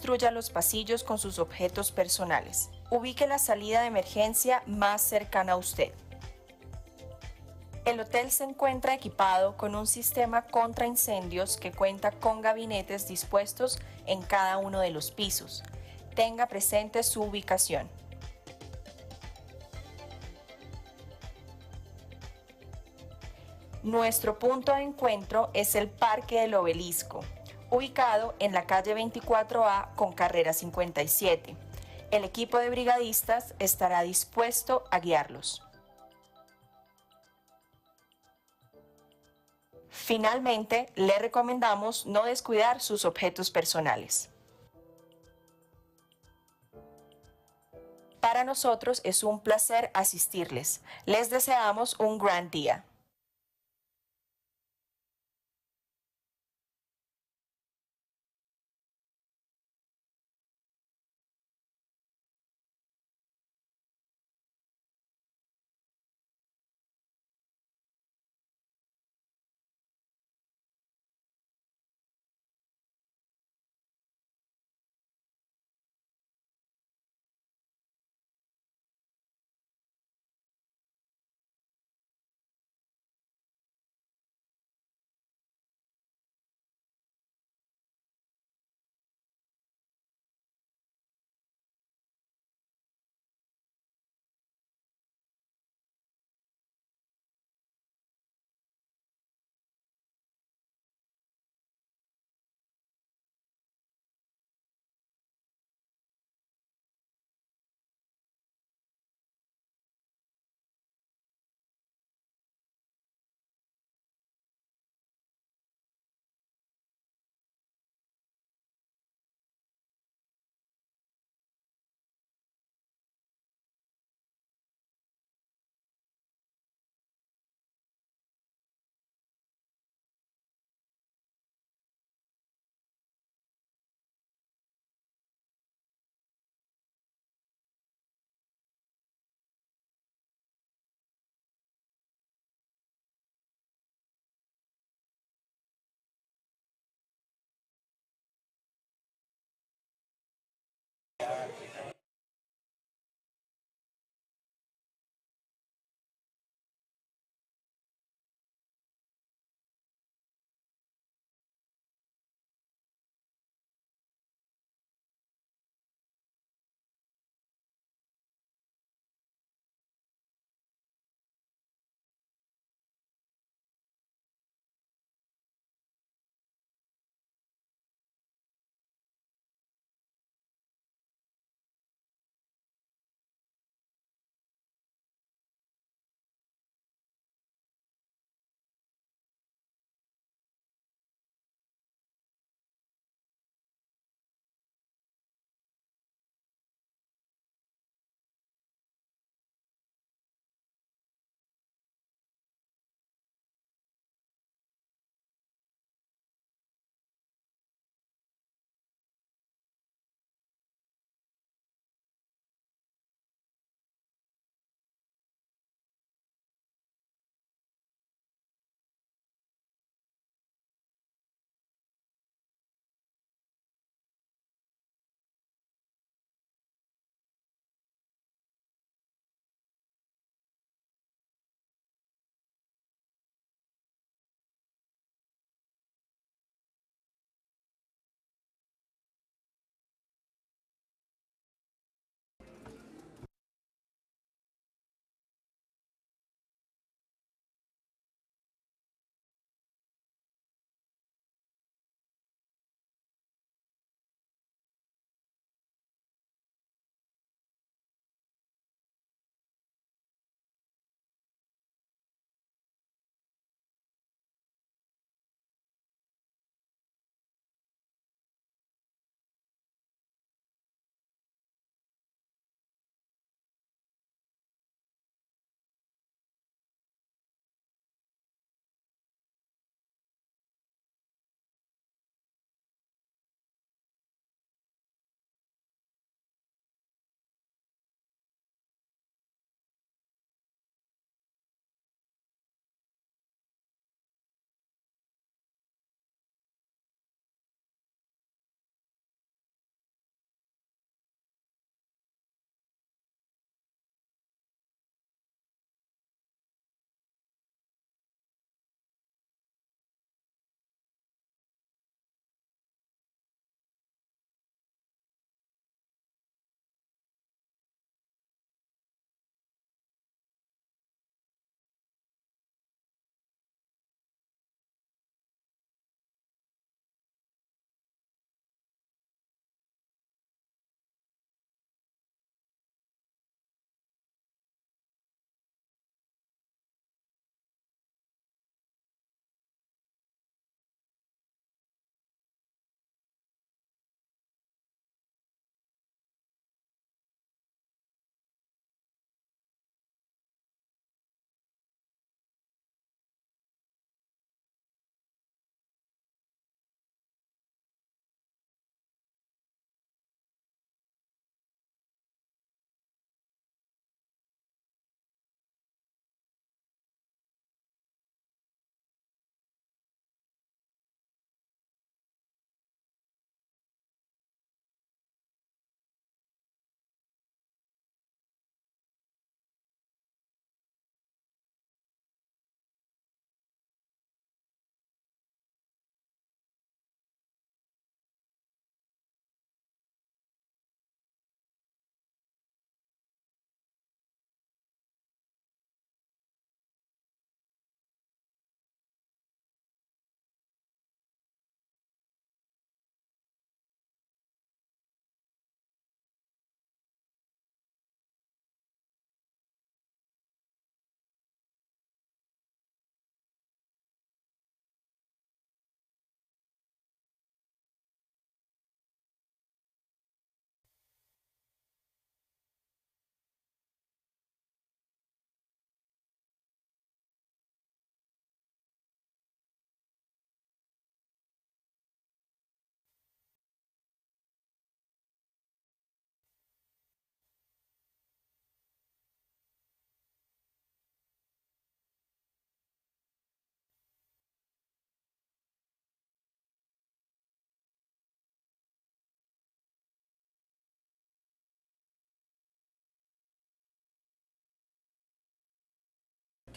obstruya los pasillos con sus objetos personales. Ubique la salida de emergencia más cercana a usted. El hotel se encuentra equipado con un sistema contra incendios que cuenta con gabinetes dispuestos en cada uno de los pisos. Tenga presente su ubicación. Nuestro punto de encuentro es el Parque del Obelisco, ubicado en la calle 24A con carrera 57. El equipo de brigadistas estará dispuesto a guiarlos. Finalmente, le recomendamos no descuidar sus objetos personales. Para nosotros es un placer asistirles. Les deseamos un gran día.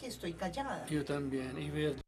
que estoy callada. Yo también. Y ver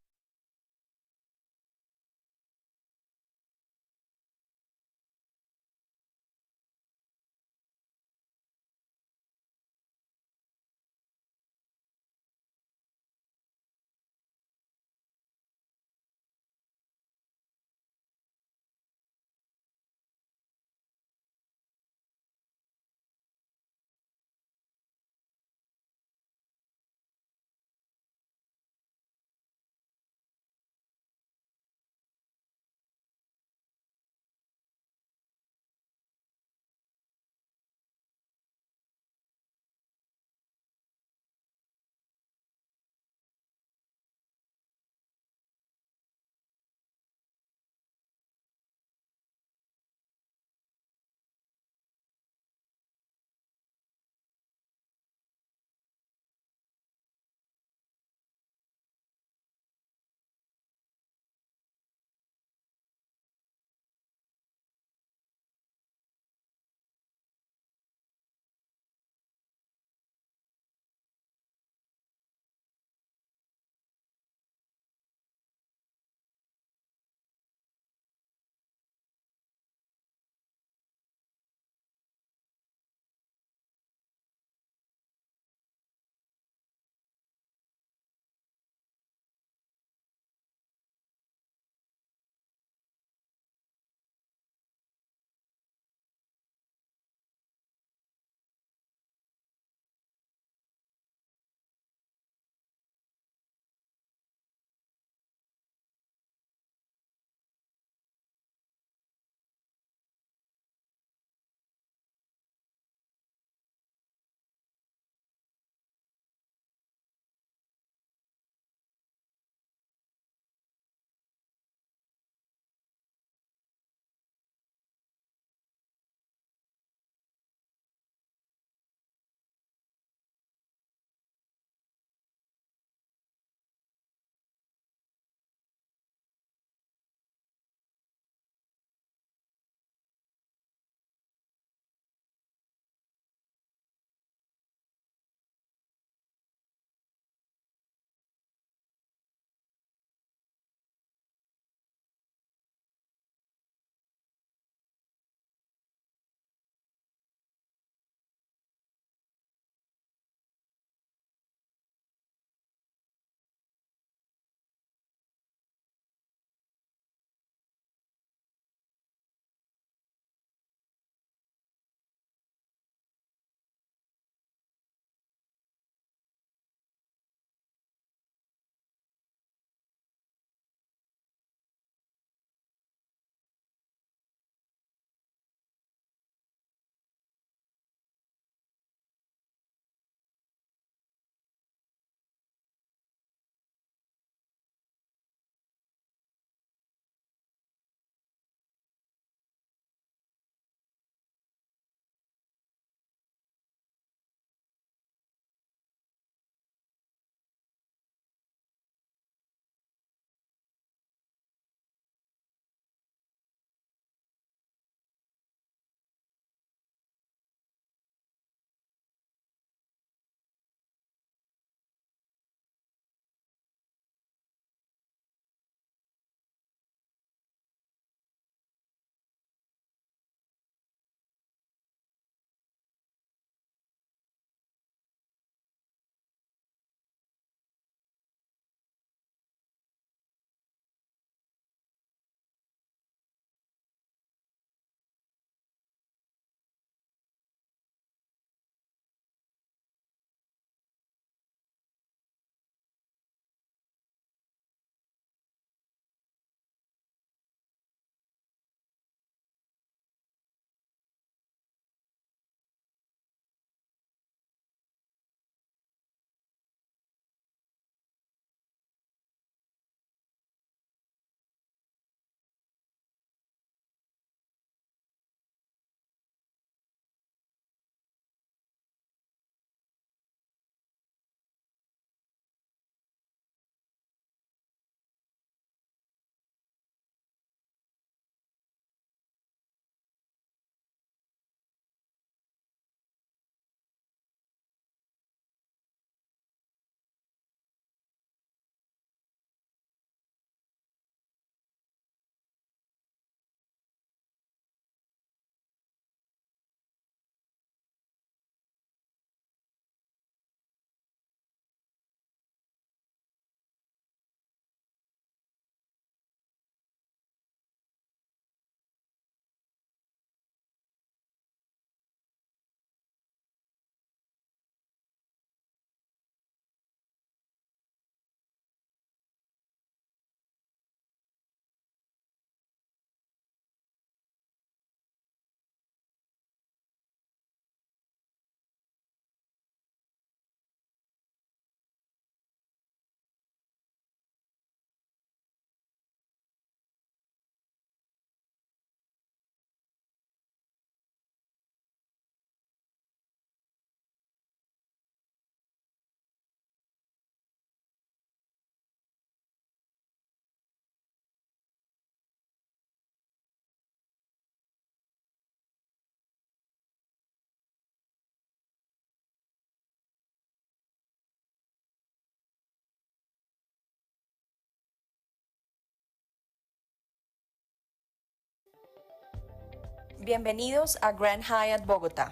Bienvenidos a Grand Hyatt Bogotá.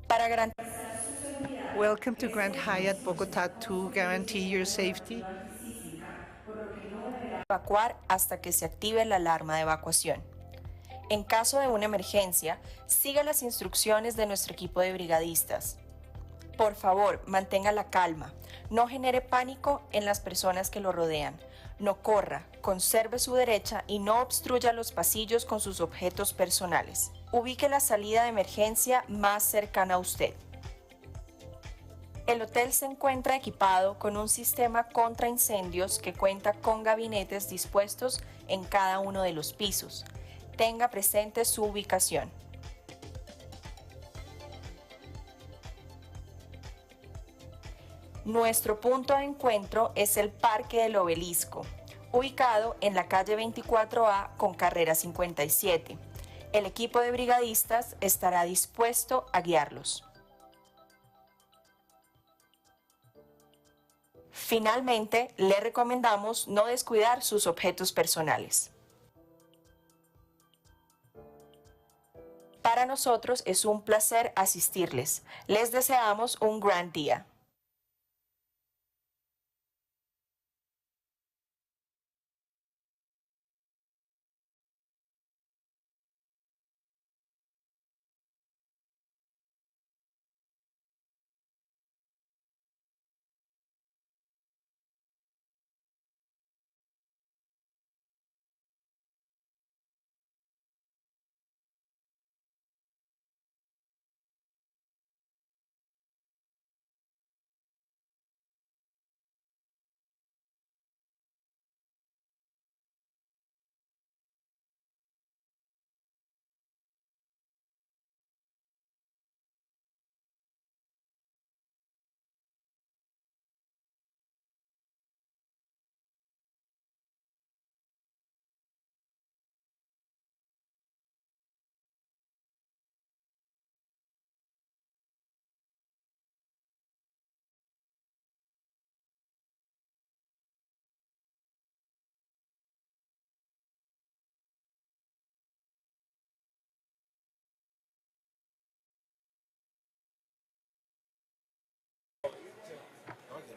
Para Welcome to Grand Hyatt Bogotá to guarantee your safety. evacuar hasta que se active la alarma de evacuación. En caso de una emergencia, siga las instrucciones de nuestro equipo de brigadistas. Por favor, mantenga la calma. No genere pánico en las personas que lo rodean. No corra, conserve su derecha y no obstruya los pasillos con sus objetos personales. Ubique la salida de emergencia más cercana a usted. El hotel se encuentra equipado con un sistema contra incendios que cuenta con gabinetes dispuestos en cada uno de los pisos. Tenga presente su ubicación. Nuestro punto de encuentro es el Parque del Obelisco, ubicado en la calle 24A con carrera 57. El equipo de brigadistas estará dispuesto a guiarlos. Finalmente, le recomendamos no descuidar sus objetos personales. Para nosotros es un placer asistirles. Les deseamos un gran día.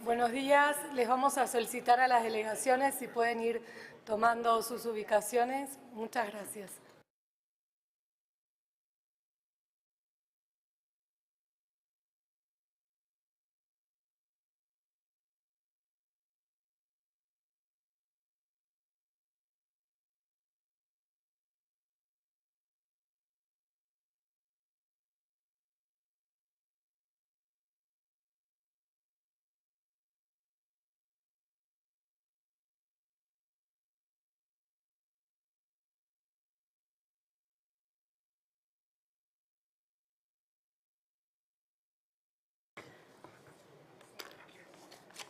Buenos días, les vamos a solicitar a las delegaciones si pueden ir tomando sus ubicaciones. Muchas gracias.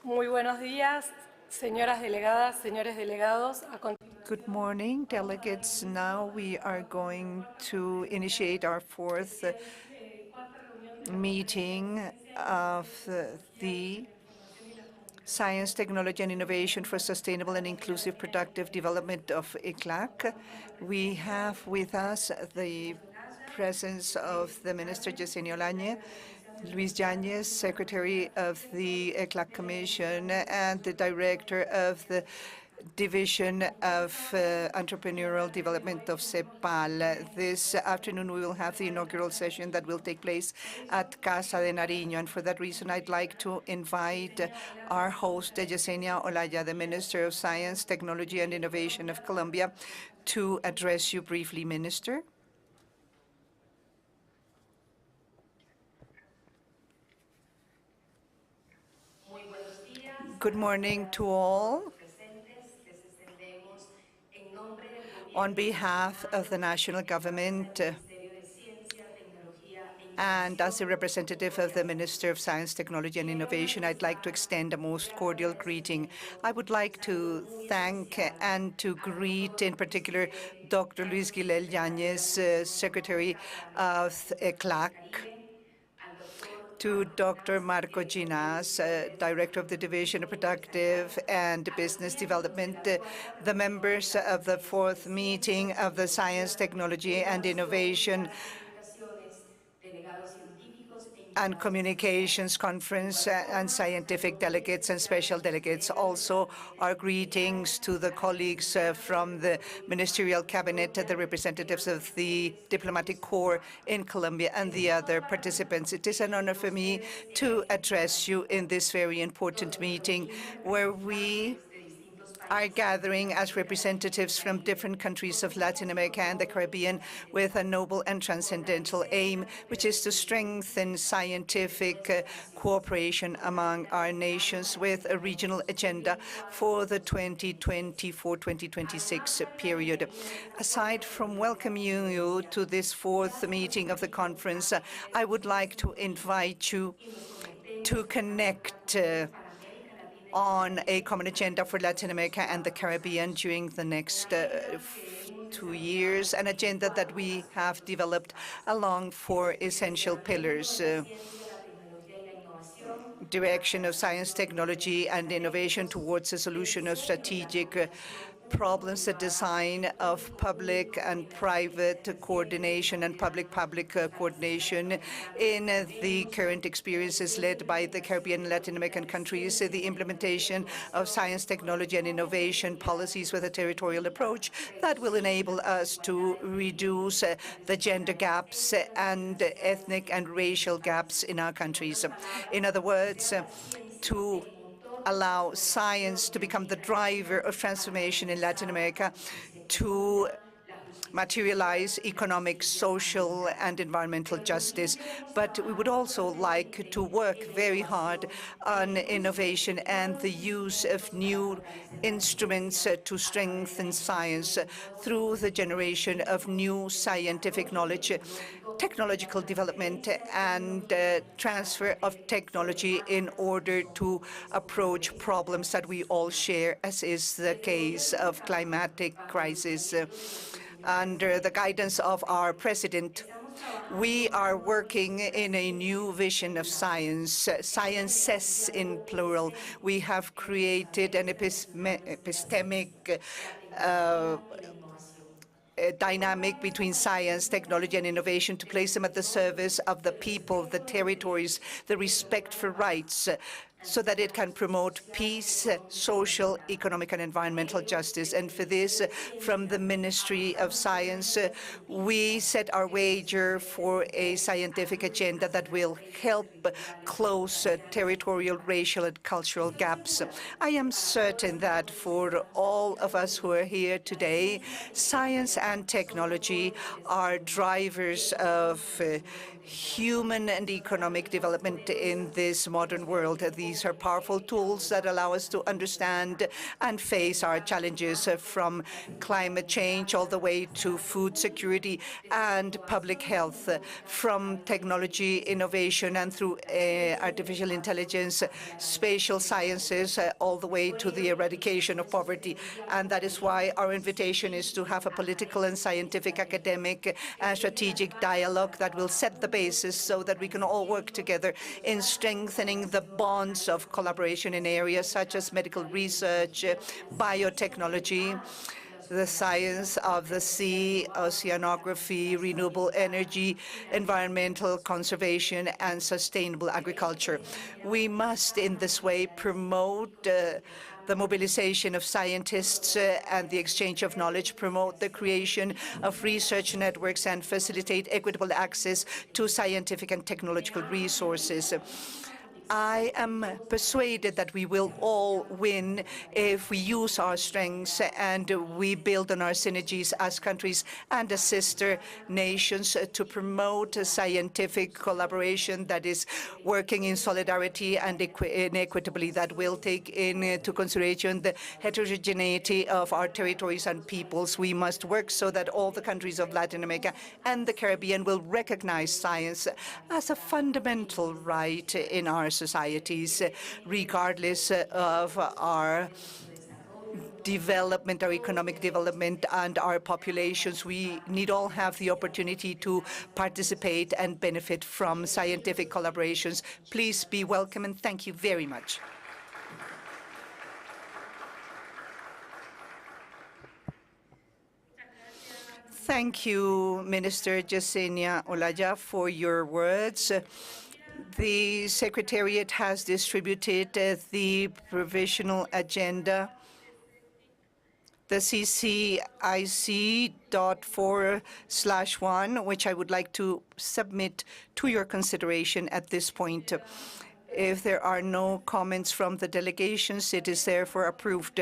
Muy buenos días, señoras delegadas, señores delegados. Good morning, delegates. Now we are going to initiate our fourth meeting of the Science, Technology, and Innovation for Sustainable and Inclusive Productive Development of ECLAC. We have with us the presence of the Minister Yesenia Olañe, Luis Yáñez, Secretary of the ECLAC Commission, and the Director of the Division of Entrepreneurial Development of CEPAL. This afternoon, we will have the inaugural session that will take place at Casa de Nariño. And for that reason, I'd like to invite our host, Yesenia Olaya, the Minister of Science, Technology, and Innovation of Colombia, to address you briefly, Minister. Good morning to all. On behalf of the national government and as a representative of the Minister of Science, Technology, and Innovation, I'd like to extend a most cordial greeting. I would like to thank and to greet, in particular, Dr. Luis Yáñez, Secretary of ECLAC, to Dr. Marco Ginas, Director of the Division of Productive and Business Development, the members of the fourth meeting of the Science, Technology and Innovation and Communications Conference, and scientific delegates and special delegates. Also, our greetings to the colleagues from the Ministerial Cabinet, the representatives of the Diplomatic Corps in Colombia, and the other participants. It is an honor for me to address you in this very important meeting, where we are gathering as representatives from different countries of Latin America and the Caribbean with a noble and transcendental aim, which is to strengthen scientific cooperation among our nations with a regional agenda for the 2024-2026 period. Aside from welcoming you to this fourth meeting of the conference, I would like to invite you to connect on a common agenda for Latin America and the Caribbean during the next 2 years, an agenda that we have developed along 4 essential pillars: direction of science, technology, and innovation towards a solution of strategic problems, the design of public and private coordination and public-public coordination in the current experiences led by the Caribbean and Latin American countries, the implementation of science, technology, and innovation policies with a territorial approach that will enable us to reduce the gender gaps and ethnic and racial gaps in our countries. In other words, to allow science to become the driver of transformation in Latin America, to materialize economic, social, and environmental justice. But we would also like to work very hard on innovation and the use of new instruments to strengthen science through the generation of new scientific knowledge, technological development, and transfer of technology in order to approach problems that we all share, as is the case of climatic crisis. Under the guidance of our president, we are working in a new vision of science, sciences in plural. We have created an epistemic dynamic between science, technology, and innovation to place them at the service of the people, the territories, the respect for rights, so that it can promote peace, social, economic, and environmental justice. And for this, from the Ministry of Science, we set our wager for a scientific agenda that will help close territorial, racial, and cultural gaps. I am certain that for all of us who are here today, science and technology are drivers of human and economic development in this modern world. These are powerful tools that allow us to understand and face our challenges, from climate change all the way to food security and public health, from technology innovation and through artificial intelligence, spatial sciences, all the way to the eradication of poverty. And that is why our invitation is to have a political and scientific, academic, and strategic dialogue that will set the basis so that we can all work together in strengthening the bonds of collaboration in areas such as medical research, biotechnology, the science of the sea, oceanography, renewable energy, environmental conservation, and sustainable agriculture. We must, in this way, promote the mobilization of scientists and the exchange of knowledge, promote the creation of research networks, and facilitate equitable access to scientific and technological resources. I am persuaded that we will all win if we use our strengths and we build on our synergies as countries and as sister nations to promote a scientific collaboration that is working in solidarity and equitably, that will take into consideration the heterogeneity of our territories and peoples. We must work so that all the countries of Latin America and the Caribbean will recognize science as a fundamental right in our societies, regardless of our development, our economic development, and our populations. We need all have the opportunity to participate and benefit from scientific collaborations. Please be welcome, and thank you very much. Thank you, Minister Yesenia Olaya, for your words. The Secretariat has distributed the provisional agenda, the CCIC.4/1, which I would like to submit to your consideration at this point. If there are no comments from the delegations, it is therefore approved.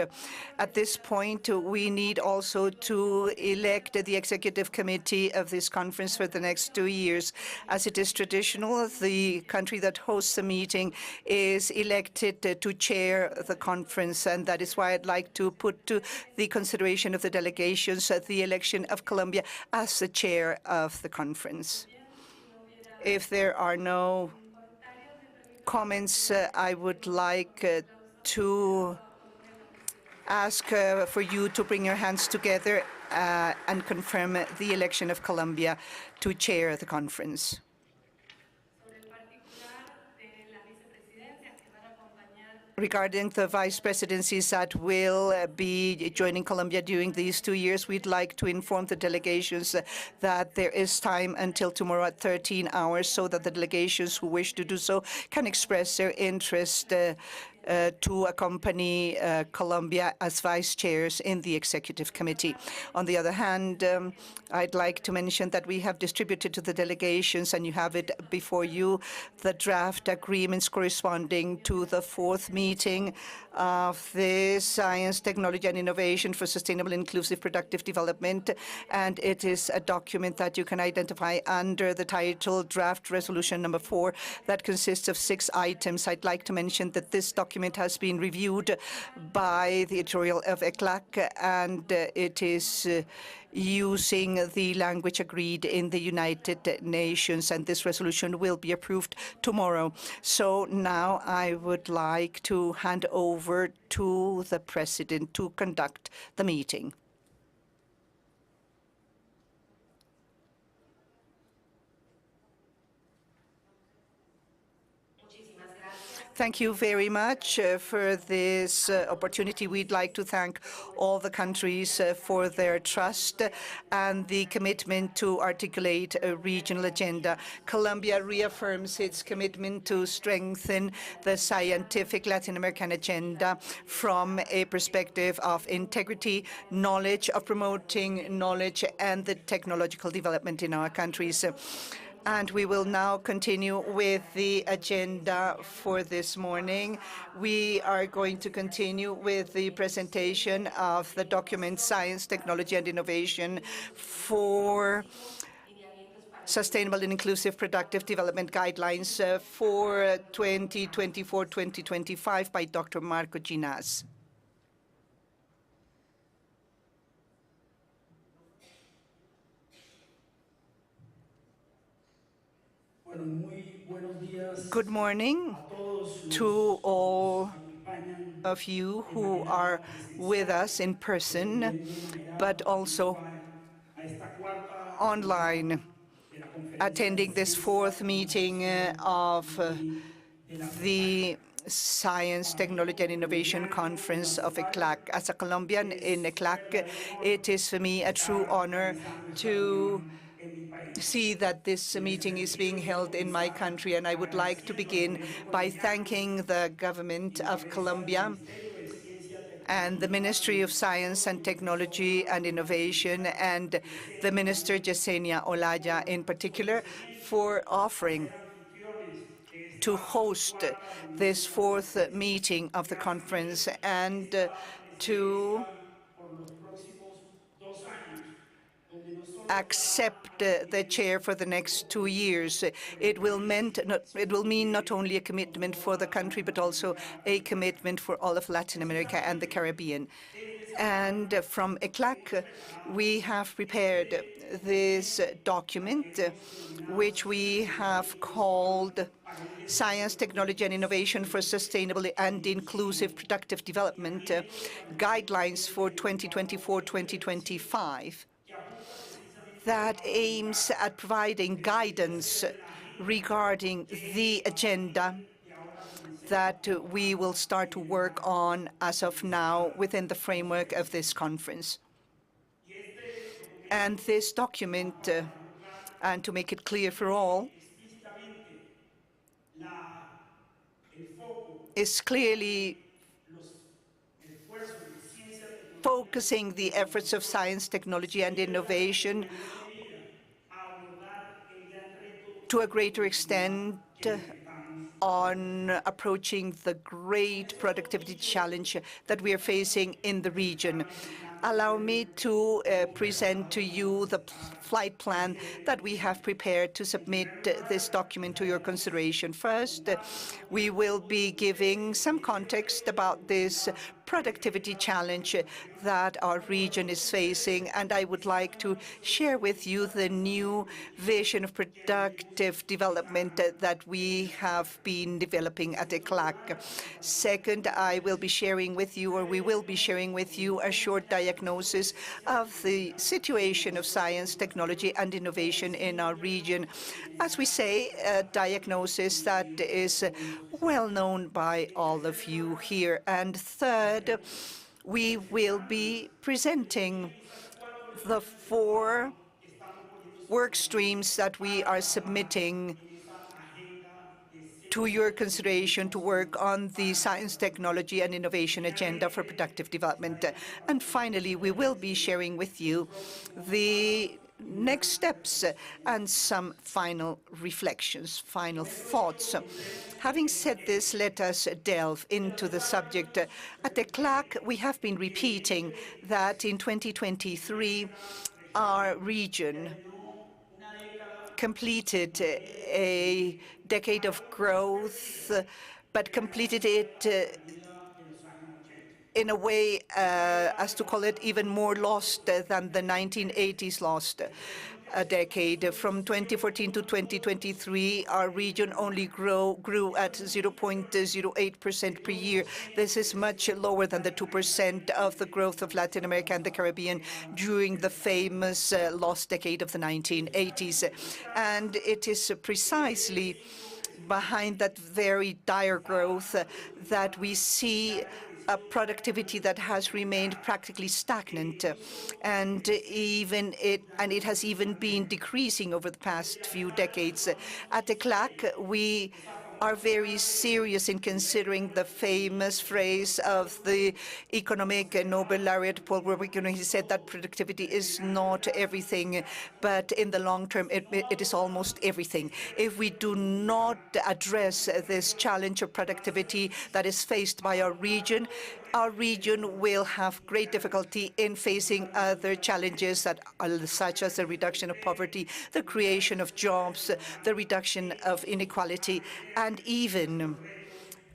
At this point, we need also to elect the executive committee of this conference for the next 2 years. As it is traditional, the country that hosts the meeting is elected to chair the conference, and that is why I'd like to put to the consideration of the delegations the election of Colombia as the chair of the conference. If there are no comments, I would like to ask for you to bring your hands together and confirm the election of Colombia to chair the conference. Regarding the vice presidencies that will be joining Colombia during these 2 years, we'd like to inform the delegations that there is time until tomorrow at 13 hours so that the delegations who wish to do so can express their interest to accompany Colombia as vice chairs in the executive committee. On the other hand, I'd like to mention that we have distributed to the delegations, and you have it before you, the draft agreements corresponding to the 4th meeting of the Science, Technology and Innovation for Sustainable, Inclusive, Productive Development, and it is a document that you can identify under the title Draft Resolution Number 4 that consists of 6 items. I'd like to mention that this document has been reviewed by the editorial of ECLAC, and it is using the language agreed in the United Nations, and this resolution will be approved tomorrow. So now I would like to hand over to the President to conduct the meeting. Thank you very much for this opportunity. We'd like to thank all the countries for their trust and the commitment to articulate a regional agenda. Colombia reaffirms its commitment to strengthen the scientific Latin American agenda from a perspective of integrity, knowledge, of promoting knowledge and the technological development in our countries. And we will now continue with the agenda for this morning. We are going to continue with the presentation of the document Science, Technology and Innovation for Sustainable and Inclusive Productive Development Guidelines for 2024-2025 by Dr. Marco Ginás. Good morning to all of you who are with us in person, but also online, attending this 4th meeting of the Science, Technology and Innovation Conference of ECLAC. As a Colombian in ECLAC, it is for me a true honor to see that this meeting is being held in my country, and I would like to begin by thanking the government of Colombia and the Ministry of Science and Technology and Innovation and the Minister Yesenia Olaya in particular for offering to host this 4th meeting of the conference and to accept the chair for the next 2 years. It will mean not only a commitment for the country, but also a commitment for all of Latin America and the Caribbean. And from ECLAC, we have prepared this document, which we have called Science, Technology and Innovation for Sustainable and Inclusive Productive Development, Guidelines for 2024-2025, that aims at providing guidance regarding the agenda that we will start to work on as of now within the framework of this conference. And this document, and to make it clear for all, is clearly focusing the efforts of science, technology, and innovation to a greater extent on approaching the great productivity challenge that we are facing in the region. Allow me to present to you the flight plan that we have prepared to submit this document to your consideration. First, we will be giving some context about this productivity challenge that our region is facing, and I would like to share with you the new vision of productive development that we have been developing at ECLAC. Second, I will be sharing with you, or we will be sharing with you, a short diagnosis of the situation of science, technology, and innovation in our region. As we say, a diagnosis that is well known by all of you here. And third, we will be presenting the 4 work streams that we are submitting to your consideration to work on the science, technology, and innovation agenda for productive development. And finally, we will be sharing with you the next steps and some final reflections, final thoughts. Having said this, let us delve into the subject. At ECLAC, we have been repeating that in 2023, our region completed a decade of growth, but completed it in a way as to call it even more lost than the 1980s lost a decade. From 2014 to 2023, our region only grew at 0.08% per year. This is much lower than the 2% of the growth of Latin America and the Caribbean during the famous lost decade of the 1980s. And it is precisely behind that very dire growth that we see a productivity that has remained practically stagnant, and it has even been decreasing over the past few decades. At ECLAC, we are very serious in considering the famous phrase of the economic Nobel laureate Paul Robeck. He said that productivity is not everything, but in the long term, it is almost everything. If we do not address this challenge of productivity that is faced by our region will have great difficulty in facing other challenges that are such as the reduction of poverty, the creation of jobs, the reduction of inequality, and even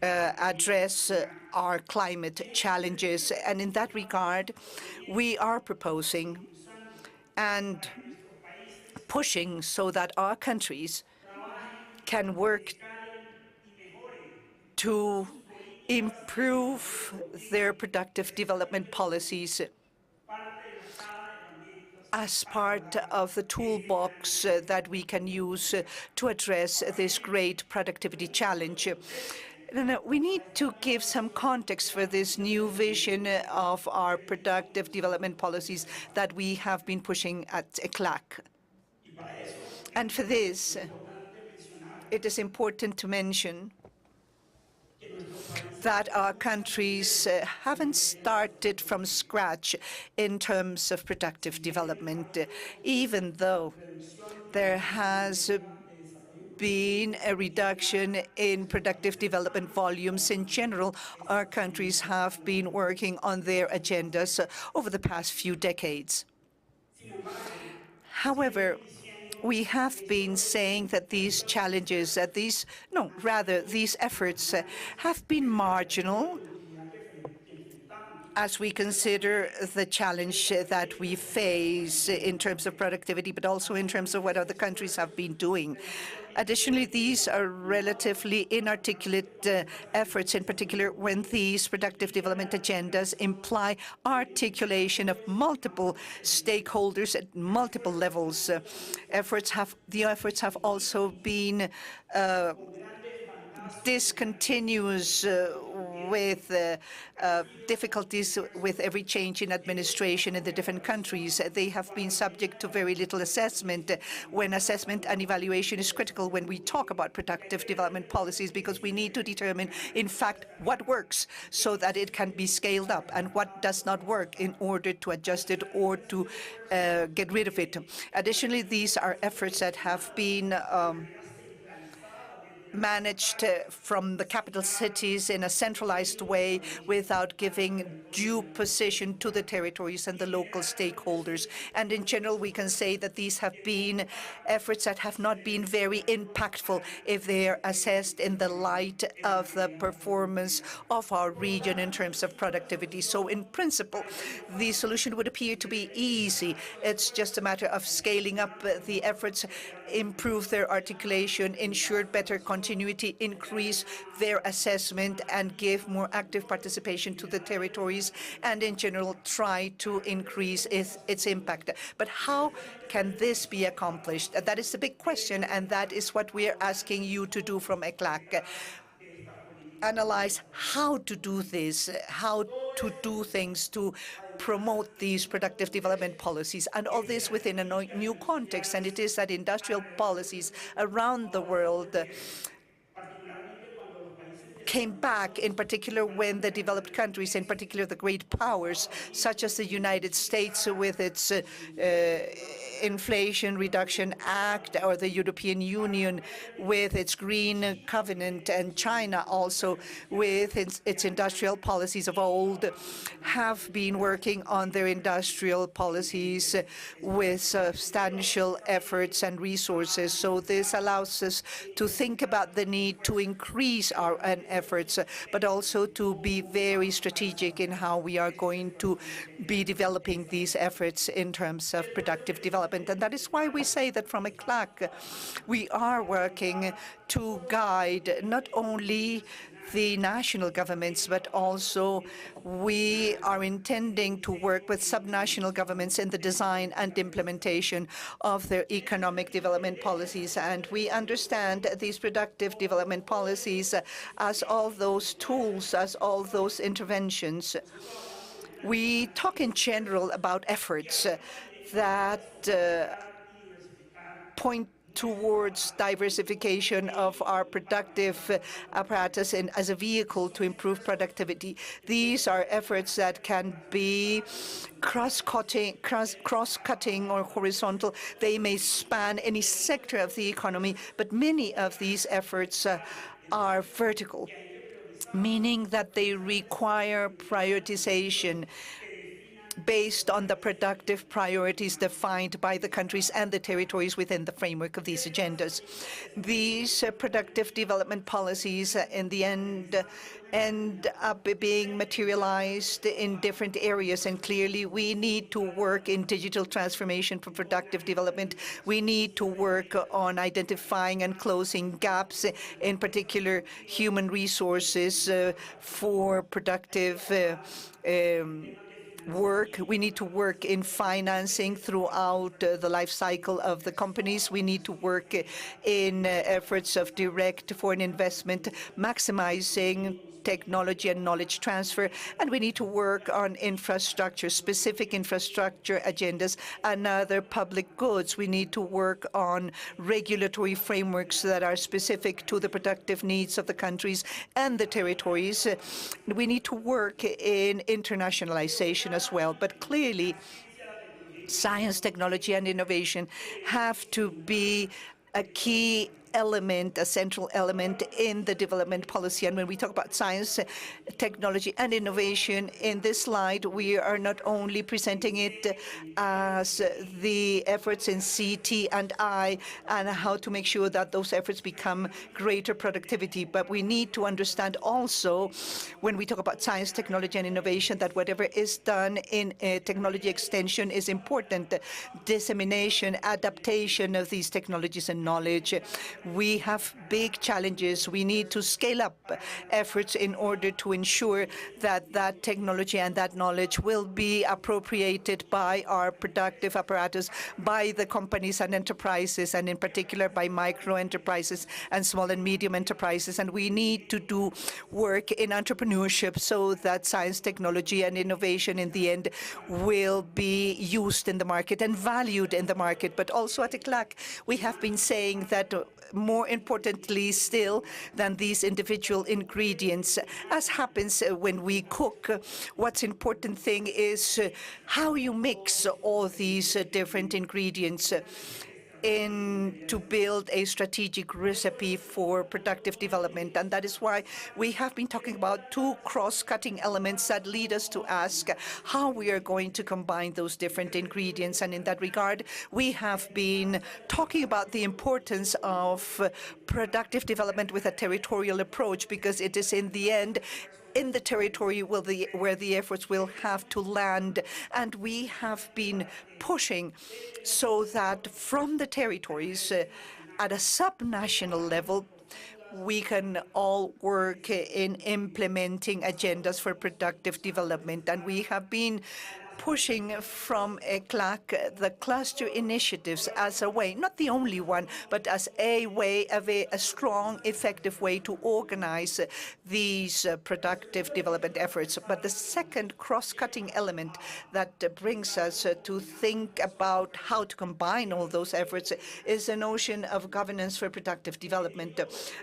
address our climate challenges. And in that regard, we are proposing and pushing so that our countries can work to improve their productive development policies as part of the toolbox that we can use to address this great productivity challenge. We need to give some context for this new vision of our productive development policies that we have been pushing at ECLAC. And for this, it is important to mention that our countries haven't started from scratch in terms of productive development, even though there has been a reduction in productive development volumes. In general, our countries have been working on their agendas over the past few decades. However, we have been saying that these challenges, these efforts have been marginal as we consider the challenge that we face in terms of productivity, but also in terms of what other countries have been doing. Additionally, these are relatively inarticulate efforts, in particular when these productive development agendas imply articulation of multiple stakeholders at multiple levels. The efforts have also been discontinuous with difficulties with every change in administration in the different countries. They have been subject to very little assessment when assessment and evaluation is critical when we talk about productive development policies, because we need to determine, in fact, what works so that it can be scaled up and what does not work in order to adjust it or to get rid of it. Additionally, these are efforts that have been managed from the capital cities in a centralized way without giving due position to the territories and the local stakeholders. And in general, we can say that these have been efforts that have not been very impactful if they are assessed in the light of the performance of our region in terms of productivity. So in principle, the solution would appear to be easy. It's just a matter of scaling up the efforts, improve their articulation, ensure better continuity, increase their assessment, and give more active participation to the territories, and in general try to increase its impact. But how can this be accomplished? That is the big question, and that is what we are asking you to do from ECLAC. Analyze how to do this, how to do things to promote these productive development policies, and all this within a new context, and it is that industrial policies around the world came back, in particular when the developed countries, in particular the great powers, such as the United States with its Inflation Reduction Act, or the European Union with its Green Covenant, and China also with its industrial policies of old, have been working on their industrial policies with substantial efforts and resources. So this allows us to think about the need to increase our efforts, but also to be very strategic in how we are going to be developing these efforts in terms of productive development. And that is why we say that from ECLAC, we are working to guide not only the national governments, but also we are intending to work with subnational governments in the design and implementation of their economic development policies. And we understand these productive development policies as all those tools, as all those interventions. We talk in general about efforts that point towards diversification of our productive apparatus and as a vehicle to improve productivity. These are efforts that can be cross-cutting or horizontal. They may span any sector of the economy, but many of these efforts are vertical, meaning that they require prioritization based on the productive priorities defined by the countries and the territories within the framework of these agendas. These productive development policies in the end up being materialized in different areas, and clearly we need to work in digital transformation for productive development. We need to work on identifying and closing gaps, in particular human resources for productive work. We need to work in financing throughout the life cycle of the companies. We need to work in efforts of direct foreign investment, maximizing technology and knowledge transfer, and we need to work on infrastructure, specific infrastructure agendas and other public goods. We need to work on regulatory frameworks that are specific to the productive needs of the countries and the territories. We need to work in internationalization as well, but clearly science, technology, and innovation have to be a key element, a central element in the development policy. And when we talk about science, technology, and innovation, in this slide, we are not only presenting it as the efforts in CT and I and how to make sure that those efforts become greater productivity, but we need to understand also, when we talk about science, technology, and innovation, that whatever is done in technology extension is important. Dissemination, adaptation of these technologies and knowledge. We have big challenges. We need to scale up efforts in order to ensure that that technology and that knowledge will be appropriated by our productive apparatus, by the companies and enterprises, and in particular by micro enterprises and small and medium enterprises. And we need to do work in entrepreneurship so that science, technology, and innovation in the end will be used in the market and valued in the market. But also at ECLAC, we have been saying that more importantly still than these individual ingredients, as happens when we cook, what's important thing is how you mix all these different ingredients to build a strategic recipe for productive development. And that is why we have been talking about two cross-cutting elements that lead us to ask how we are going to combine those different ingredients. And in that regard, we have been talking about the importance of productive development with a territorial approach, because it is in the end in the territory where the efforts will have to land. And we have been pushing so that from the territories at a subnational level, we can all work in implementing agendas for productive development. And we have been pushing from ECLAC the cluster initiatives as a way, not the only one, but as a way of a strong, effective way to organize these productive development efforts. But the second cross-cutting element that brings us to think about how to combine all those efforts is a notion of governance for productive development.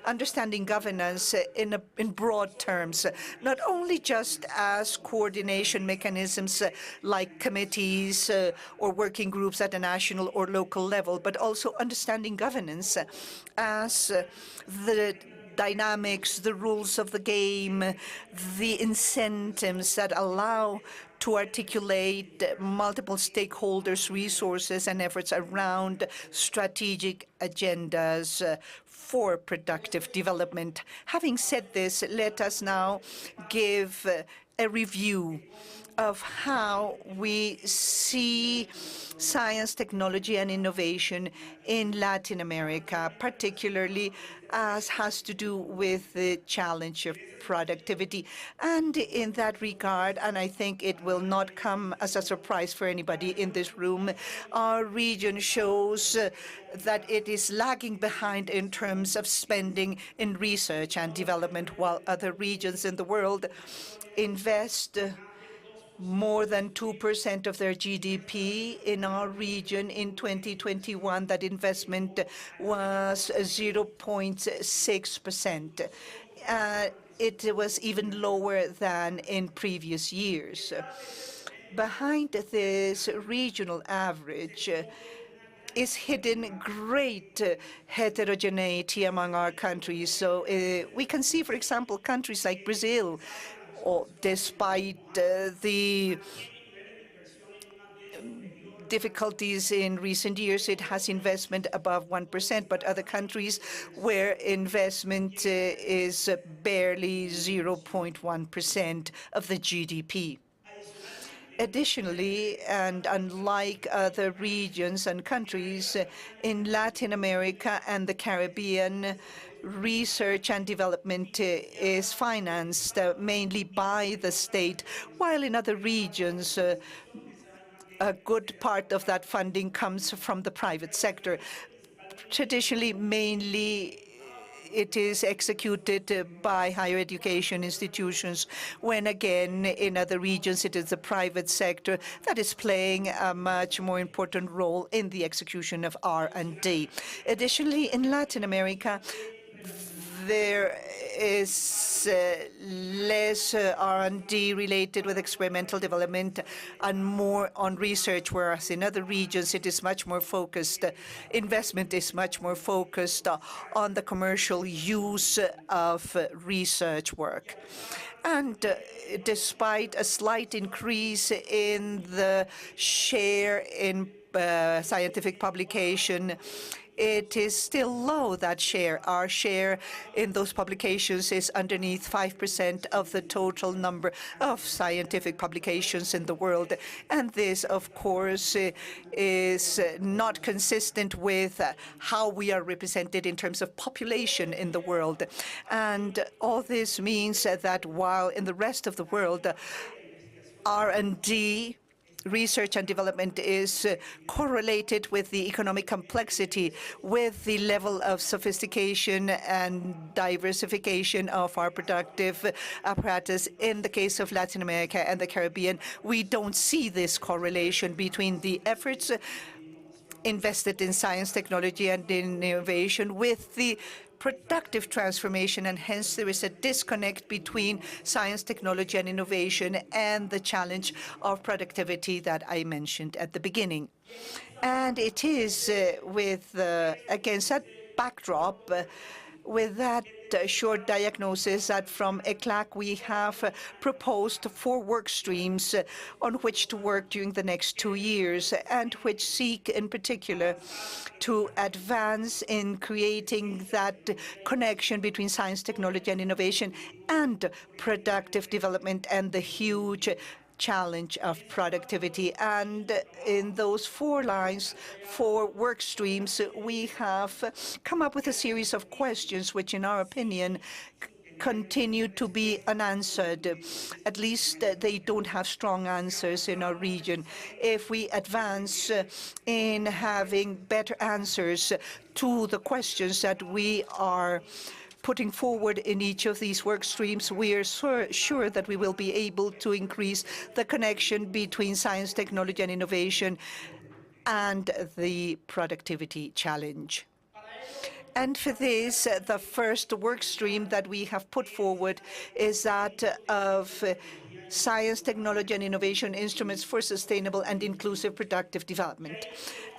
Understanding governance in broad terms, not only just as coordination mechanisms like committees or working groups at a national or local level, but also understanding governance as the dynamics, the rules of the game, the incentives that allow to articulate multiple stakeholders' resources and efforts around strategic agendas for productive development. Having said this, let us now give a review of how we see science, technology, and innovation in Latin America, particularly as has to do with the challenge of productivity. And in that regard, and I think it will not come as a surprise for anybody in this room, our region shows that it is lagging behind in terms of spending in research and development, while other regions in the world invest more than 2% of their GDP. In our region in 2021, that investment was 0.6%. It was even lower than in previous years. Behind this regional average is hidden great heterogeneity among our countries. So we can see, for example, countries like Brazil, despite the difficulties in recent years, it has investment above 1%, but other countries where investment is barely 0.1% of the GDP. Additionally, and unlike other regions and countries in Latin America and the Caribbean, research and development is financed mainly by the state, while in other regions, a good part of that funding comes from the private sector. Traditionally, mainly it is executed by higher education institutions, when again, in other regions, it is the private sector that is playing a much more important role in the execution of R&D. Additionally, in Latin America, there is less R&D related with experimental development and more on research, whereas in other regions it is much more focused. Investment is much more focused on the commercial use of research work. And despite a slight increase in the share in scientific publication, it is still low, that share. Our share in those publications is underneath 5% of the total number of scientific publications in the world. And this, of course, is not consistent with how we are represented in terms of population in the world. And all this means that while in the rest of the world, R&D, research and development is correlated with the economic complexity, with the level of sophistication and diversification of our productive apparatus. In the case of Latin America and the Caribbean, we don't see this correlation between the efforts invested in science, technology, and innovation with the productive transformation, and hence there is a disconnect between science, technology, and innovation and the challenge of productivity that I mentioned at the beginning. And it is against that backdrop, with that short diagnosis, that from ECLAC we have proposed 4 work streams on which to work during the next 2 years, and which seek in particular to advance in creating that connection between science, technology, and innovation and productive development and the huge challenge of productivity. And in those 4 lines, 4 work streams, we have come up with a series of questions which, in our opinion, continue to be unanswered. At least they don't have strong answers in our region. If we advance in having better answers to the questions that we are putting forward in each of these work streams, we are sure that we will be able to increase the connection between science, technology, and innovation and the productivity challenge. And for this, the first work stream that we have put forward is that of science, technology, and innovation instruments for sustainable and inclusive productive development.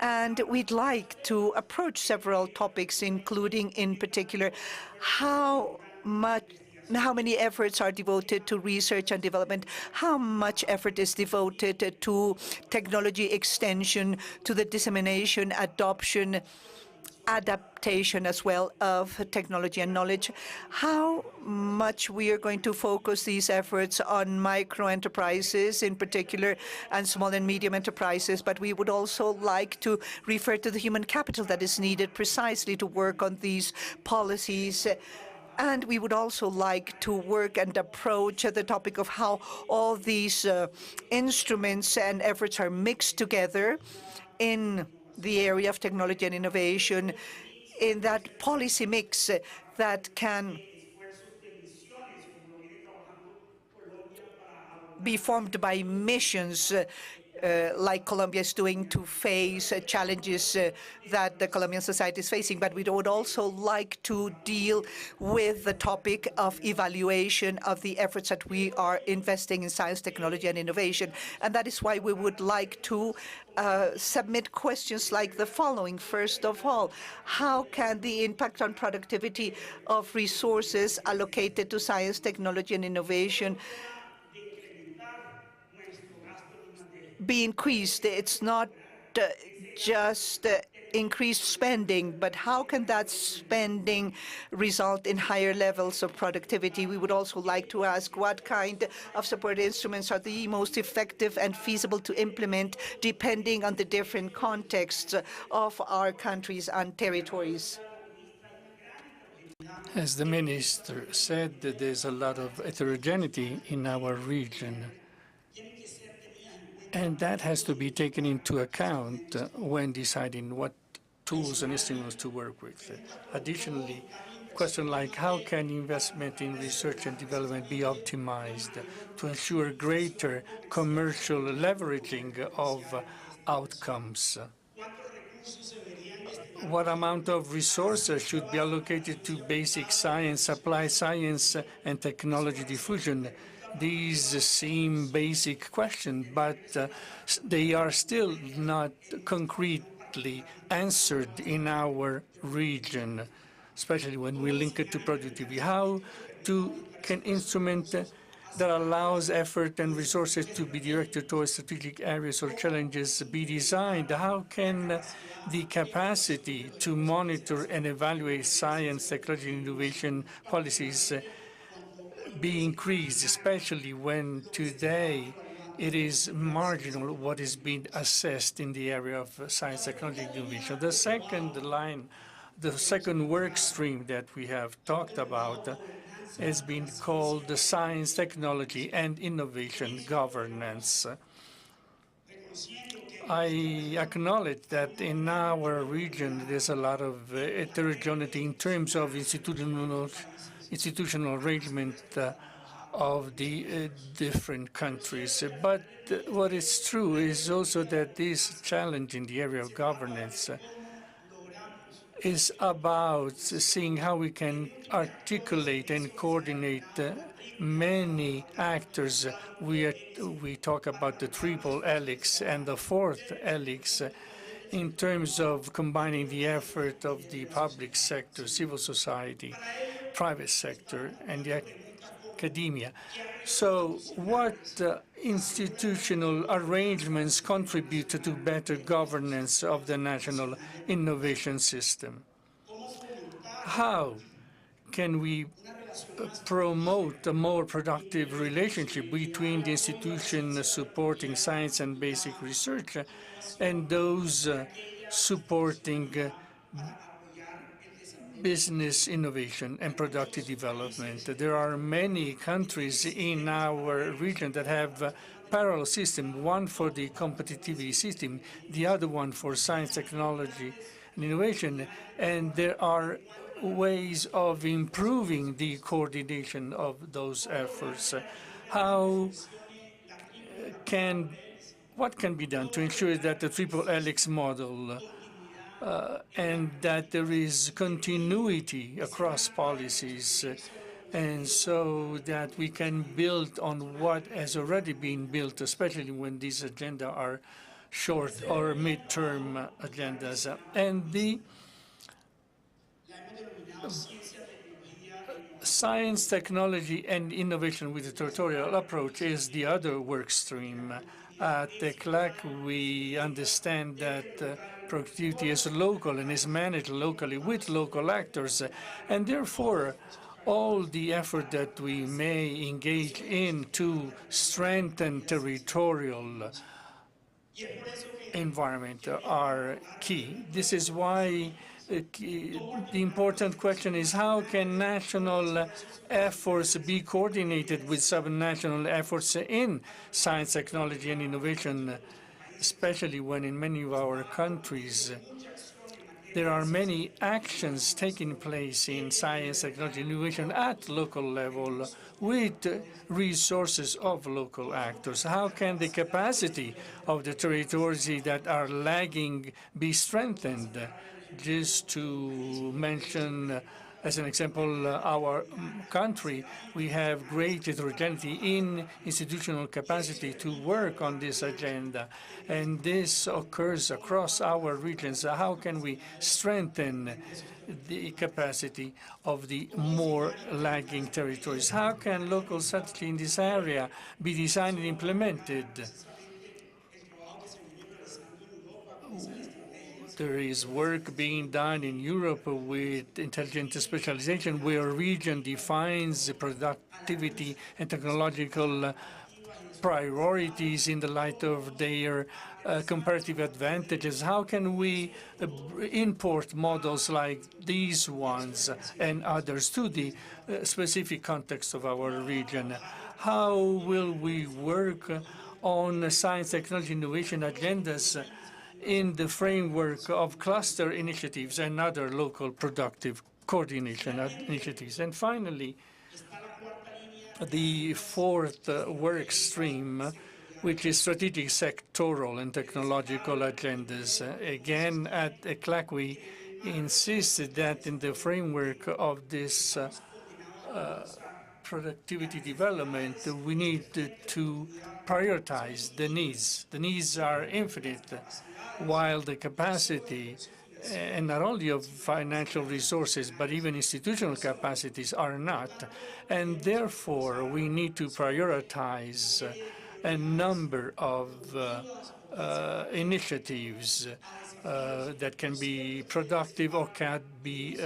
And we'd like to approach several topics, including, in particular, how many efforts are devoted to research and development, how much effort is devoted to technology extension, to the dissemination, adoption, adaptation as well of technology and knowledge, how much we are going to focus these efforts on micro enterprises in particular and small and medium enterprises, but we would also like to refer to the human capital that is needed precisely to work on these policies. And we would also like to work and approach the topic of how all these instruments and efforts are mixed together in the area of technology and innovation, in that policy mix that can be formed by missions like Colombia is doing to face challenges that the Colombian society is facing. But we would also like to deal with the topic of evaluation of the efforts that we are investing in science, technology, and innovation. And that is why we would like to submit questions like the following. First of all, how can the impact on productivity of resources allocated to science, technology, and innovation be increased? It's not just increased spending, but how can that spending result in higher levels of productivity? We would also like to ask what kind of support instruments are the most effective and feasible to implement depending on the different contexts of our countries and territories. As the minister said, there's a lot of heterogeneity in our region. And that has to be taken into account when deciding what tools and instruments to work with. Additionally, questions like how can investment in research and development be optimized to ensure greater commercial leveraging of outcomes? what amount of resources should be allocated to basic science, applied science, and technology diffusion. These seem basic questions, but they are still not concretely answered in our region, especially when we link it to productivity. How can instrument that allows effort and resources to be directed towards strategic areas or challenges be designed? How can the capacity to monitor and evaluate science, technology, and innovation policies be increased, especially when today it is marginal what is being assessed in the area of science, technology, and innovation? The second work stream that we have talked about has been called the science, technology, and innovation governance. I acknowledge that in our region there's a lot of heterogeneity in terms of institutional arrangement of the different countries. But what is true is also that this challenge in the area of governance is about seeing how we can articulate and coordinate many actors. We talk about the triple helix and the fourth helix in terms of combining the effort of the public sector, civil society, private sector, and the academia. So what institutional arrangements contribute to better governance of the national innovation system? How can we promote a more productive relationship between the institutions supporting science and basic research and those supporting business innovation and productive development? There are many countries in our region that have parallel systems, one for the competitivity system, the other one for science, technology, and innovation, and there are ways of improving the coordination of those efforts. What can be done to ensure that the triple helix model and that there is continuity across policies, and so that we can build on what has already been built, especially when these agendas are short or mid-term agendas. And the science, technology, and innovation with the territorial approach is the other work stream. At ECLAC, we understand that productivity is local and is managed locally with local actors, and therefore all the effort that we may engage in to strengthen territorial environment are key. This is why the important question is how can national efforts be coordinated with subnational efforts in science, technology, and innovation, especially when in many of our countries there are many actions taking place in science, technology, and innovation at local level with resources of local actors. How can the capacity of the territories that are lagging be strengthened? Just to mention, as an example, our country, we have great heterogeneity in institutional capacity to work on this agenda, and this occurs across our regions. How can we strengthen the capacity of the more lagging territories? How can local strategy in this area be designed and implemented? There is work being done in Europe with intelligent specialization, where a region defines the productivity and technological priorities in the light of their comparative advantages. How can we import models like these ones and others to the specific context of our region? How will we work on science, technology, innovation agendas in the framework of cluster initiatives and other local productive coordination initiatives? And finally, the fourth work stream, which is strategic sectoral and technological agendas. Again, at ECLAC, we insisted that in the framework of this productivity development, we need to prioritize the needs. The needs are infinite, while the capacity, and not only of financial resources, but even institutional capacities are not. And therefore, we need to prioritize a number of initiatives that can be productive or can be,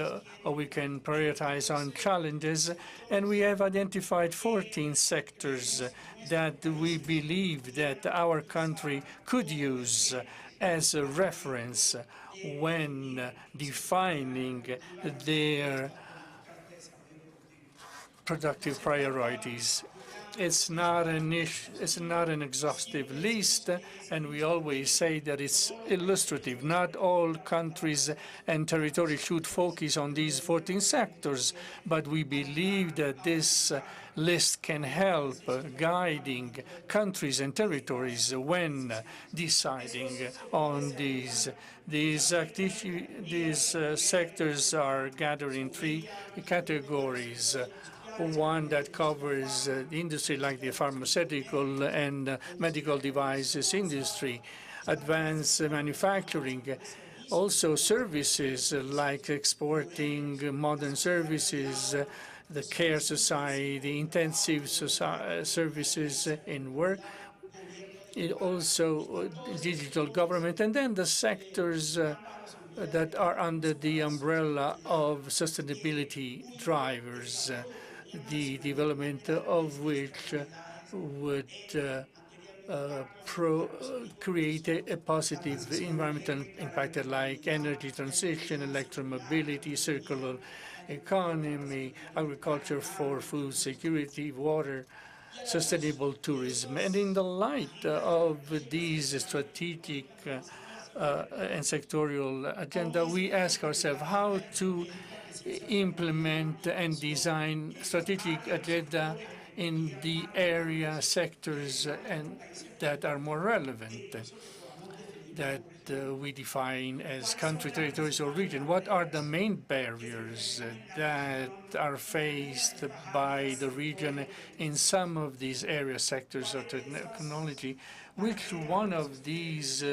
or we can prioritize on challenges. And we have identified 14 sectors that we believe that our country could use as a reference when defining their productive priorities. It's not an exhaustive list, and we always say that it's illustrative. Not all countries and territories should focus on these 14 sectors, but we believe that this list can help guiding countries and territories when deciding on these. These sectors are gathered in 3 categories. One that covers the industry like the pharmaceutical and medical devices industry, advanced manufacturing, also services like exporting modern services, the care society, intensive services in work, also digital government, and then the sectors that are under the umbrella of sustainability drivers, the development of which would create a positive environmental impact like energy transition, electromobility, circular economy, agriculture for food security, water, sustainable tourism. And in the light of these strategic and sectorial agenda, we ask ourselves how to implement and design strategic agenda in the area sectors and that are more relevant, that we define as country, territories, or region. What are the main barriers that are faced by the region in some of these area sectors of technology? Which one of these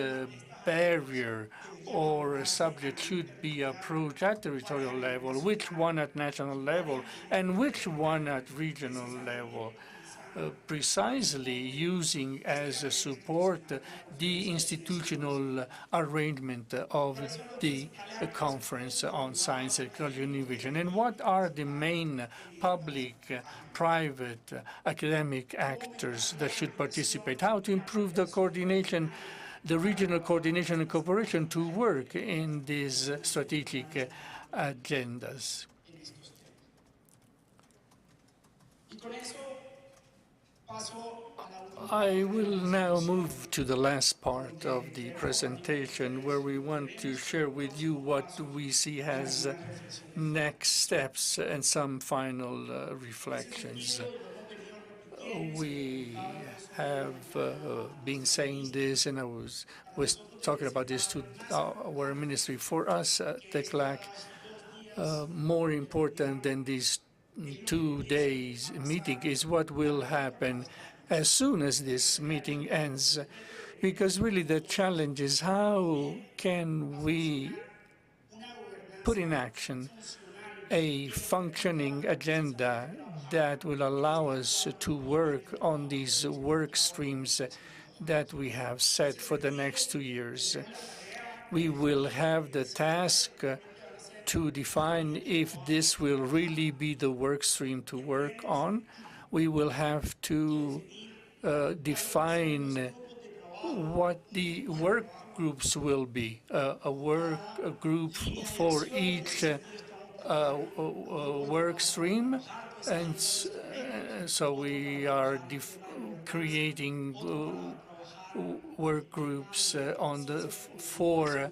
barrier or subject should be approached at territorial level, which one at national level, and which one at regional level? Precisely using as a support the institutional arrangement of the Conference on Science, Technology, and Innovation. And what are the main public, private, academic actors that should participate? How to improve the coordination, the regional coordination and cooperation to work in these strategic agendas. I will now move to the last part of the presentation, where we want to share with you what we see as next steps and some final reflections. We have been saying this, and I was talking about this to our ministry. For us, the ECLAC, more important than these 2 days meeting is what will happen as soon as this meeting ends, because really the challenge is how can we put in action a functioning agenda that will allow us to work on these work streams that we have set for the next 2 years. We will have the task to define if this will really be the work stream to work on. We will have to define what the work groups will be, a work group for each work stream. And so we are creating work groups on the 4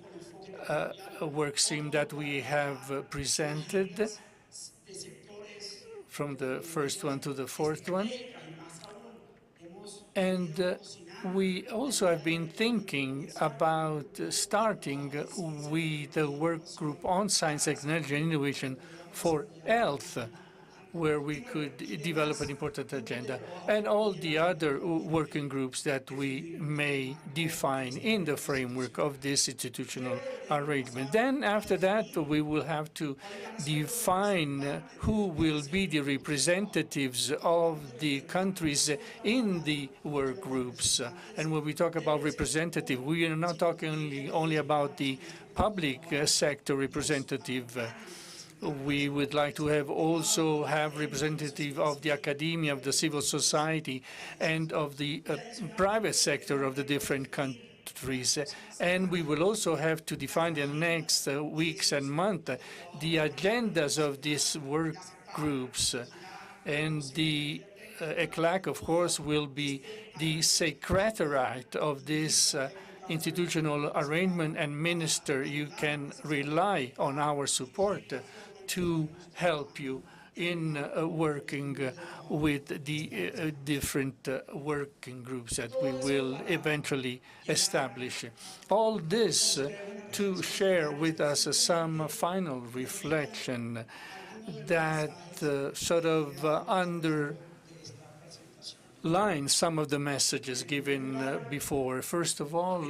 work stream that we have presented, from the first one to the 4th one. And we also have been thinking about starting with a work group on science, technology, and innovation for health, where we could develop an important agenda, and all the other working groups that we may define in the framework of this institutional arrangement. Then after that, we will have to define who will be the representatives of the countries in the work groups. And when we talk about representative, we are not talking only about the public sector representative. We would like to also have representative of the academia, of the civil society, and of the private sector of the different countries. And we will also have to define in the next weeks and months the agendas of these work groups. And the ECLAC, of course, will be the secretariat of this institutional arrangement, and Minister, you can rely on our support to help you in working with the different working groups that we will eventually establish. All this to share with us some final reflection that sort of underline some of the messages given before. First of all,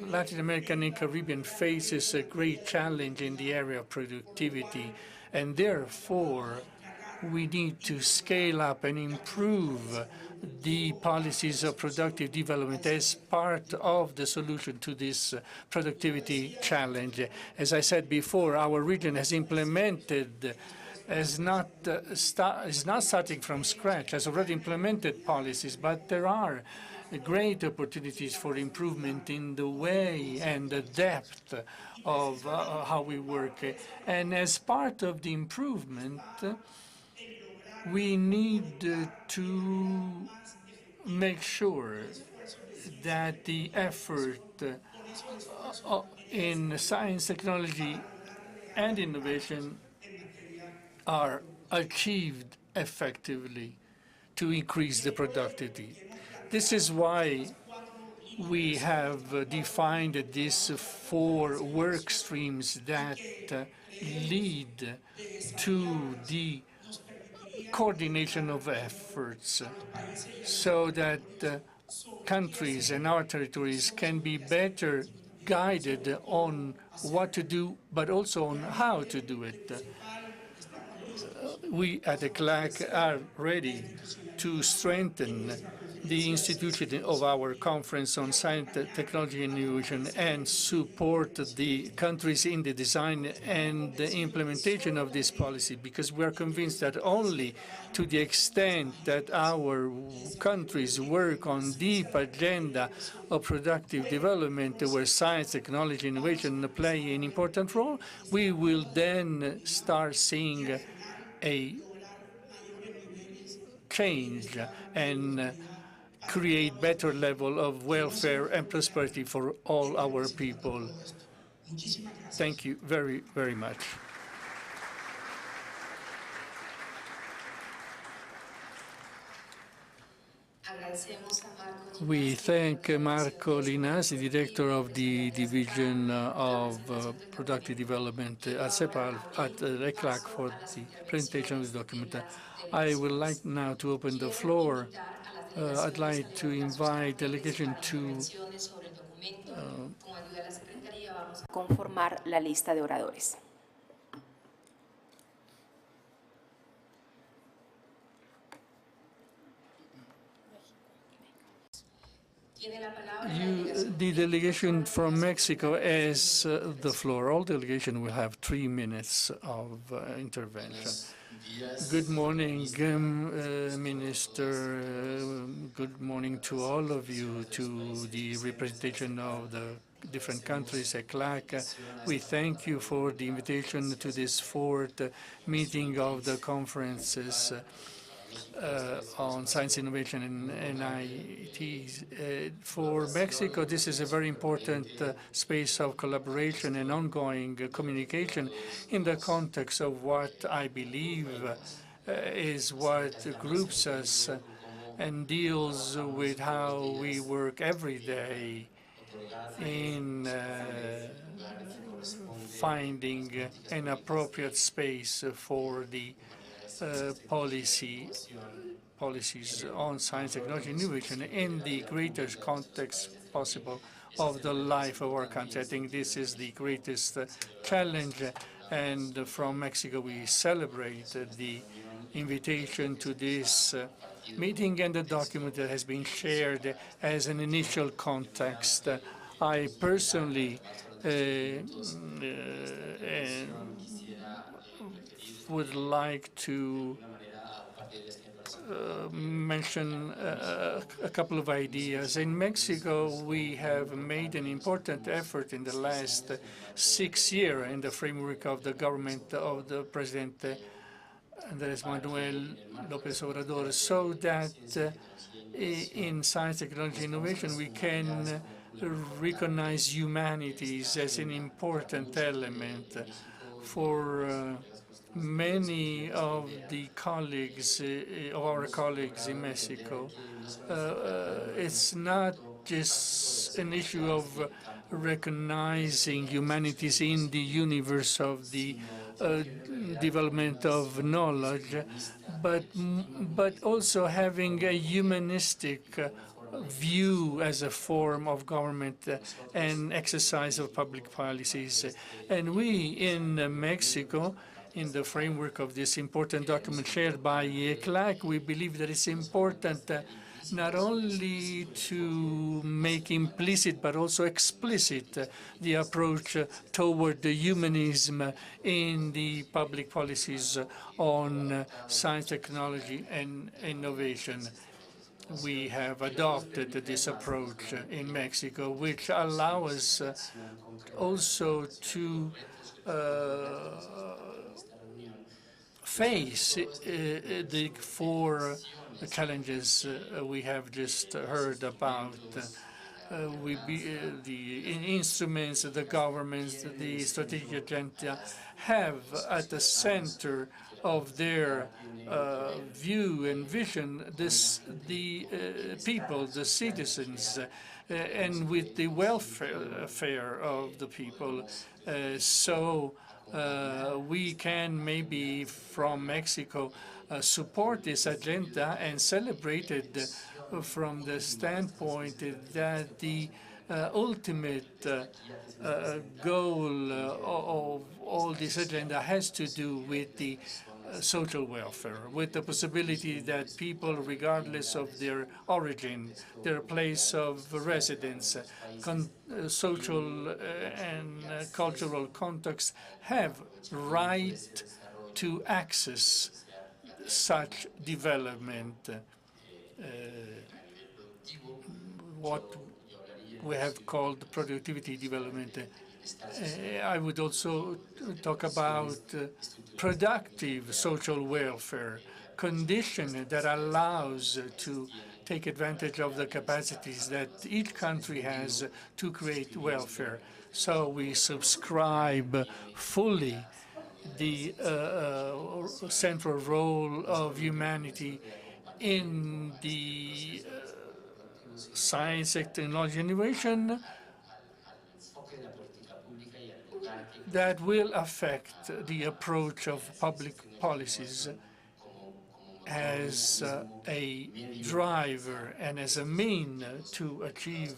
Latin America and Caribbean faces a great challenge in the area of productivity, and therefore we need to scale up and improve the policies of productive development as part of the solution to this productivity challenge. As I said before, our region has implemented is not starting from scratch, has already implemented policies, but there are great opportunities for improvement in the way and the depth of how we work. And as part of the improvement, we need to make sure that the effort in science, technology, and innovation are achieved effectively to increase the productivity. This is why we have defined these 4 work streams that lead to the coordination of efforts so that countries and our territories can be better guided on what to do, but also on how to do it. We at ECLAC are ready to strengthen the institution of our Conference on Science, Technology and Innovation and support the countries in the design and the implementation of this policy, because we are convinced that only to the extent that our countries work on deep agenda of productive development where science, technology, innovation play an important role, we will then start seeing a change and create better level of welfare and prosperity for all our people. Thank you very, very much. We thank Marco Linasi, Director of the Division of Productive Development at CEPAL at ECLAC, for the presentation of this document. I would like now to open the floor. I'd like to invite delegation to conformar la lista de oradores. The delegation from Mexico has the floor. All delegation will have 3 minutes of intervention. Good morning, Minister. Good morning to all of you, to the representation of the different countries, ECLAC. We thank you for the invitation to this 4th meeting of the conferences on science, innovation, and ICT. For Mexico, this is a very important space of collaboration and ongoing communication in the context of what I believe is what groups us and deals with how we work every day in finding an appropriate space for the policies on science, technology, and innovation in the greatest context possible of the life of our country. I think this is the greatest challenge, and from Mexico we celebrate the invitation to this meeting and the document that has been shared as an initial context. I personally would like to mention a couple of ideas. In Mexico, we have made an important effort in the last 6 years in the framework of the government of the President Andrés Manuel López Obrador, so that in science, technology, innovation, we can recognize humanities as an important element for many of the colleagues, of our colleagues in Mexico. It's not just an issue of recognizing humanities in the universe of the development of knowledge, but also having a humanistic view as a form of government and exercise of public policies. And we in Mexico, in the framework of this important document shared by ECLAC, we believe that it's important not only to make implicit but also explicit the approach toward the humanism in the public policies on science, technology, and innovation. We have adopted this approach in Mexico, which allows us also to face the four challenges we have just heard about. The instruments, the governments, the strategic agenda have at the center of their view and vision the people, the citizens, and with the welfare of the people. So we can maybe from Mexico support this agenda and celebrate it from the standpoint that the ultimate goal of all this agenda has to do with the social welfare, with the possibility that people, regardless of their origin, their place of residence, social and cultural context, have right to access such development, what we have called productivity development. I would also talk about productive social welfare, condition that allows to take advantage of the capacities that each country has to create welfare. So we subscribe fully the central role of humanity in the science, technology, and innovation that will affect the approach of public policies as a driver and as a mean to achieve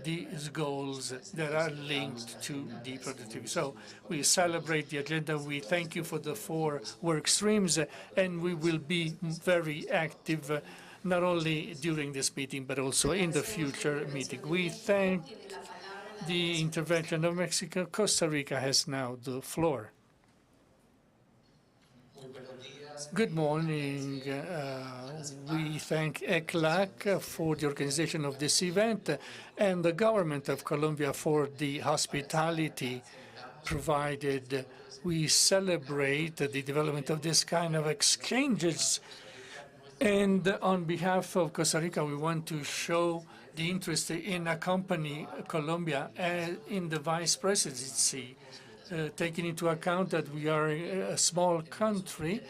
these goals that are linked to the productivity. So we celebrate the agenda. We thank you for the 4 work streams, and we will be very active not only during this meeting but also in the future meeting. We thank the intervention of Mexico. Costa Rica has now the floor. Good morning. We thank ECLAC for the organization of this event and the government of Colombia for the hospitality provided. We celebrate the development of this kind of exchanges. And on behalf of Costa Rica, we want to show the interest in accompanying Colombia in the vice presidency, taking into account that we are a small country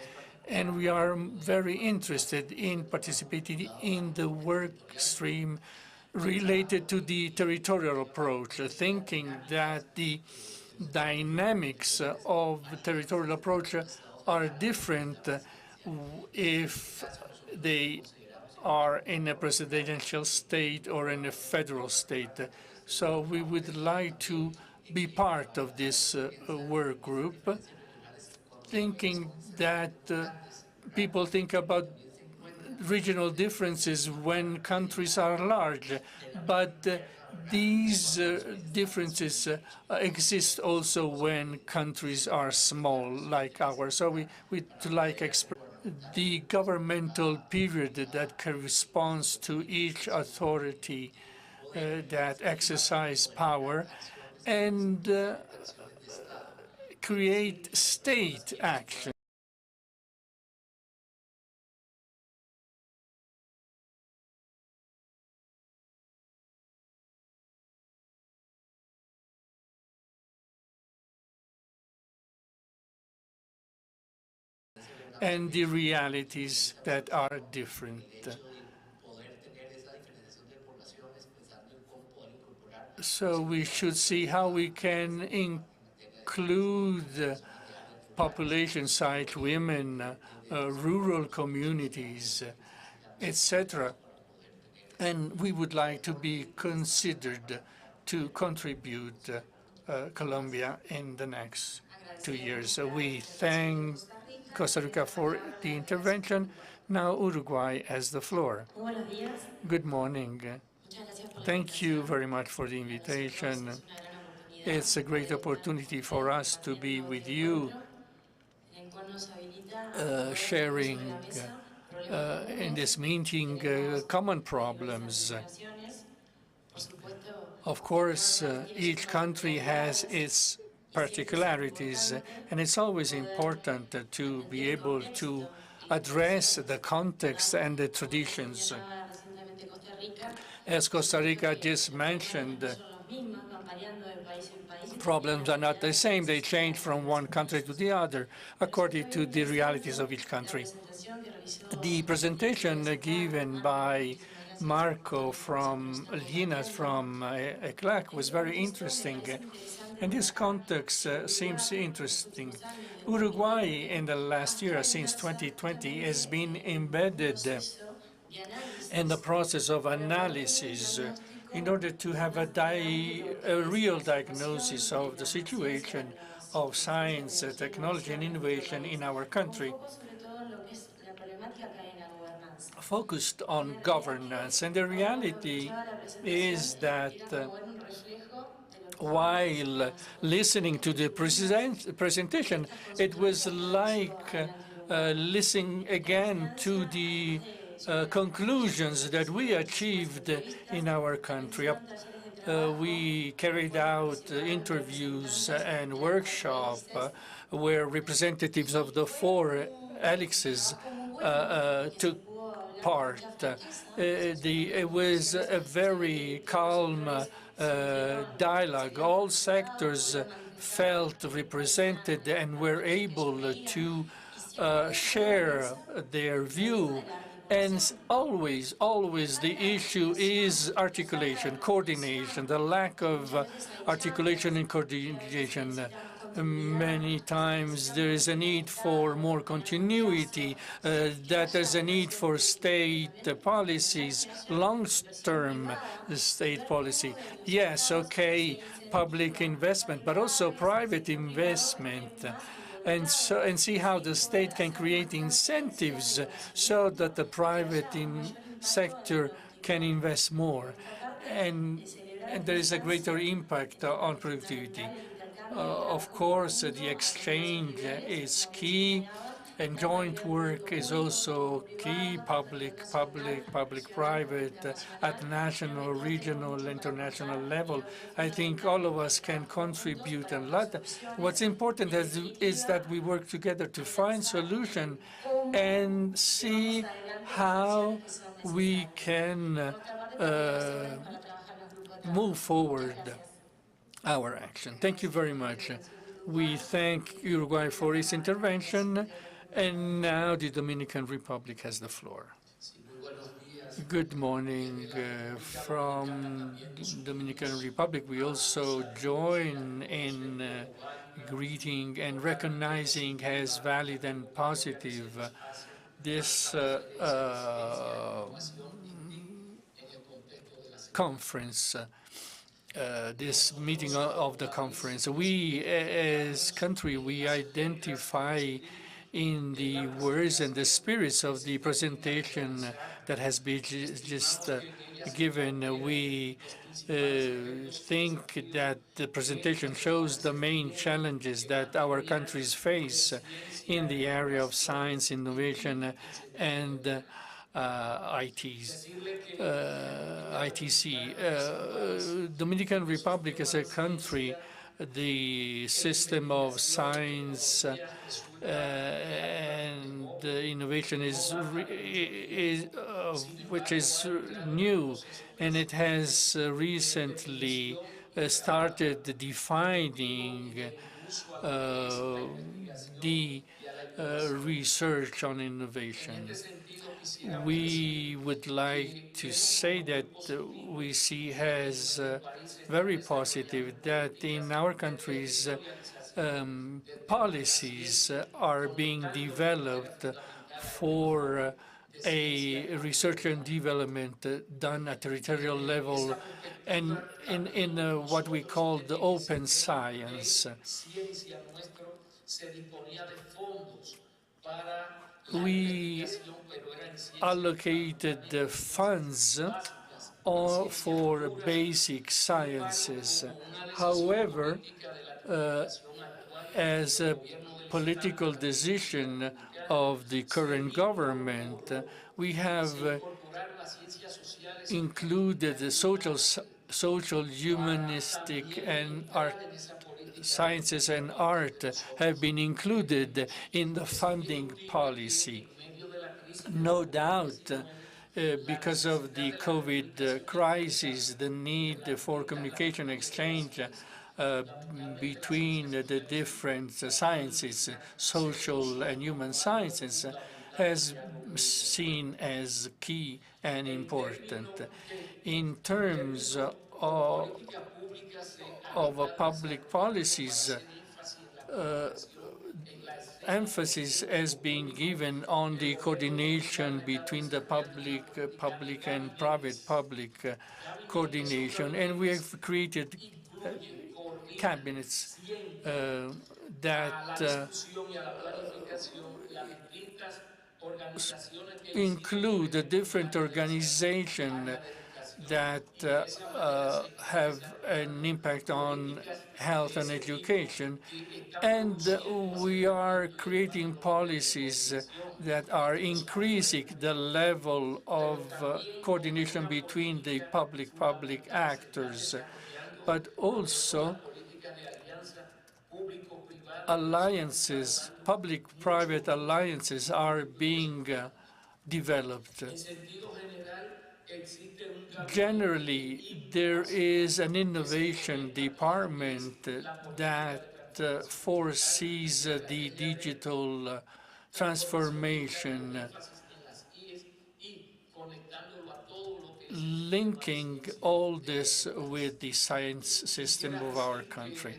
and we are very interested in participating in the work stream related to the territorial approach, thinking that the dynamics of the territorial approach are different if they are in a presidential state or in a federal state. So we would like to be part of this work group, thinking that people think about regional differences when countries are large, but these differences exist also when countries are small, like ours. So we like the governmental period that corresponds to each authority that exercise power, and create state action. And the realities that are different. So we should see how we can include population site women, rural communities, etc. And we would like to be considered to contribute Colombia in the next 2 years. So we thank Costa Rica for the intervention. Now Uruguay has the floor. Good morning. Thank you very much for the invitation. It's a great opportunity for us to be with you, sharing in this meeting common problems. Of course, each country has its particularities, and it's always important to be able to address the context and the traditions. As Costa Rica just mentioned, problems are not the same. They change from one country to the other according to the realities of each country. The presentation given by Marco from Linas from ECLAC was very interesting. And this context seems interesting. Uruguay in the last year, since 2020, has been embedded in the process of analysis in order to have a real diagnosis of the situation of science, technology, and innovation in our country, focused on governance. And the reality is that while listening to the presentation, it was like listening again to the conclusions that we achieved in our country. We carried out interviews and workshops where representatives of the 4 helixes took part. It was a very calm dialogue. All sectors felt represented and were able to share their view. And always the issue is articulation, coordination, the lack of articulation and coordination. Many times there is a need for more continuity, that there's a need for state policies, long-term state policy. Yes, okay, public investment, but also private investment. And see how the state can create incentives so that the private sector can invest more. And there is a greater impact on productivity. Of course, the exchange is key, and joint work is also key, public-private, at national, regional, international level. I think all of us can contribute a lot. What's important is that we work together to find solution and see how we can move forward our action. Thank you very much. We thank Uruguay for its intervention, And now the Dominican Republic has the floor. Good morning from Dominican Republic. We also join in greeting and recognizing as valid and positive this conference, this meeting of the conference. We, as country, we identify in the words and the spirits of the presentation that has been just given. We think that the presentation shows the main challenges that our countries face in the area of science, innovation, and ITC. Dominican Republic is a country, the system of science and innovation which is new, and it has recently started defining the research on innovation. We would like to say that we see as very positive that in our countries policies are being developed for a research and development done at territorial level and in what we call the open science. We allocated the funds for basic sciences. However, as a political decision of the current government, we have included the social, humanistic, and art sciences and art have been included in the funding policy. No doubt, because of the COVID crisis, the need for communication exchange between the different sciences, social and human sciences, has seen as key and important. In terms of public policies, emphasis has been given on the coordination between the public and private-public coordination, and we have created cabinets that include a different organization that have an impact on health and education. And we are creating policies that are increasing the level of coordination between the public actors, but also alliances, public-private alliances are being developed. Generally, there is an innovation department that foresees the digital transformation, linking all this with the science system of our country.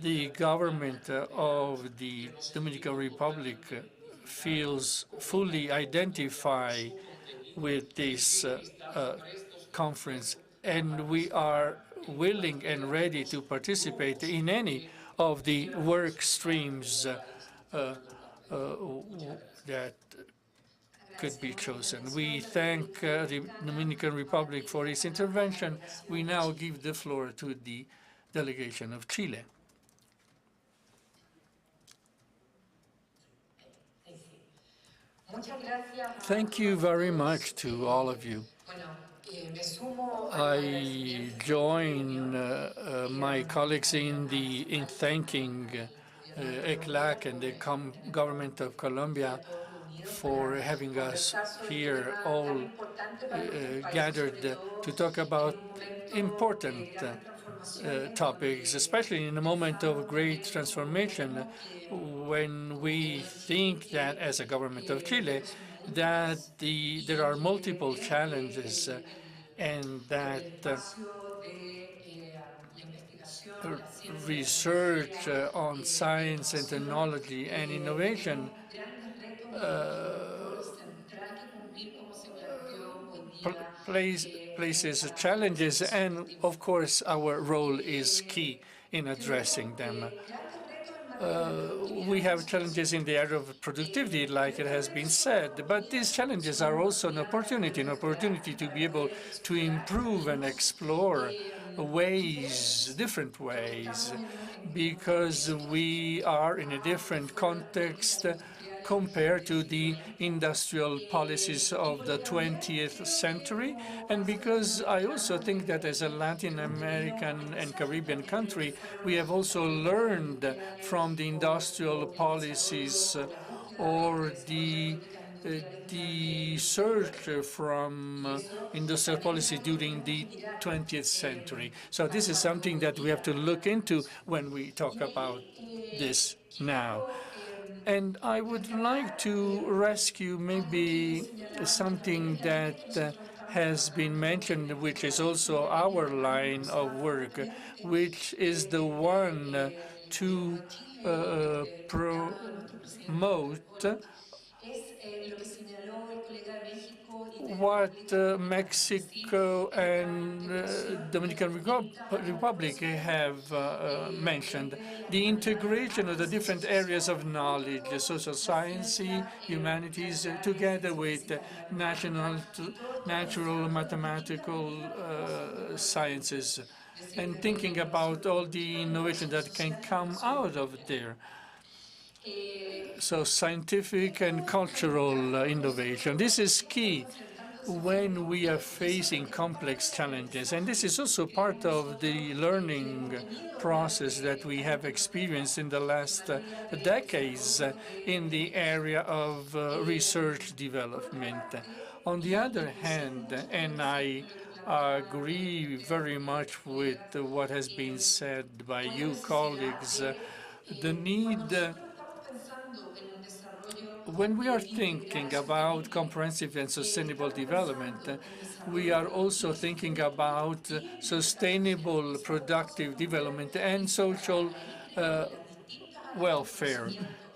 The government of the Dominican Republic feels fully identified with this conference, and we are willing and ready to participate in any of the work streams that could be chosen. We thank the Dominican Republic for its intervention. We now give the floor to the delegation of Chile. Thank you very much to all of you. I join my colleagues in thanking ECLAC and the government of Colombia for having us here all gathered to talk about important topics, especially in a moment of great transformation, when we think that as a government of Chile, that there are multiple challenges and that research on science and technology and innovation places challenges, and of course our role is key in addressing them. We have challenges in the area of productivity, like it has been said, but these challenges are also an opportunity to be able to improve and explore ways, different ways, because we are in a different context compared to the industrial policies of the 20th century, and because I also think that as a Latin American and Caribbean country, we have also learned from the industrial policies or the search from industrial policy during the 20th century. So this is something that we have to look into when we talk about this now. And I would like to rescue maybe something that has been mentioned, which is also our line of work, which is the one to promote what Mexico and Dominican Republic have mentioned, the integration of the different areas of knowledge, social science, humanities, together with natural mathematical sciences, and thinking about all the innovation that can come out of there. So scientific and cultural innovation. This is key when we are facing complex challenges. And this is also part of the learning process that we have experienced in the last decades in the area of research development. On the other hand, and I agree very much with what has been said by you colleagues, the need when we are thinking about comprehensive and sustainable development, we are also thinking about sustainable productive development and social welfare.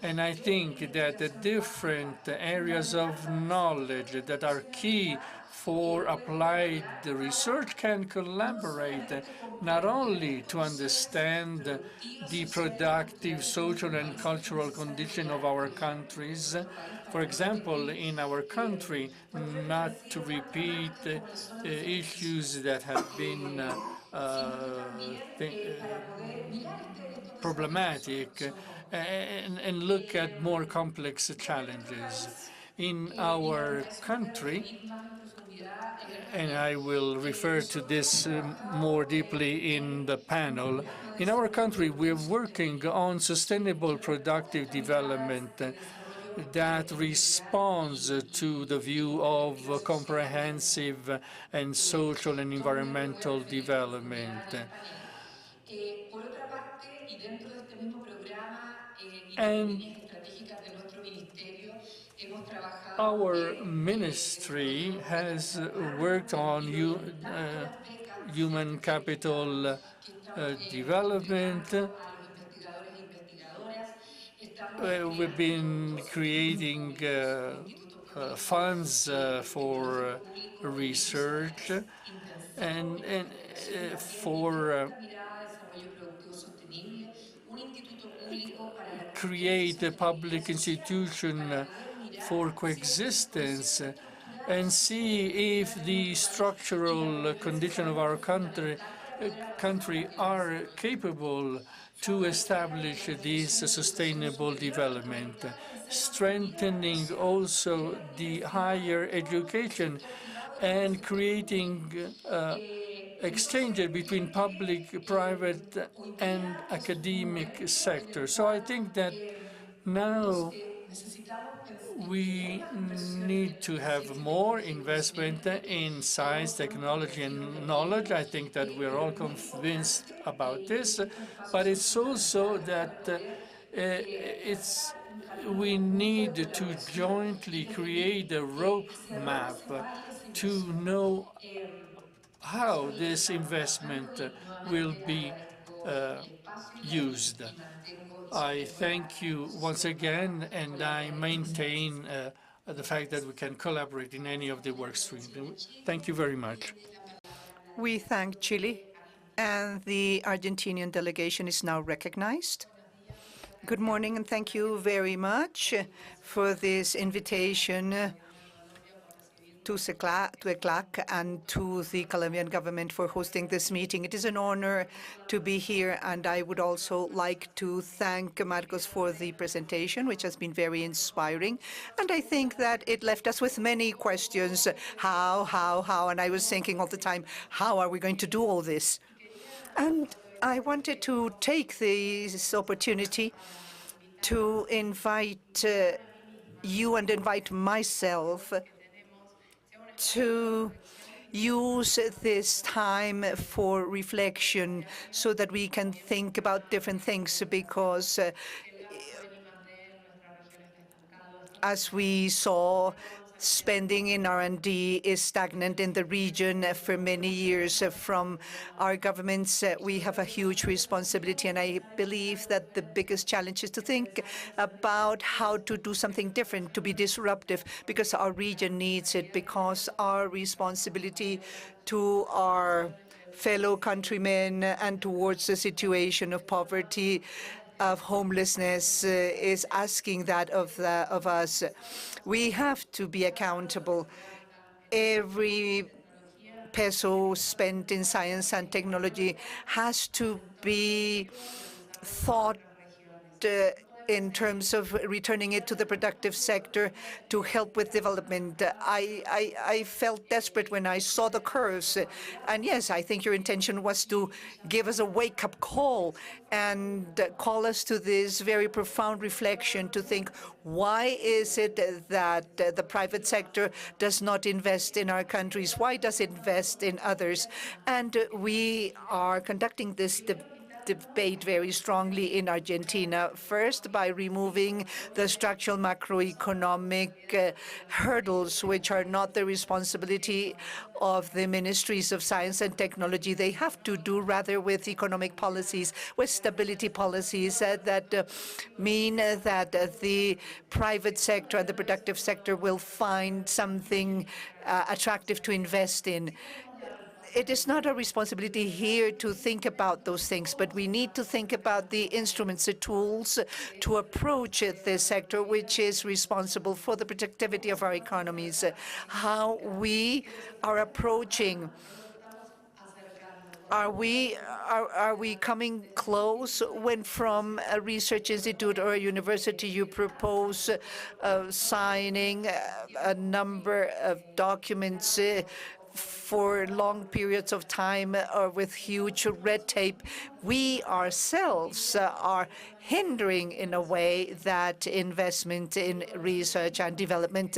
And I think that the different areas of knowledge that are key for applied research can collaborate not only to understand the productive social and cultural condition of our countries. For example, in our country, not to repeat issues that have been problematic, and look at more complex challenges. In our country, and I will refer to this more deeply in the panel, in our country we're working on sustainable productive development that responds to the view of comprehensive and social and environmental development. And our ministry has worked on human capital development. We've been creating funds for research and for create a public institution for coexistence and see if the structural condition of our country are capable to establish this sustainable development, strengthening also the higher education and creating exchanges between public, private, and academic sector. So I think that now we need to have more investment in science, technology, and knowledge. I think that we're all convinced about this, but it's also that we need to jointly create a roadmap to know how this investment will be used. I thank you once again, and I maintain the fact that we can collaborate in any of the work streams. Thank you very much. We thank Chile, and the Argentinian delegation is now recognized. Good morning, and thank you very much for this invitation to ECLAC and to the Colombian government for hosting this meeting. It is an honor to be here, and I would also like to thank Marcos for the presentation, which has been very inspiring. And I think that it left us with many questions, how, and I was thinking all the time, how are we going to do all this? And I wanted to take this opportunity to invite you and invite myself to use this time for reflection so that we can think about different things, because as we saw, spending in R&D is stagnant in the region for many years. From our governments, we have a huge responsibility, and I believe that the biggest challenge is to think about how to do something different, to be disruptive, because our region needs it, because our responsibility to our fellow countrymen and towards the situation of poverty, of homelessness, is asking that of us. We have to be accountable. Every peso spent in science and technology has to be thought in terms of returning it to the productive sector to help with development. I felt desperate when I saw the curves. And yes, I think your intention was to give us a wake-up call and call us to this very profound reflection to think, why is it that the private sector does not invest in our countries? Why does it invest in others? And we are conducting this debate very strongly in Argentina, first by removing the structural macroeconomic hurdles, which are not the responsibility of the ministries of science and technology. They have to do rather with economic policies, with stability policies that mean that the private sector and the productive sector will find something attractive to invest in. It is not our responsibility here to think about those things, but we need to think about the instruments, the tools to approach this sector, which is responsible for the productivity of our economies, how we are approaching. Are we coming close when from a research institute or a university you propose signing a number of documents for long periods of time or with huge red tape? We ourselves are hindering in a way that investment in research and development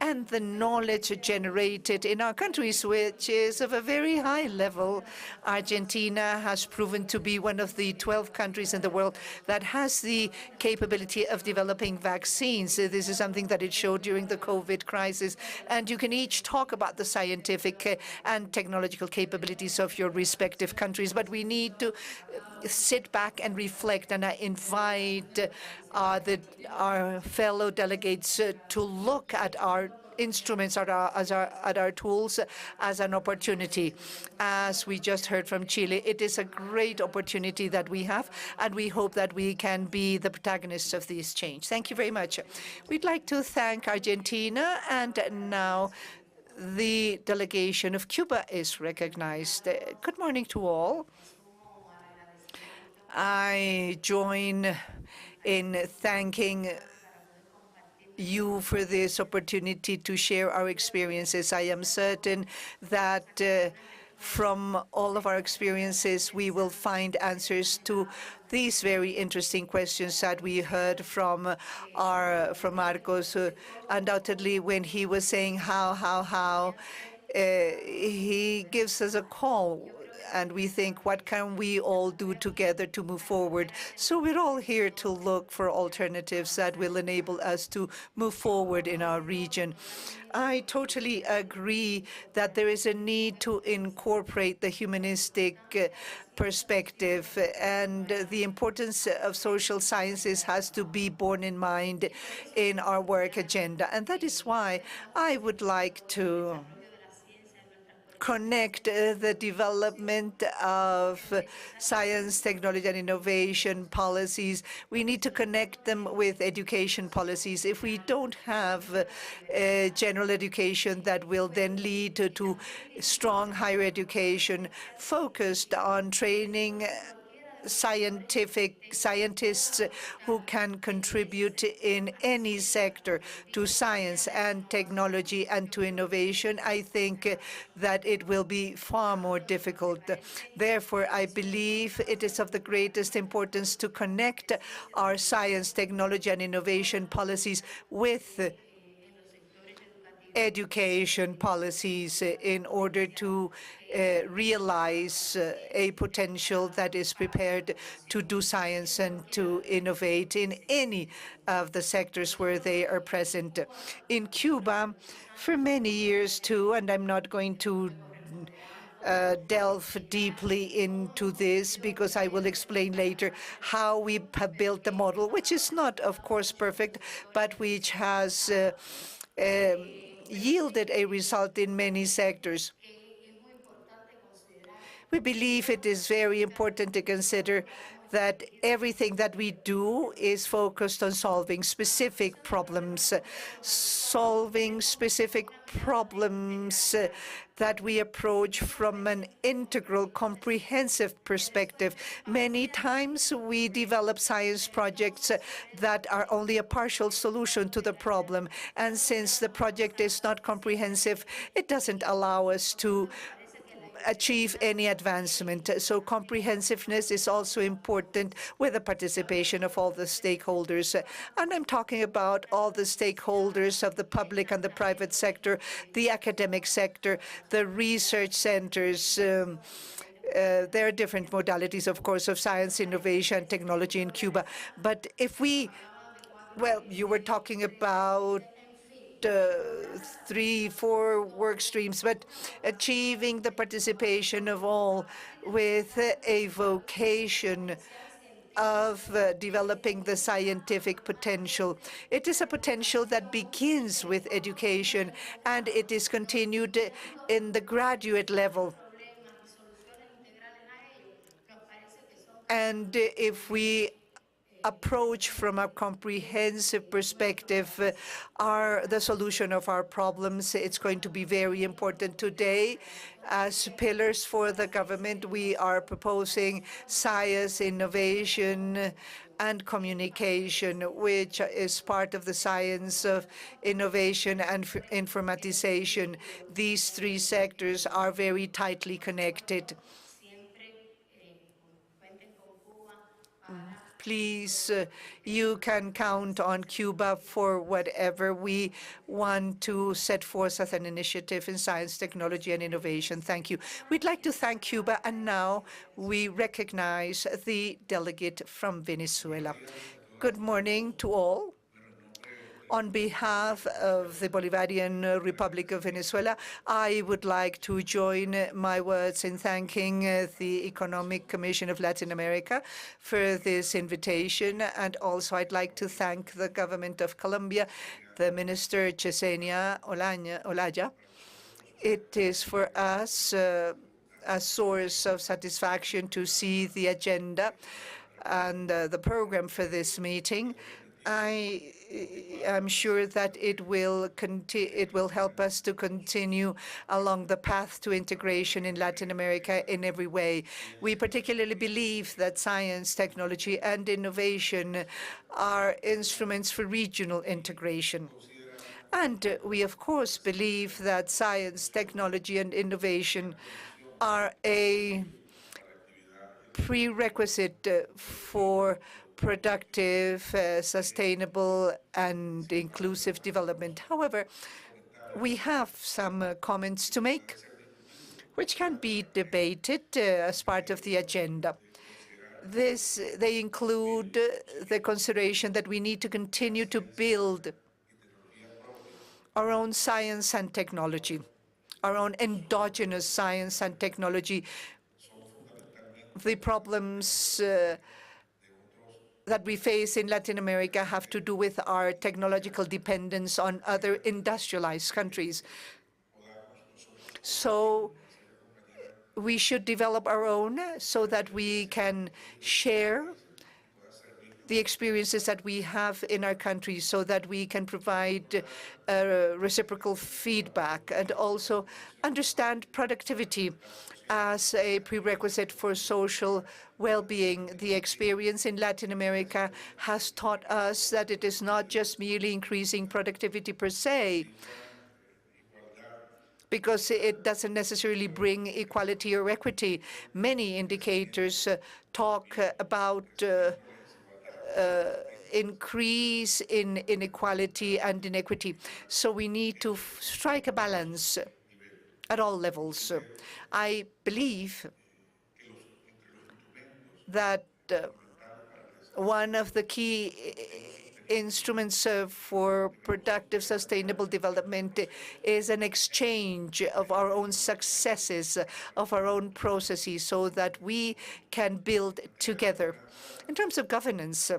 and the knowledge generated in our countries, which is of a very high level. Argentina has proven to be one of the 12 countries in the world that has the capability of developing vaccines. This is something that it showed during the COVID crisis. And you can each talk about the scientific and technological capabilities of your respective countries, but we need to sit back and reflect, and I invite our fellow delegates to look at our instruments, at our tools as an opportunity. As we just heard from Chile, it is a great opportunity that we have, and we hope that we can be the protagonists of this change. Thank you very much. We'd like to thank Argentina, and now the delegation of Cuba is recognized. Good morning to all. I join in thanking you for this opportunity to share our experiences. I am certain that from all of our experiences, we will find answers to these very interesting questions that we heard from Marcos, undoubtedly when he was saying how, he gives us a call and we think, what can we all do together to move forward? So we're all here to look for alternatives that will enable us to move forward in our region. I totally agree that there is a need to incorporate the humanistic perspective, and the importance of social sciences has to be borne in mind in our work agenda. And that is why I would like to connect the development of science, technology, and innovation policies. We need to connect them with education policies. If we don't have general education that will then lead to strong higher education focused on training scientists who can contribute in any sector to science and technology and to innovation, I think that it will be far more difficult. Therefore, I believe it is of the greatest importance to connect our science, technology, and innovation policies with education policies in order to realize a potential that is prepared to do science and to innovate in any of the sectors where they are present. In Cuba, for many years too, and I'm not going to delve deeply into this because I will explain later how we have built the model, which is not, of course, perfect, but which has yielded a result in many sectors. We believe it is very important to consider that everything that we do is focused on solving specific problems that we approach from an integral, comprehensive perspective. Many times we develop science projects that are only a partial solution to the problem. And since the project is not comprehensive, it doesn't allow us to achieve any advancement. So comprehensiveness is also important with the participation of all the stakeholders. And I'm talking about all the stakeholders of the public and the private sector, the academic sector, the research centers. There are different modalities, of course, of science, innovation, technology in Cuba. But if you were talking about 3, 4 work streams, but achieving the participation of all with a vocation of developing the scientific potential. It is a potential that begins with education, and it is continued in the graduate level. And if we approach from a comprehensive perspective the solution of our problems, it's going to be very important. Today, as pillars for the government, we are proposing science, innovation, and communication, which is part of the science of innovation and informatization. These 3 sectors are very tightly connected. Please, you can count on Cuba for whatever we want to set forth as an initiative in science, technology, and innovation. Thank you. We'd like to thank Cuba, and now we recognize the delegate from Venezuela. Good morning to all. On behalf of the Bolivarian Republic of Venezuela, I would like to join my words in thanking the Economic Commission of Latin America for this invitation. And also I'd like to thank the government of Colombia, the Minister Chesenia Olaya. It is for us a source of satisfaction to see the agenda and the program for this meeting. I am sure that it will help us to continue along the path to integration in Latin America in every way. We particularly believe that science, technology, and innovation are instruments for regional integration. And we, of course, believe that science, technology, and innovation are a prerequisite for productive, sustainable, and inclusive development. However, we have some comments to make, which can be debated as part of the agenda. They include the consideration that we need to continue to build our own science and technology, our own endogenous science and technology. The problems that we face in Latin America have to do with our technological dependence on other industrialized countries. So we should develop our own so that we can share the experiences that we have in our country, so that we can provide reciprocal feedback and also understand productivity as a prerequisite for social well-being. The experience in Latin America has taught us that it is not just merely increasing productivity per se, because it doesn't necessarily bring equality or equity. Many indicators talk about increase in inequality and inequity. So we need to strike a balance at all levels. I believe that one of the key instruments for productive, sustainable development is an exchange of our own successes, of our own processes, so that we can build together. In terms of governance,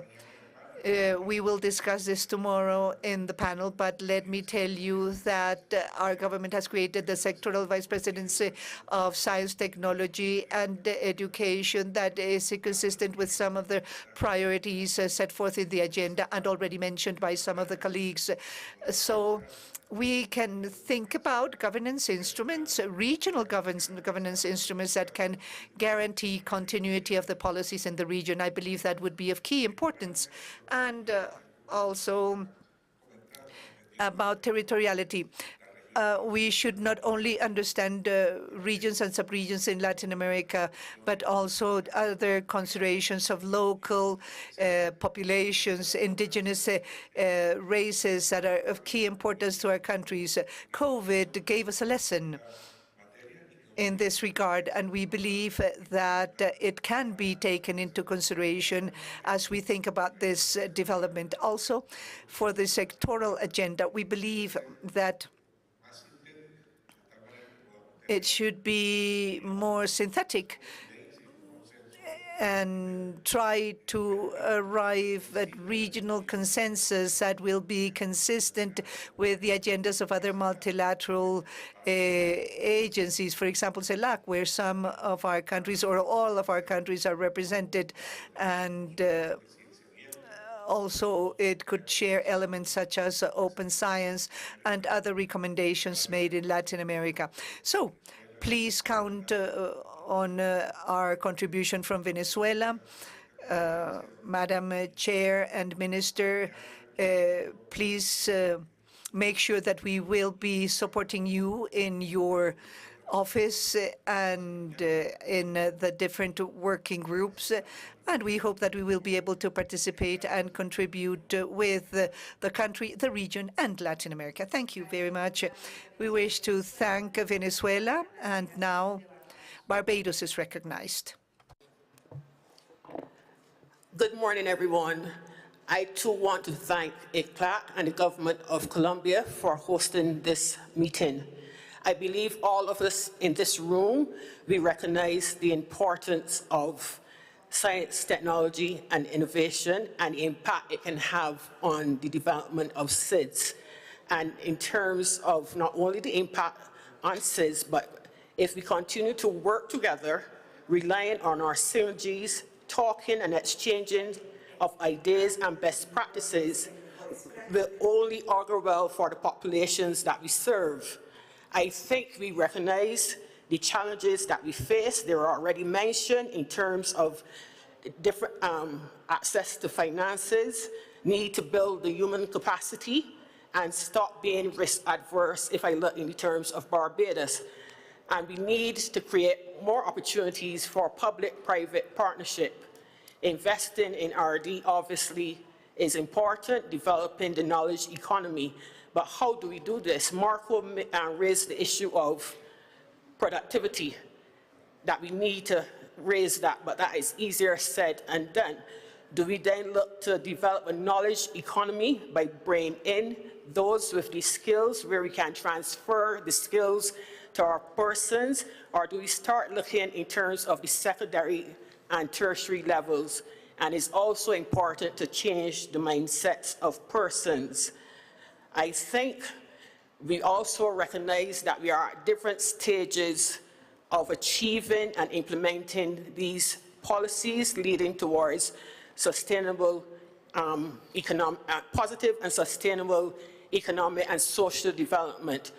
we will discuss this tomorrow in the panel, but let me tell you that our government has created the sectoral vice presidency of science, technology, and education that is consistent with some of the priorities set forth in the agenda and already mentioned by some of the colleagues. So we can think about governance instruments, regional governance instruments that can guarantee continuity of the policies in the region. I believe that would be of key importance. And also about territoriality. We should not only understand regions and subregions in Latin America, but also other considerations of local populations, indigenous races that are of key importance to our countries. COVID gave us a lesson in this regard, and we believe that it can be taken into consideration as we think about this development. Also, for the sectoral agenda, we believe that it should be more synthetic and try to arrive at regional consensus that will be consistent with the agendas of other multilateral agencies. For example, ECLAC, where some of our countries or all of our countries are represented, and also it could share elements such as open science and other recommendations made in Latin America. So please count on our contribution from Venezuela. Madam Chair and Minister, please make sure that we will be supporting you in your office and in the different working groups. And we hope that we will be able to participate and contribute with the country, the region, and Latin America. Thank you very much. We wish to thank Venezuela, and now Barbados is recognized. Good morning, everyone. I too want to thank ECLAC and the government of Colombia for hosting this meeting. I believe all of us in this room, we recognize the importance of science, technology, and innovation, and the impact it can have on the development of SIDS. And in terms of not only the impact on SIDS, but if we continue to work together, relying on our synergies, talking and exchanging of ideas and best practices, will only augur well for the populations that we serve. I think we recognize the challenges that we face. They were already mentioned in terms of different access to finances, need to build the human capacity, and stop being risk adverse if I look in terms of Barbados. And we need to create more opportunities for public-private partnership. Investing in R&D obviously is important, developing the knowledge economy. But how do we do this? Marco raised the issue of productivity, that we need to raise that, but that is easier said than done. Do we then look to develop a knowledge economy by bringing in those with the skills where we can transfer the skills to our persons, or do we start looking in terms of the secondary and tertiary levels? And it's also important to change the mindsets of persons. I think we also recognize that we are at different stages of achieving and implementing these policies leading towards sustainable, positive and sustainable economic and social development.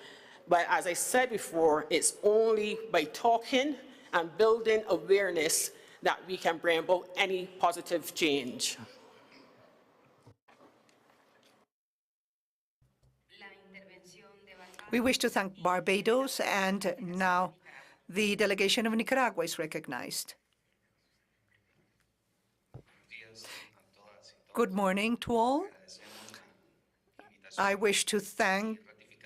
But as I said before, it's only by talking and building awareness that we can bring about any positive change. We wish to thank Barbados, and now the delegation of Nicaragua is recognized. Good morning to all. I wish to thank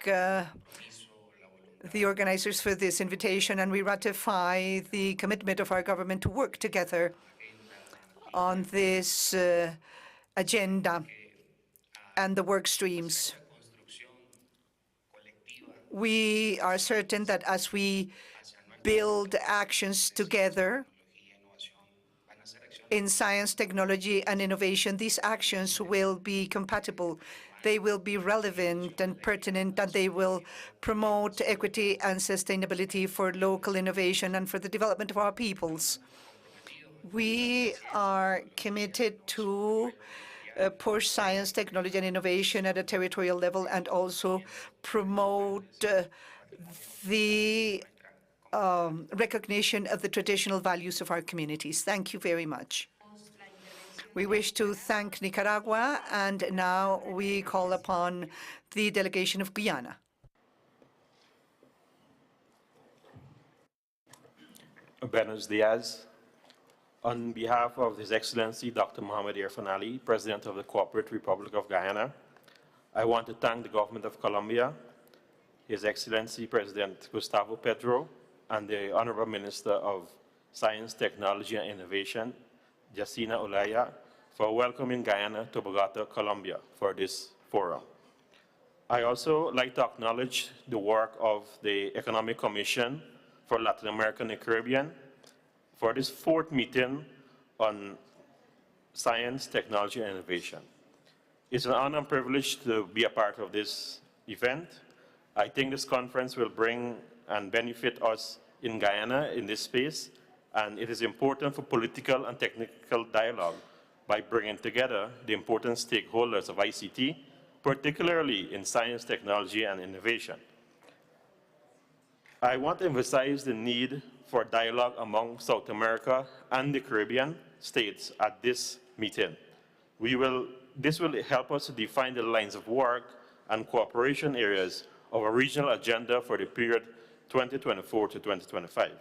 the organizers for this invitation, and we ratify the commitment of our government to work together on this agenda and the work streams. We are certain that as we build actions together in science, technology, and innovation, these actions will be compatible. They will be relevant and pertinent, and they will promote equity and sustainability for local innovation and for the development of our peoples. We are committed to push science, technology, and innovation at a territorial level, and also promote the recognition of the traditional values of our communities. Thank you very much. We wish to thank Nicaragua, and now we call upon the delegation of Guyana. Buenos dias. On behalf of His Excellency Dr. Mohamed Irfan Ali, President of the Cooperative Republic of Guyana, I want to thank the Government of Colombia, His Excellency President Gustavo Petro, and the Honorable Minister of Science, Technology, and Innovation, Jacina Olaya, for welcoming Guyana to Bogota, Colombia, for this forum. I also like to acknowledge the work of the Economic Commission for Latin America and the Caribbean for this fourth meeting on science, technology, and innovation. It's an honor and privilege to be a part of this event. I think this conference will bring and benefit us in Guyana in this space, and it is important for political and technical dialogue by bringing together the important stakeholders of ICT, particularly in science, technology, and innovation. I want to emphasize the need for dialogue among South America and the Caribbean states at this meeting. This will help us to define the lines of work and cooperation areas of a regional agenda for the period 2024 to 2025.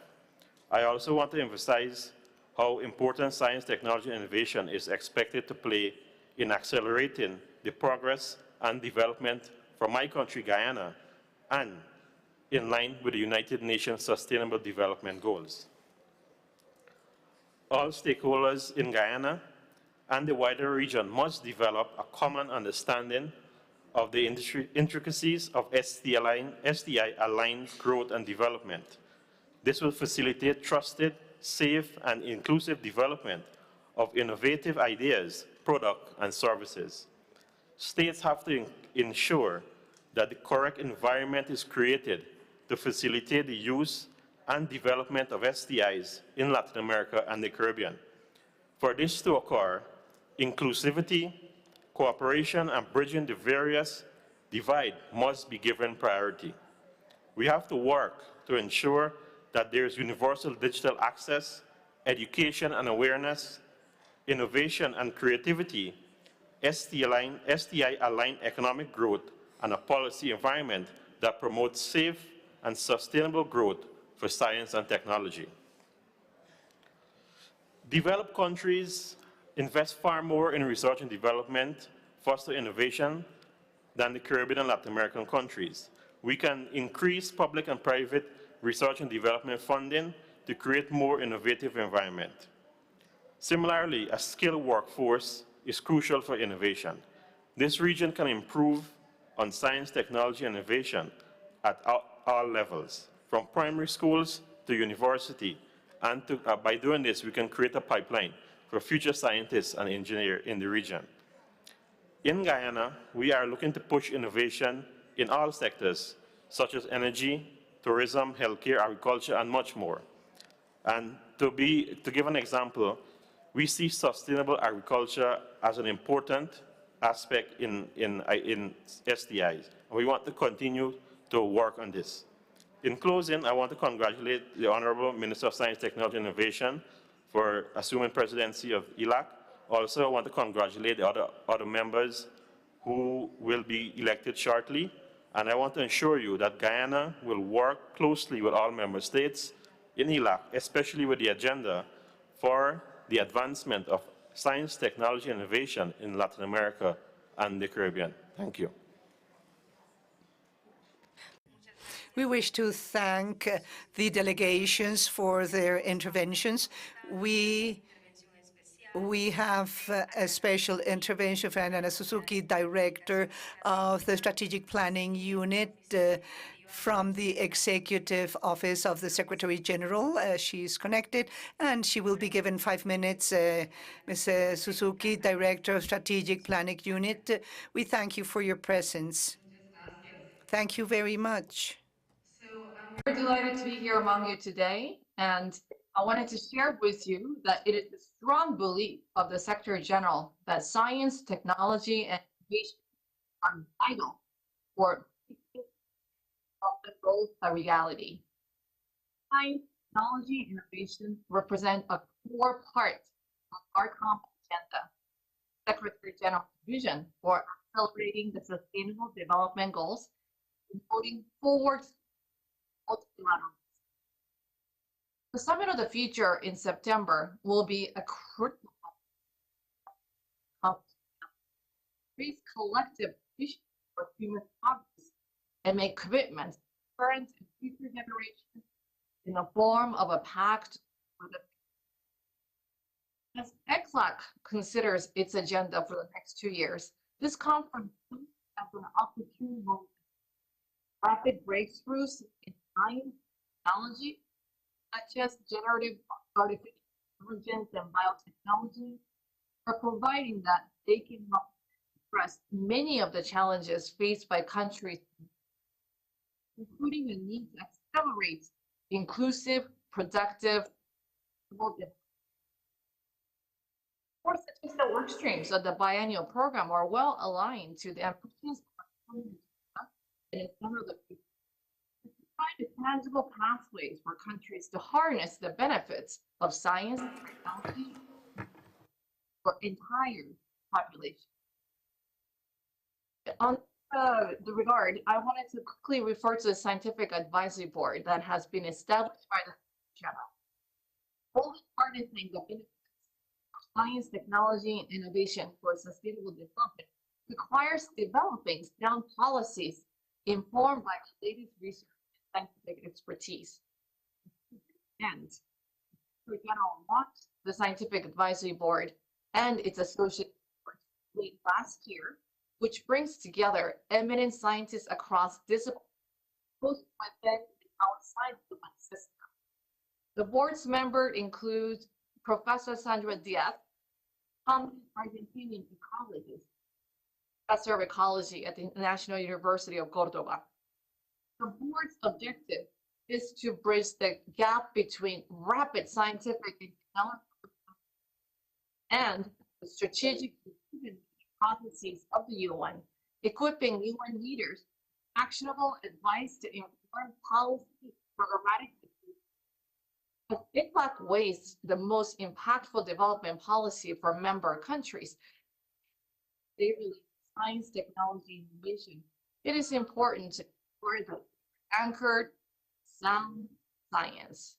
I also want to emphasize how important science, technology, and innovation is expected to play in accelerating the progress and development for my country, Guyana, and in line with the United Nations Sustainable Development Goals. All stakeholders in Guyana and the wider region must develop a common understanding of the intricacies of STI-aligned growth and development. This will facilitate trusted, safe, and inclusive development of innovative ideas, products, and services. States have to ensure that the correct environment is created to facilitate the use and development of STIs in Latin America and the Caribbean. For this to occur, inclusivity, cooperation, and bridging the various divide must be given priority. We have to work to ensure that there is universal digital access, education and awareness, innovation and creativity, STI-aligned economic growth, and a policy environment that promotes safe and sustainable growth for science and technology. Developed countries invest far more in research and development, foster innovation, than the Caribbean and Latin American countries. We can increase public and private research and development funding to create more innovative environment. Similarly, a skilled workforce is crucial for innovation. This region can improve on science, technology, and innovation at all levels, from primary schools to university. And by doing this, we can create a pipeline for future scientists and engineers in the region. In Guyana, we are looking to push innovation in all sectors, such as energy, tourism, healthcare, agriculture, and much more. And to give an example, we see sustainable agriculture as an important aspect in STIs. We want to continue to work on this. In closing, I want to congratulate the Honorable Minister of Science, Technology, and Innovation for assuming presidency of ECLAC. Also, I want to congratulate the other members who will be elected shortly. And I want to assure you that Guyana will work closely with all member states in ECLAC, especially with the agenda for the advancement of science, technology, and innovation in Latin America and the Caribbean. Thank you. We wish to thank the delegations for their interventions. We have a special intervention from Anna Suzuki, Director of the Strategic Planning Unit from the Executive Office of the Secretary General. She's connected, and she will be given 5 minutes. Ms. Suzuki, Director of Strategic Planning Unit, we thank you for your presence. Thank you very much. We're delighted to be here among you today, and I wanted to share with you that it is the strong belief of the Secretary General that science, technology, and innovation are vital for making the goals a reality. Science, technology, and innovation represent a core part of our common agenda. Secretary General's vision for accelerating the Sustainable Development Goals and moving forward multilateral. The Summit of the Future in September will be a critical increase collective vision for human progress and make commitments to current and future generations in the form of a pact for the. As ECLAC considers its agenda for the next 2 years, this conference has an opportune moment. Rapid breakthroughs in science, technology, such as generative artificial intelligence and biotechnology, are providing that they can address many of the challenges faced by countries, including the need to accelerate inclusive, productive development. Of course, the work streams of the biennial program are well aligned to the ambitions and its Summit of the Future. Provide tangible pathways for countries to harness the benefits of science and technology for entire population. On the regard, I wanted to quickly refer to the Scientific Advisory Board that has been established by the General, fully harnessing the benefits of science, technology, and innovation for sustainable development requires developing sound policies informed by the latest research scientific expertise. And the General launched the Scientific Advisory Board and its associate board late last year, which brings together eminent scientists across disciplines, both within and outside the system. The board's members include Professor Sandra Diaz, prominent Argentinian ecologist, professor of ecology at the National University of Cordoba. The board's objective is to bridge the gap between rapid scientific and technological and the strategic processes of the UN, equipping UN leaders with actionable advice to inform policy programmatic decisions. As ECLAC weighs the most impactful development policy for member countries, they relate science, technology, and innovation. It is important for the anchored, sound, science.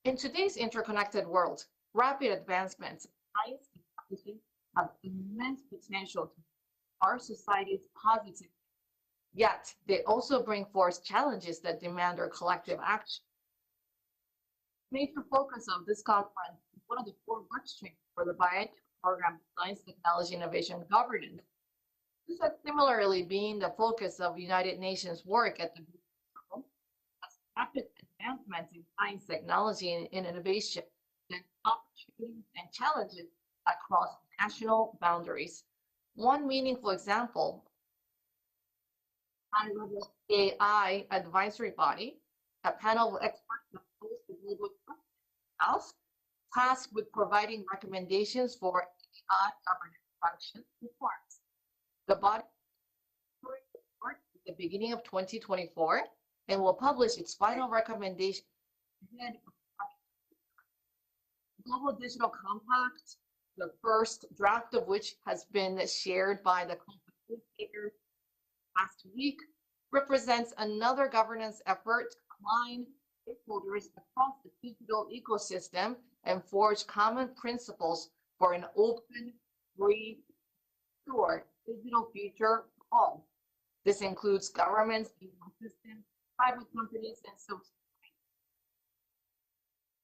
In today's interconnected world, rapid advancements in science and technology have immense potential to our society's positive. Yet, they also bring forth challenges that demand our collective action. Major focus of this conference is one of the four work streams for the biennial program of Science, Technology, Innovation, and Governance. This has similarly been the focus of United Nations work at the level, as rapid advancements in science, technology, and innovation, and opportunities and challenges across national boundaries. One meaningful example, high-level AI advisory body, a panel of experts that host the global house, tasked with providing recommendations for AI governance function reforms. The body will report at the beginning of 2024 and will publish its final recommendation ahead of the Global Digital Compact, the first draft of which has been shared by the co-facilitators last week, represents another governance effort to align stakeholders across the digital ecosystem and forge common principles for an open, free, secure digital future for all. This includes governments, ecosystems, private companies, and social science.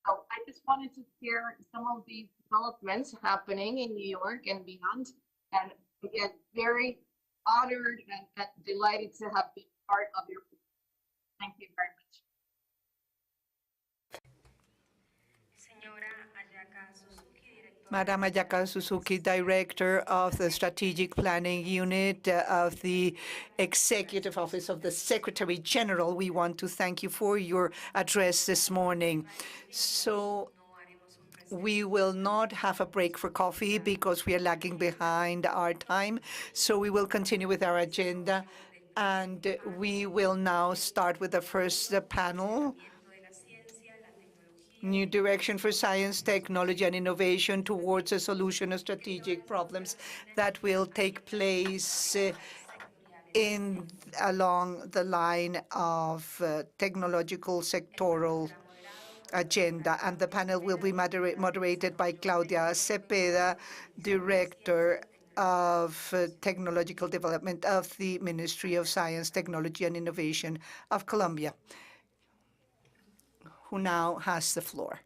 So I just wanted to share some of these developments happening in New York and beyond. And again, very honored and delighted to have been part of your. Thank you very much. Madam Ayaka Suzuki, Director of the Strategic Planning Unit of the Executive Office of the Secretary General, we want to thank you for your address this morning. So we will not have a break for coffee because we are lagging behind our time. So we will continue with our agenda. And we will now start with the first panel. New direction for science, technology, and innovation towards a solution of strategic problems that will take place along the line of technological sectoral agenda. And the panel will be moderated by Claudia Cepeda, Director of Technological Development of the Ministry of Science, Technology, and Innovation of Colombia, who now has the floor.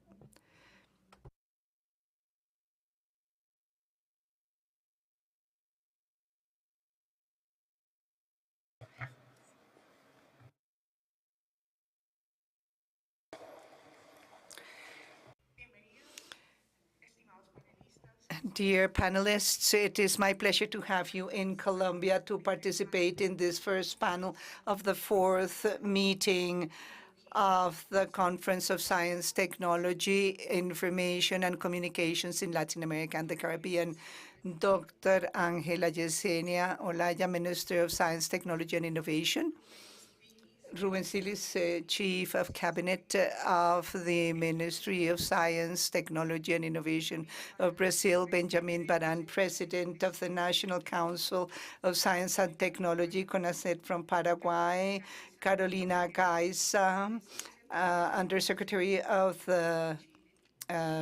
Dear panelists, it is my pleasure to have you in Colombia to participate in this first panel of the fourth meeting of the Conference of Science, Technology, Information, and Communications in Latin America and the Caribbean. Dr. Ángela Yesenia Olaya, Minister of Science, Technology, and Innovation. Ruben Silis, Chief of Cabinet of the Ministry of Science, Technology, and Innovation of Brazil. Benjamin Baran, President of the National Council of Science and Technology, CONACYT from Paraguay. Carolina Gaiza, Undersecretary of the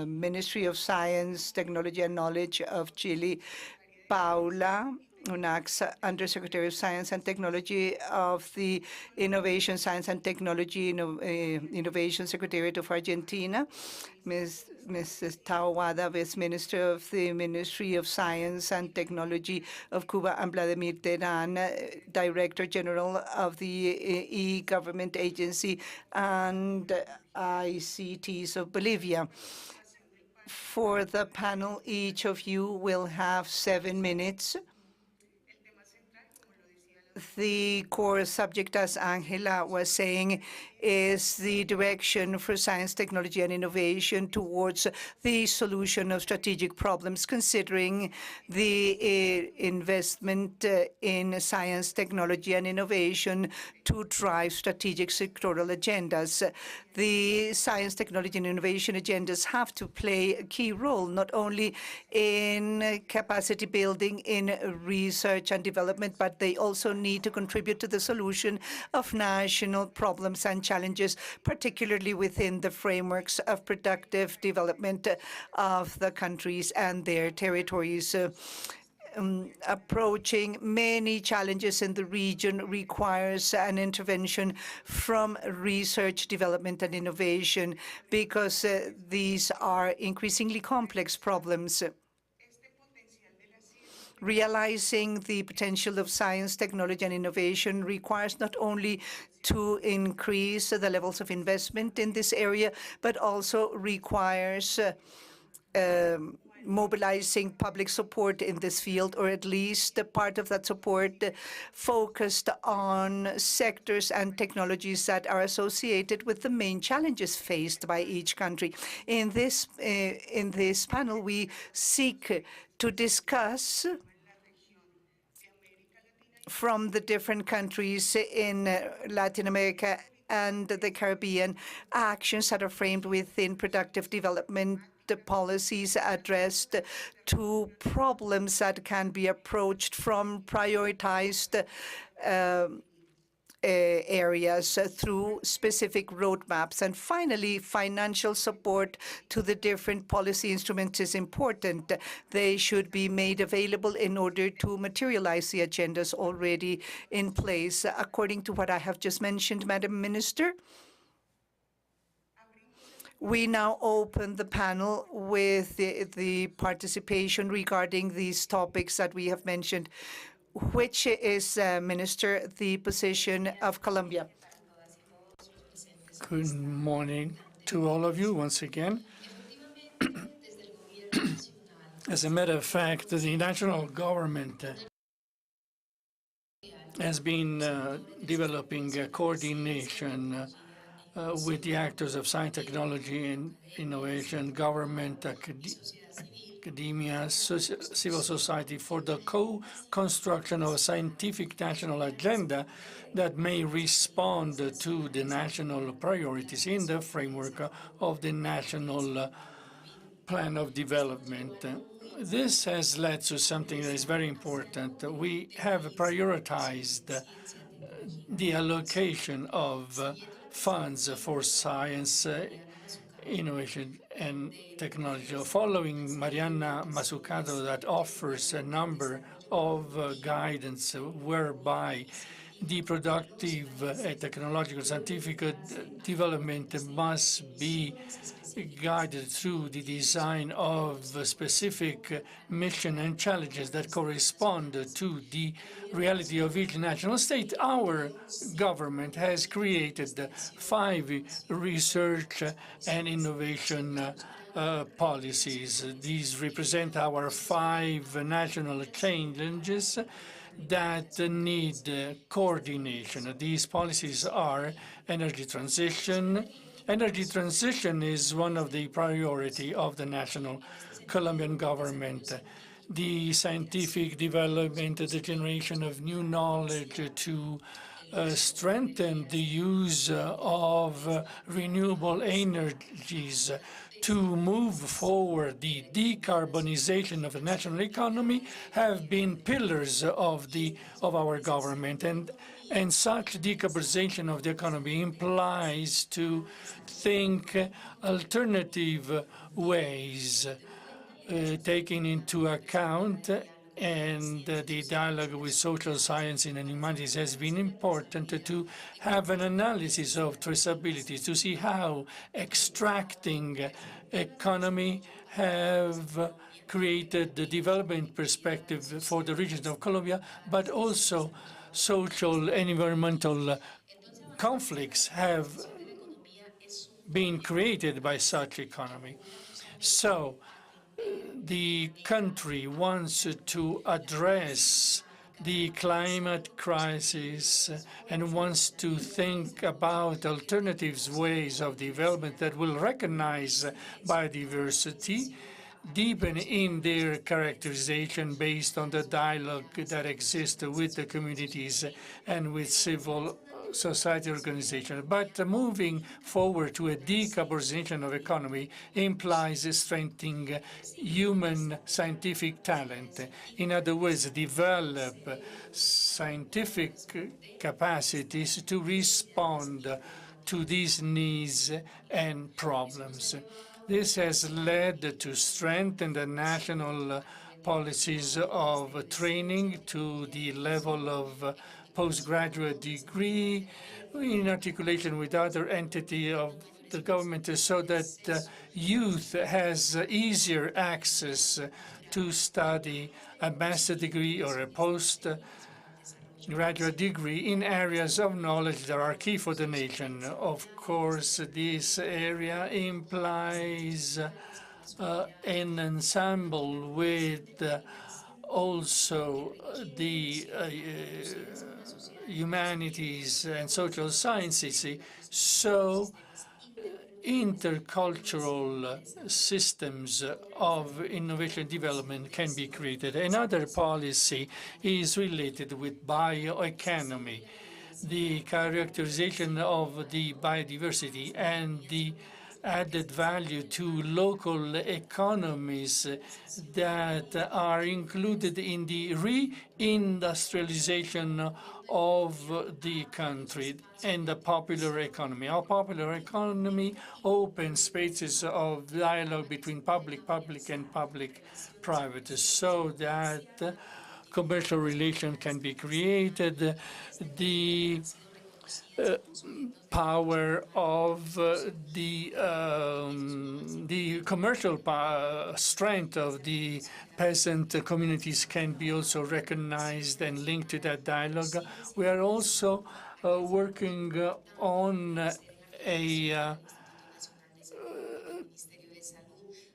Ministry of Science, Technology, and Knowledge of Chile. Paula Unax, Undersecretary of Science and Technology of the Innovation, Science and Technology Innovation Secretariat of Argentina. Mrs. Tahuada, Vice Minister of the Ministry of Science and Technology of Cuba, and Vladimir Teran, Director General of the E-Government Agency and ICTs of Bolivia. For the panel, each of you will have 7 minutes. The core subject, as Angela was saying, is the direction for science, technology, and innovation towards the solution of strategic problems, considering the investment in science, technology, and innovation to drive strategic sectoral agendas. The science, technology, and innovation agendas have to play a key role, not only in capacity building in research and development, but they also need to contribute to the solution of national problems and challenges, particularly within the frameworks of productive development of the countries and their territories. Approaching many challenges in the region requires an intervention from research, development, and innovation because these are increasingly complex problems. Realizing the potential of science, technology, and innovation requires not only to increase the levels of investment in this area, but also requires mobilizing public support in this field, or at least a part of that support focused on sectors and technologies that are associated with the main challenges faced by each country. In this panel, we seek to discuss from the different countries in Latin America and the Caribbean actions that are framed within productive development policies addressed to problems that can be approached from prioritized areas through specific roadmaps. And finally, financial support to the different policy instruments is important. They should be made available in order to materialize the agendas already in place. According to what I have just mentioned, Madam Minister, we now open the panel with the participation regarding these topics that we have mentioned. Which is, Minister, the position of Colombia? Good morning to all of you once again. As a matter of fact, the national government has been developing a coordination with the actors of science, technology, and innovation, government, academia, civil society, for the co-construction of a scientific national agenda that may respond to the national priorities in the framework of the national plan of development. This has led to something that is very important. We have prioritized the allocation of funds for science, innovation, and technology. Following Mariana Mazzucato, that offers a number of guidance whereby the productive technological scientific development must be guided through the design of specific mission and challenges that correspond to the reality of each national state. Our government has created 5 research and innovation policies. These represent our 5 national challenges that need coordination. These policies are energy transition. Energy transition is one of the priority of the national Colombian government. The scientific development, the generation of new knowledge to strengthen the use of renewable energies, to move forward the decarbonization of the national economy have been pillars of our government. And such decarbonization of the economy implies to think alternative ways, taking into account, and the dialogue with social science and humanities has been important to have an analysis of traceability, to see how extracting economy have created the development perspective for the region of Colombia, but also social and environmental conflicts have been created by such economy. So the country wants to address the climate crisis and wants to think about alternatives ways of development that will recognize biodiversity, deepen in their characterization based on the dialogue that exists with the communities and with civil society organization. But moving forward to a decarbonization of economy implies strengthening human scientific talent. In other words, develop scientific capacities to respond to these needs and problems. This has led to strengthen the national policies of training to the level of postgraduate degree in articulation with other entities of the government so that youth has easier access to study a master's degree or a postgraduate degree in areas of knowledge that are key for the nation. Of course, this area implies an ensemble with also the humanities and social sciences, so intercultural systems of innovation development can be created. Another policy is related with bioeconomy, the characterization of the biodiversity and the added value to local economies that are included in the reindustrialization of the country and the popular economy. Our popular economy opens spaces of dialogue between public, and public-private so that commercial relations can be created. The power of the commercial strength of the peasant communities can be also recognized and linked to that dialogue. We are also working on a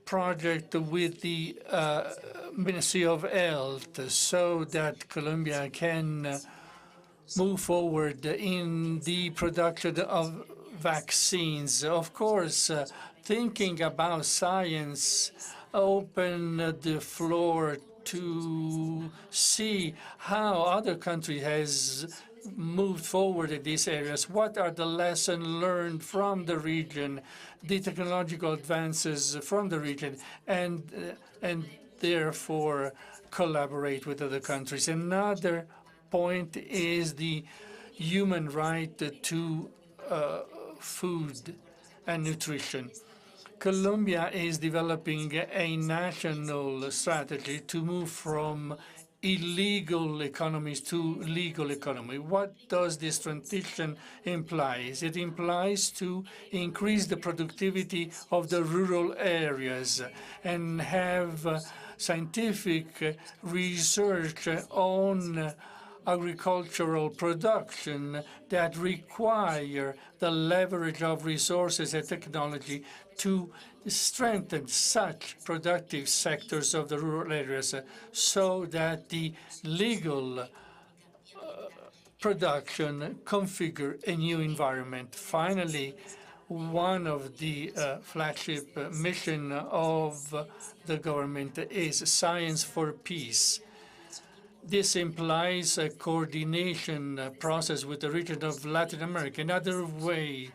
project with the Ministry of Health so that Colombia can move forward in the production of vaccines. Of course, thinking about science open the floor to see how other countries has moved forward in these areas. What are the lessons learned from the region, the technological advances from the region, and therefore collaborate with other countries. Another point is the human right to food and nutrition. Colombia is developing a national strategy to move from illegal economies to legal economy. What does this transition imply? It implies to increase the productivity of the rural areas and have scientific research on agricultural production that require the leverage of resources and technology to strengthen such productive sectors of the rural areas so that the legal production configure a new environment. Finally, one of the flagship mission of the government is Science for Peace. This implies a coordination process with the region of Latin America. Another way,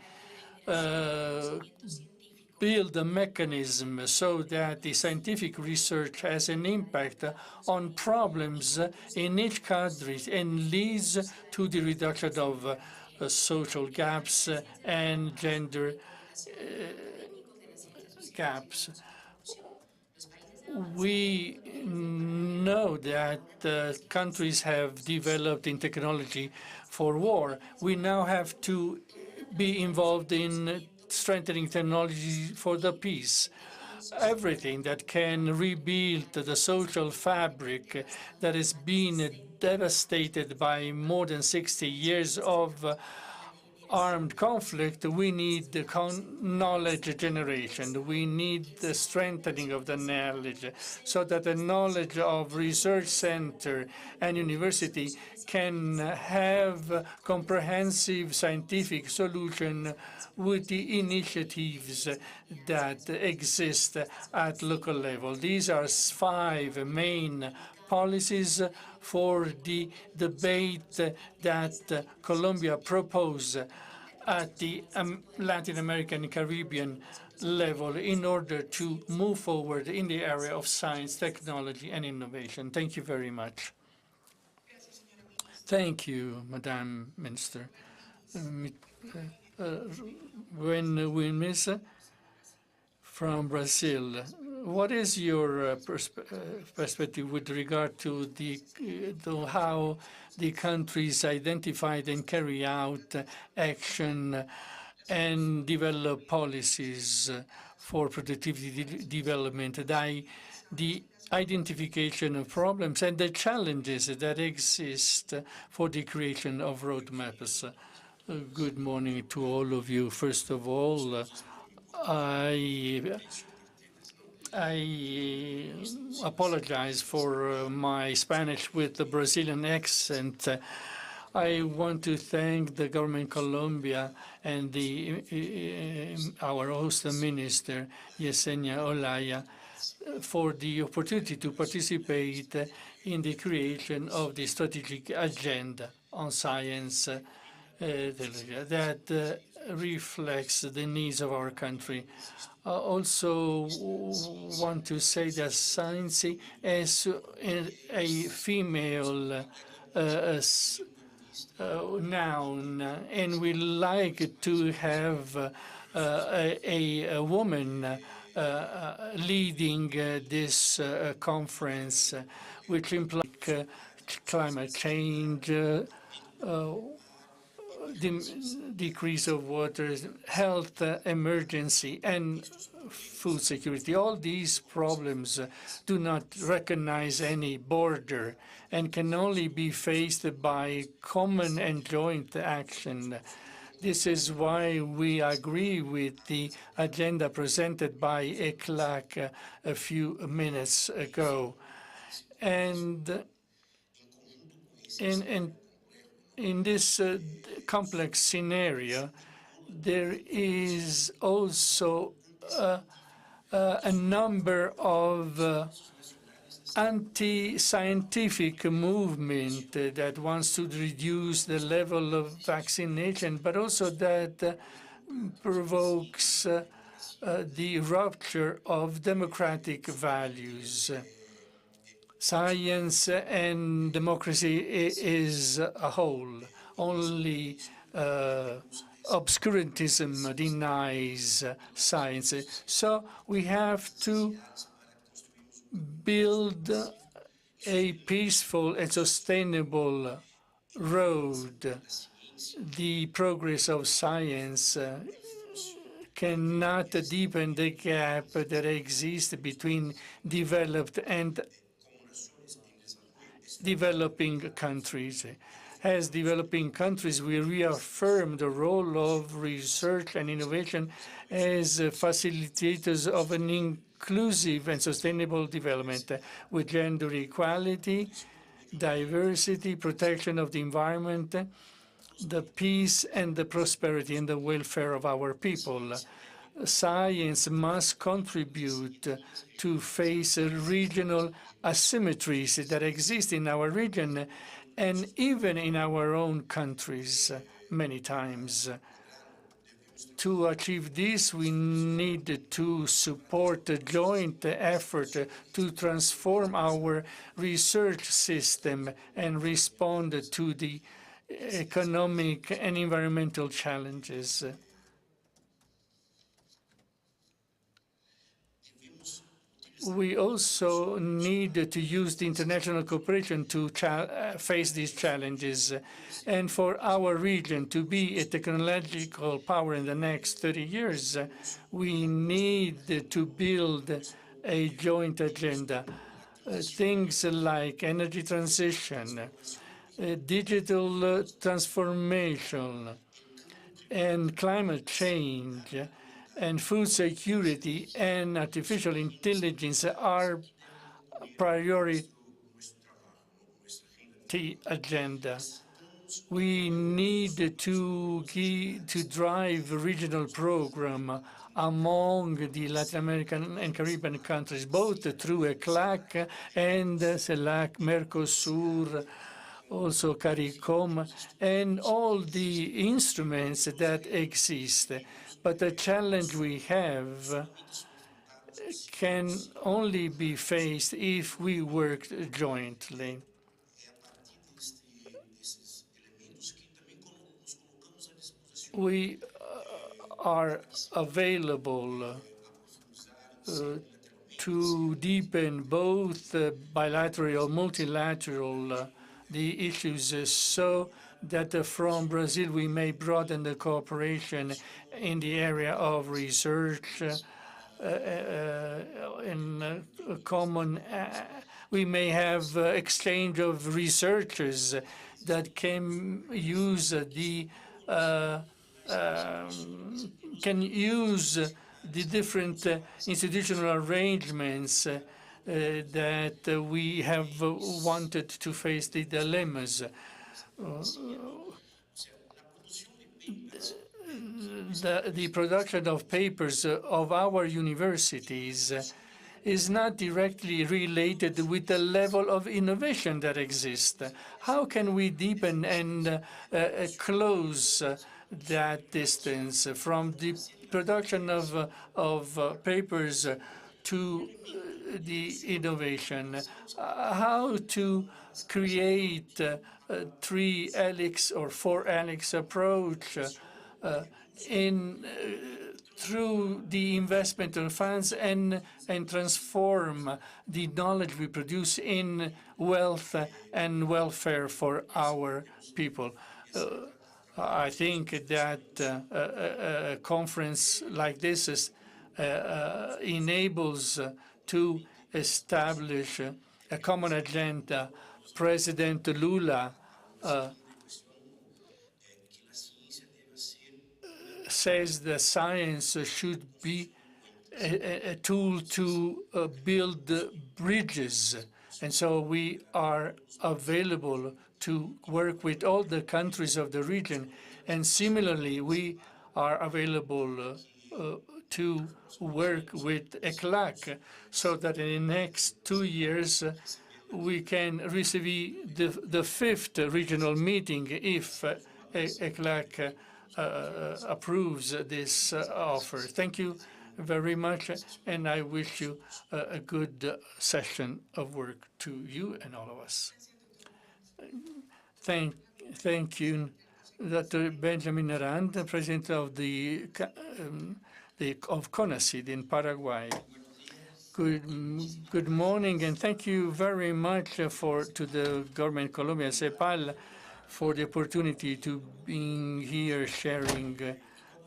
build a mechanism so that the scientific research has an impact on problems in each country and leads to the reduction of social gaps and gender gaps. We know that countries have developed in technology for war. We now have to be involved in strengthening technology for the peace. Everything that can rebuild the social fabric that has been devastated by more than 60 years of armed conflict, we need the knowledge generation. We need the strengthening of the knowledge so that the knowledge of research center and university can have comprehensive scientific solution with the initiatives that exist at local level. These are 5 main policies for the debate that Colombia proposed at the Latin American and Caribbean level in order to move forward in the area of science, technology, and innovation. Thank you very much. Thank you, Madam Minister. When we miss from Brazil, what is your perspective with regard to how the countries identified and carry out action and develop policies for productivity development, the identification of problems and the challenges that exist for the creation of roadmaps? Good morning to all of you. First of all, I apologize for my Spanish with the Brazilian accent. I want to thank the government of Colombia and our host minister, Yesenia Olaya, for the opportunity to participate in the creation of the strategic agenda on science that reflects the needs of our country. I also want to say that science is a female noun, and we like to have a woman leading this conference, which implies climate change, decrease of water, health emergency, and food security. All these problems do not recognize any border and can only be faced by common and joint action. This is why we agree with the agenda presented by ECLAC a few minutes ago. And in this complex scenario, there is also a number of anti-scientific movement that wants to reduce the level of vaccination, but also that provokes the rupture of democratic values. Science and democracy is a whole. Only obscurantism denies science. So we have to build a peaceful and sustainable road. The progress of science cannot deepen the gap that exists between developed and developing countries. As developing countries, we reaffirm the role of research and innovation as facilitators of an inclusive and sustainable development with gender equality, diversity, protection of the environment, the peace and the prosperity and the welfare of our people. Science must contribute to face regional asymmetries that exist in our region and even in our own countries many times. To achieve this, we need to support a joint effort to transform our research system and respond to the economic and environmental challenges. We also need to use the international cooperation to face these challenges. And for our region to be a technological power in the next 30 years, we need to build a joint agenda. Things like energy transition, digital transformation, and climate change, and food security and artificial intelligence are priority agenda. We need to drive a regional program among the Latin American and Caribbean countries, both through ECLAC and CELAC, Mercosur, also CARICOM, and all the instruments that exist. But the challenge we have can only be faced if we work jointly. We are available to deepen both bilateral or multilateral the issues so that from Brazil we may broaden the cooperation in the area of research in common. We may have exchange of researchers that can use the different institutional arrangements that we have wanted to face the dilemmas. The production of papers of our universities is not directly related with the level of innovation that exists. How can we deepen and close that distance from the production of papers to the innovation? How to create a 3-helix or 4-helix approach through the investment of funds and transform the knowledge we produce in wealth and welfare for our people. I think that a conference like this enables to establish a common agenda. President Lula says that science should be a tool to build bridges. And so we are available to work with all the countries of the region. And similarly, we are available to work with ECLAC so that in the next 2 years, we can receive the 5th regional meeting if ECLAC approves this offer. Thank you very much, and I wish you a good session of work to you and all of us. Thank you, Dr. Benjamin Arand, the president of of CONACYT in Paraguay. Good morning, and thank you very much to the government Colombia, CEPAL, for the opportunity to being here sharing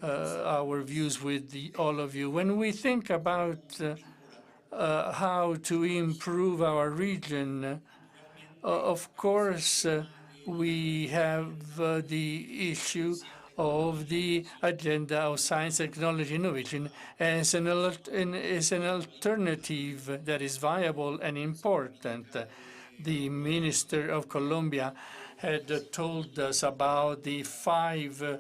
our views with all of you. When we think about how to improve our region, of course, we have the issue of the agenda of science, technology, innovation as an alternative that is viable and important. The Minister of Colombia had told us about the 5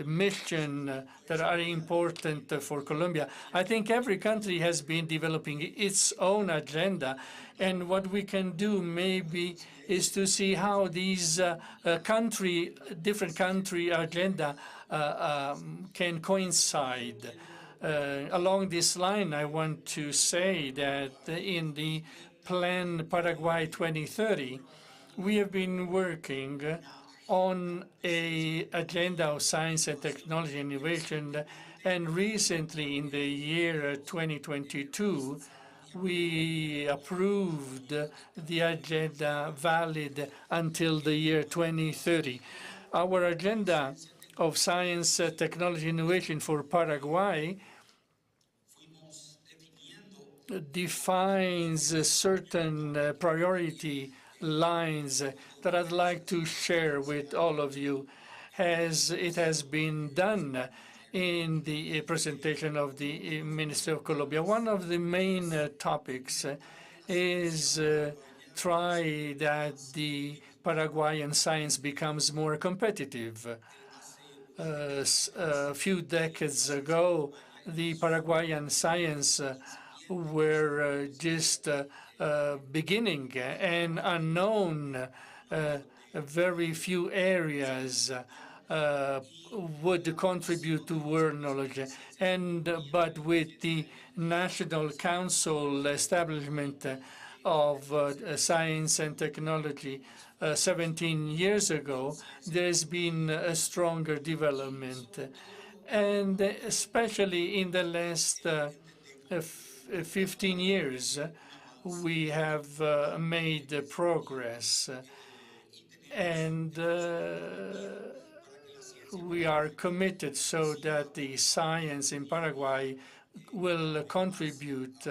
missions that are important for Colombia. I think every country has been developing its own agenda, and what we can do maybe is to see how these different country agenda can coincide. Along this line, I want to say that in the Plan Paraguay 2030, we have been working on an agenda of science and technology innovation, and recently in the year 2022, we approved the agenda valid until the year 2030. Our agenda of science, technology, innovation for Paraguay defines certain priority lines that I'd like to share with all of you, as it has been done in the presentation of the Minister of Colombia. One of the main topics is try that the Paraguayan science becomes more competitive. A few decades ago, the Paraguayan science were just beginning and unknown. Very few areas would contribute to world knowledge. But with the National Council establishment of science and technology 17 years ago, there's been a stronger development. And especially in the last 15 years, we have made progress. And we are committed so that the science in Paraguay will contribute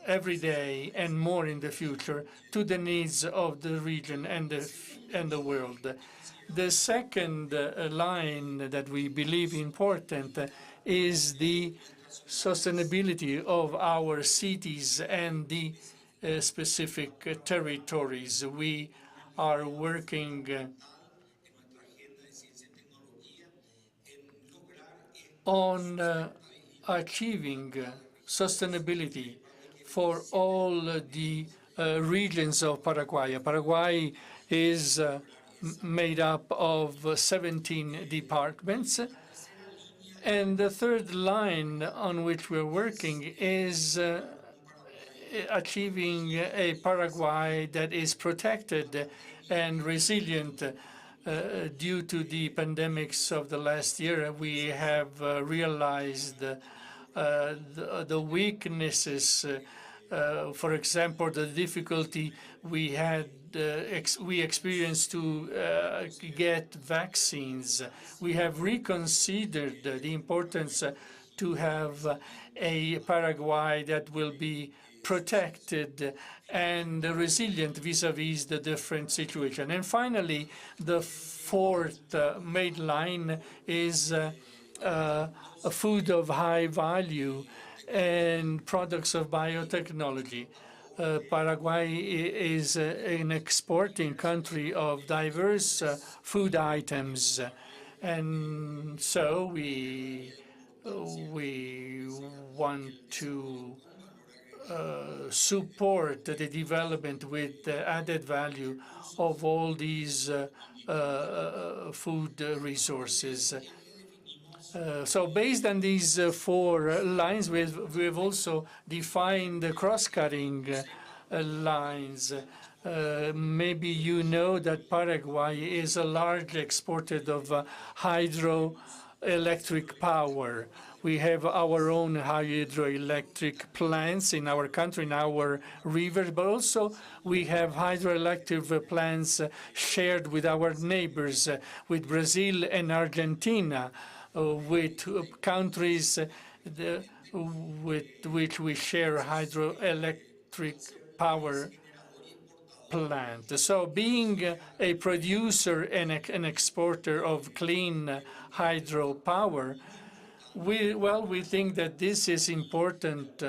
every day and more in the future to the needs of the region and the world. The second line that we believe important is the sustainability of our cities and the specific territories. We are working on achieving sustainability for all the regions of Paraguay. Paraguay is made up of 17 departments. And the third line on which we're working is achieving a Paraguay that is protected and resilient. Due to the pandemics of the last year, we have realized the weaknesses. For example, the difficulty we experienced to get vaccines. We have reconsidered the importance to have a Paraguay that will be protected and resilient vis-à-vis the different situation. And finally, the fourth main line is a food of high value and products of biotechnology. Paraguay is an exporting country of diverse food items. And so we want to support the development with the added value of all these food resources. So based on these four lines, we've also defined the cross-cutting lines. Maybe you know that Paraguay is a large exporter of hydroelectric power. We have our own hydroelectric plants in our country, in our rivers, but also we have hydroelectric plants shared with our neighbors, with Brazil and Argentina, with countries with which we share hydroelectric power plant. So being a producer and an exporter of clean hydropower, we think that this is important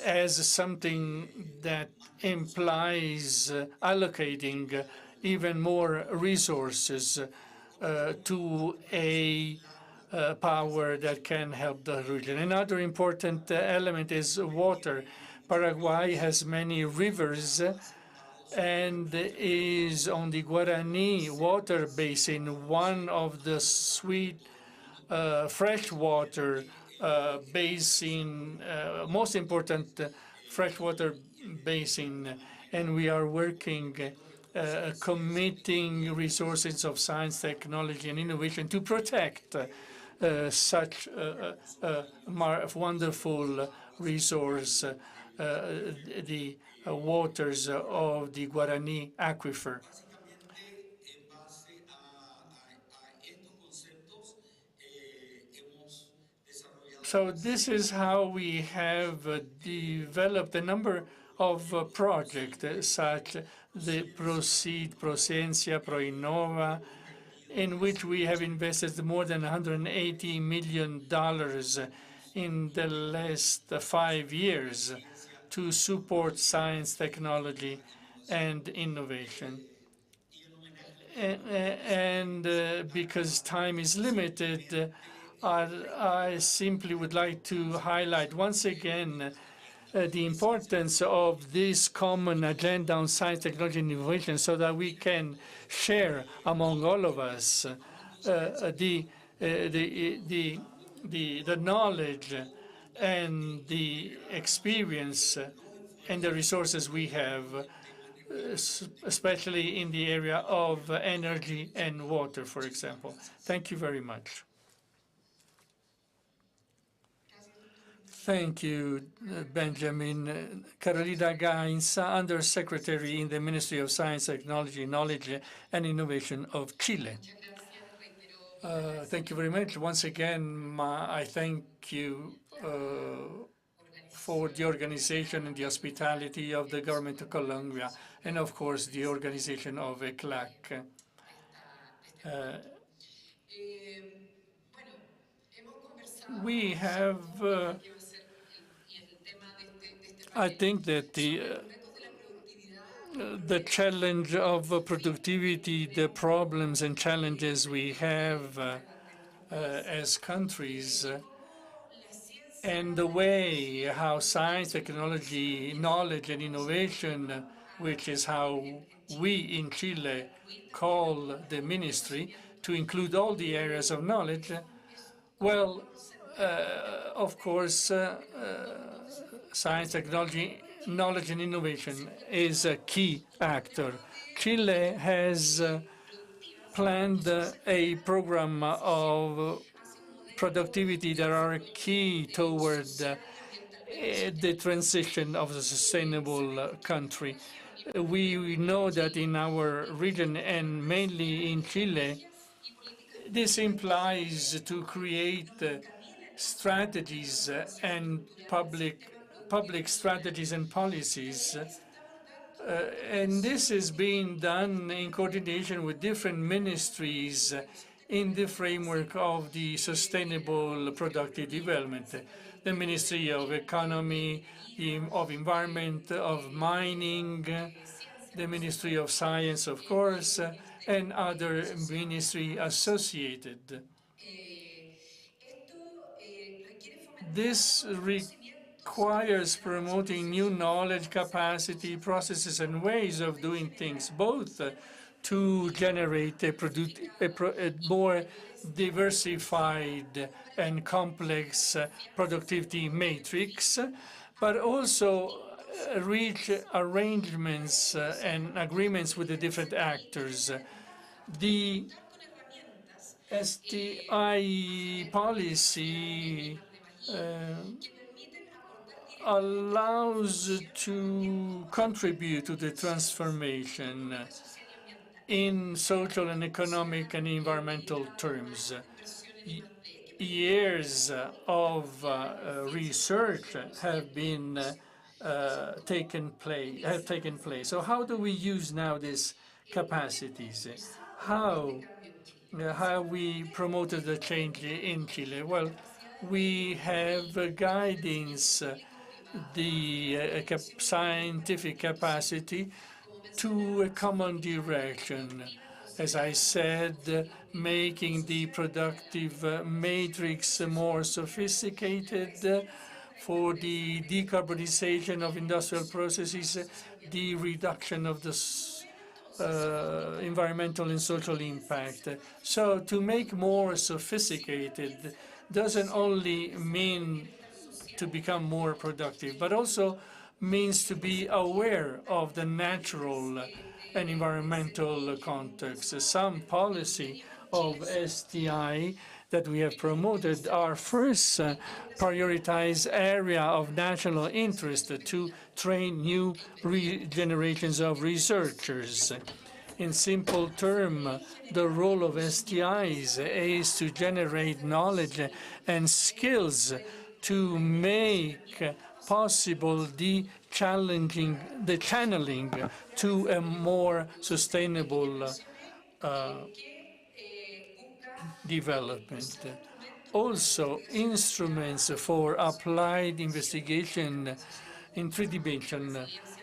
as something that implies allocating even more resources to a power that can help the region. Another important element is water. Paraguay has many rivers and is on the Guarani water basin, one of the freshwater basin, most important freshwater basin, and we are working committing resources of science, technology, and innovation to protect such a wonderful resource, the waters of the Guarani aquifer. So this is how we have developed a number of projects, such the Proceed, Prociencia, Proinnova, in which we have invested more than $180 million in the last 5 years to support science, technology, and innovation. And because time is limited, I simply would like to highlight once again the importance of this common agenda on science, technology, and innovation so that we can share among all of us the knowledge and the experience and the resources we have, especially in the area of energy and water, for example. Thank you very much. Thank you, Benjamin. Carolina Gainza, Undersecretary in the Ministry of Science, Technology, Knowledge and Innovation of Chile. Thank you very much. Once again, I thank you for the organization and the hospitality of the government of Colombia, and of course the organization of ECLAC. We have, I think that the challenge of productivity, the problems and challenges we have as countries, and the way how science, technology, knowledge, and innovation, which is how we in Chile call the ministry, to include all the areas of knowledge, well, of course, science, technology, knowledge, and innovation is a key actor. Chile has planned a program of productivity that are key toward the transition of a sustainable country. We know that in our region, and mainly in Chile, this implies to create strategies and public strategies and policies. And this is being done in coordination with different ministries in the framework of the sustainable productive development. The Ministry of Economy, of Environment, of Mining, the Ministry of Science, of course, and other ministries associated. This requires promoting new knowledge, capacity, processes, and ways of doing things, both to generate a more diversified and complex productivity matrix, but also reach arrangements and agreements with the different actors. The STI policy allows to contribute to the transformation in social and economic and environmental terms. Years of research have been taken place. So how do we use now these capacities? How we promoted the change in Chile? Well, we have guidance, the scientific capacity to a common direction. As I said, making the productive matrix more sophisticated for the decarbonization of industrial processes, the reduction of the environmental and social impact. So to make more sophisticated doesn't only mean to become more productive, but also means to be aware of the natural and environmental context. Some policy of STI that we have promoted are first prioritize area of national interest to train new generations of researchers. In simple terms, the role of STIs is to generate knowledge and skills to make possible the channeling to a more sustainable development. Also, instruments for applied investigation in three dimensions: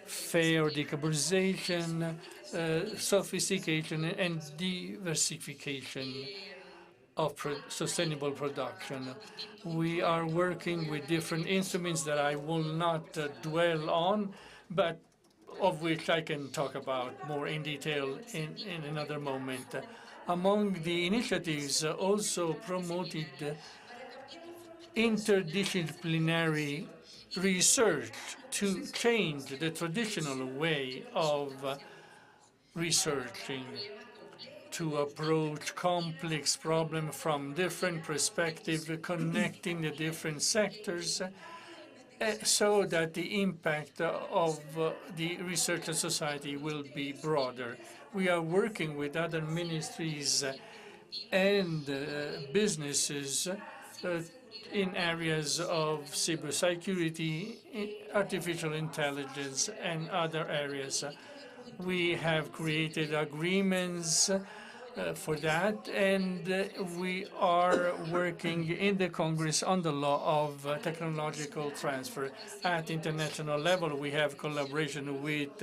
fair decarbonization, sophistication, and diversification of sustainable production. We are working with different instruments that I will not dwell on, but of which I can talk about more in detail in another moment. Among the initiatives also promoted interdisciplinary research to change the traditional way of researching, to approach complex problems from different perspectives, connecting the different sectors, so that the impact of the research and society will be broader. We are working with other ministries and businesses in areas of cybersecurity, artificial intelligence, and other areas. We have created agreements for that, and we are working in the Congress on the law of technological transfer. At international level, we have collaboration with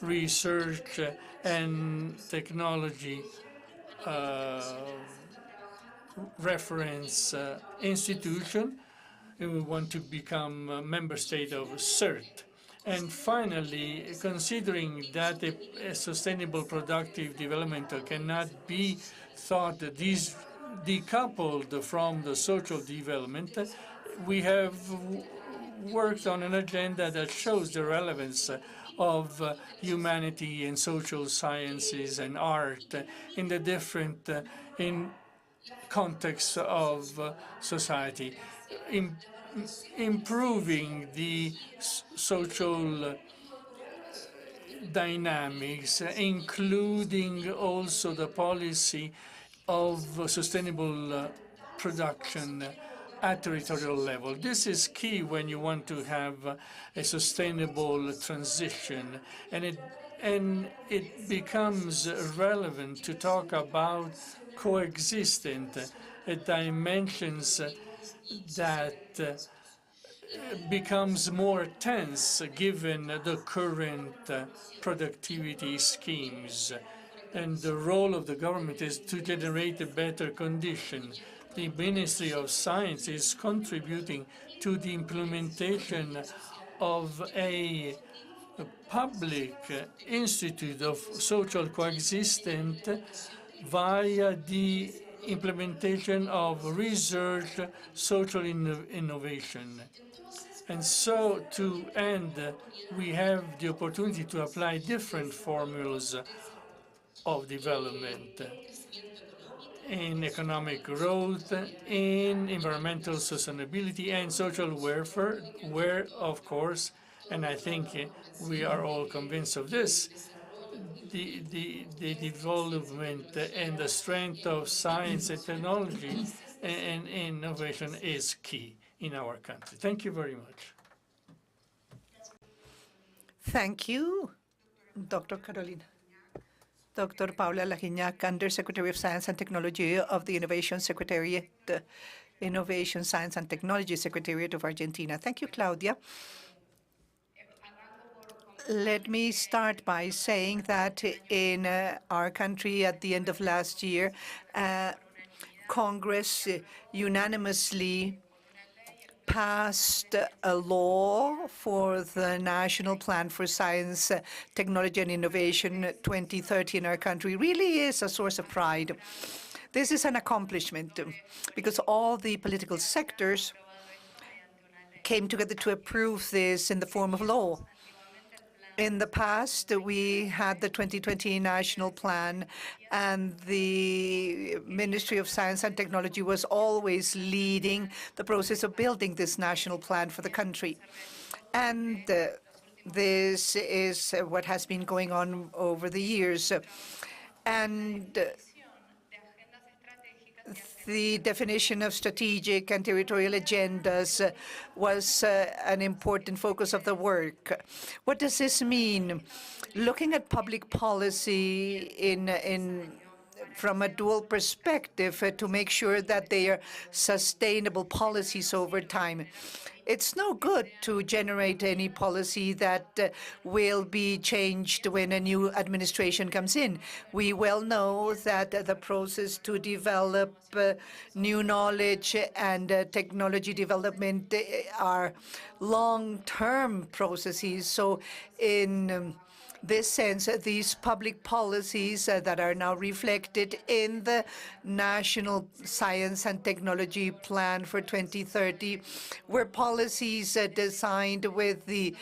research and technology reference institution. And we want to become a member state of CERT. And finally, considering that a sustainable productive development cannot be thought decoupled from the social development, we have worked on an agenda that shows the relevance of humanity and social sciences and art in the different in context of society, improving the social dynamics, including also the policy of sustainable production at territorial level. This is key when you want to have a sustainable transition, and it becomes relevant to talk about coexistent dimensions that becomes more tense given the current productivity schemes. And the role of the government is to generate a better condition. The Ministry of Science is contributing to the implementation of a public institute of social coexistence via the implementation of research social innovation. And so to end, we have the opportunity to apply different formulas of development in economic growth, in environmental sustainability and social welfare, where, of course, and I think we are all convinced of this, the development and the strength of science and technology and innovation is key in our country. Thank you very much. Thank you, Dr. Carolina. Dr. Paula Lagignac, Undersecretary of Science and Technology of the Innovation Secretariat, Innovation, Science and Technology Secretariat of Argentina. Thank you, Claudia. Let me start by saying that in our country at the end of last year, Congress unanimously passed a law for the National Plan for Science, Technology and Innovation 2030 in our country. Really is a source of pride. This is an accomplishment because all the political sectors came together to approve this in the form of law. In the past, we had the 2020 National Plan, and the Ministry of Science and Technology was always leading the process of building this national plan for the country. And this is what has been going on over the years. And the definition of strategic and territorial agendas was an important focus of the work. What does this mean? Looking at public policy in from a dual perspective to make sure that they are sustainable policies over time. It's no good to generate any policy that will be changed when a new administration comes in. We well know that the process to develop new knowledge and technology development are long-term processes. So in this sense, these public policies that are now reflected in the National Science and Technology Plan for 2030 were policies designed with the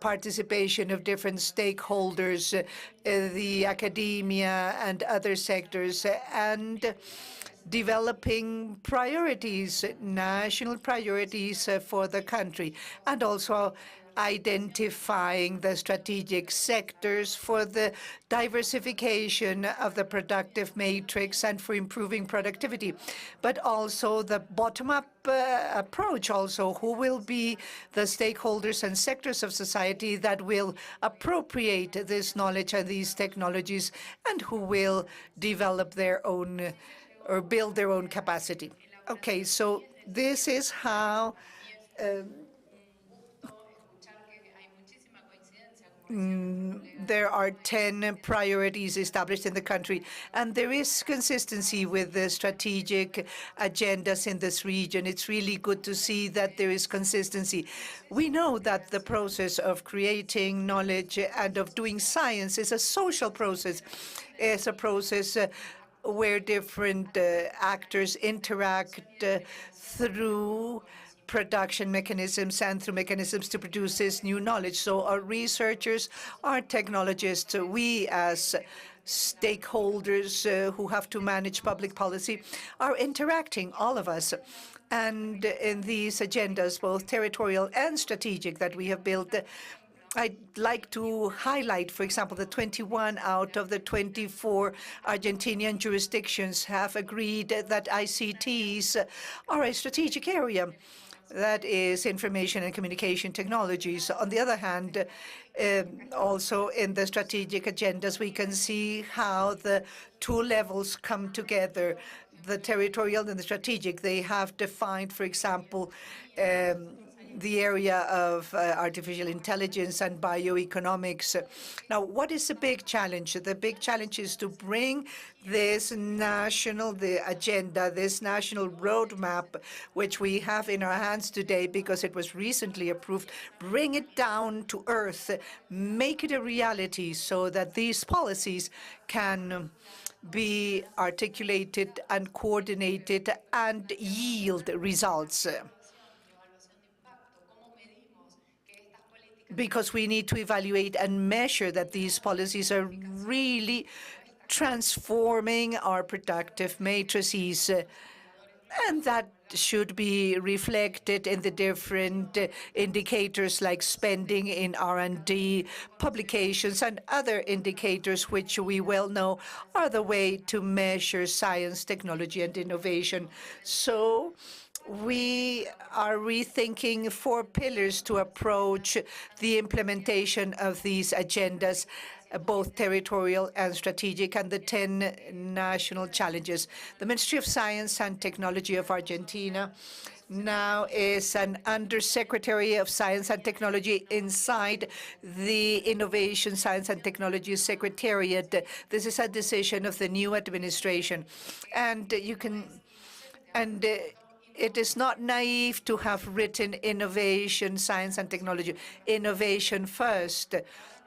participation of different stakeholders, the academia and other sectors, and developing priorities, national priorities for the country, and also identifying the strategic sectors for the diversification of the productive matrix and for improving productivity, but also the bottom-up approach also, who will be the stakeholders and sectors of society that will appropriate this knowledge and these technologies and who will develop their own or build their own capacity. Okay, so this is how there are 10 priorities established in the country, and there is consistency with the strategic agendas in this region. It's really good to see that there is consistency. We know that the process of creating knowledge and of doing science is a social process. It's a process where different actors interact through production mechanisms and through mechanisms to produce this new knowledge. So our researchers, our technologists, we as stakeholders who have to manage public policy are interacting, all of us. And in these agendas, both territorial and strategic, that we have built, I'd like to highlight, for example, the 21 out of the 24 Argentinian jurisdictions have agreed that ICTs are a strategic area. That is information and communication technologies. On the other hand, also in the strategic agendas, we can see how the two levels come together, the territorial and the strategic. They have defined, for example, the area of artificial intelligence and bioeconomics. Now, what is the big challenge? The big challenge is to bring this national agenda, this national roadmap, which we have in our hands today because it was recently approved, bring it down to earth, make it a reality so that these policies can be articulated and coordinated and yield results. Because we need to evaluate and measure that these policies are really transforming our productive matrices, and that should be reflected in the different indicators like spending in R&D, publications, and other indicators which we well know are the way to measure science, technology, and innovation. So we are rethinking 4 pillars to approach the implementation of these agendas, both territorial and strategic, and the 10 national challenges. The Ministry of Science and Technology of Argentina now is an Undersecretary of Science and Technology inside the Innovation, Science and Technology Secretariat. This is a decision of the new administration. And it is not naive to have written innovation, science and technology, innovation first,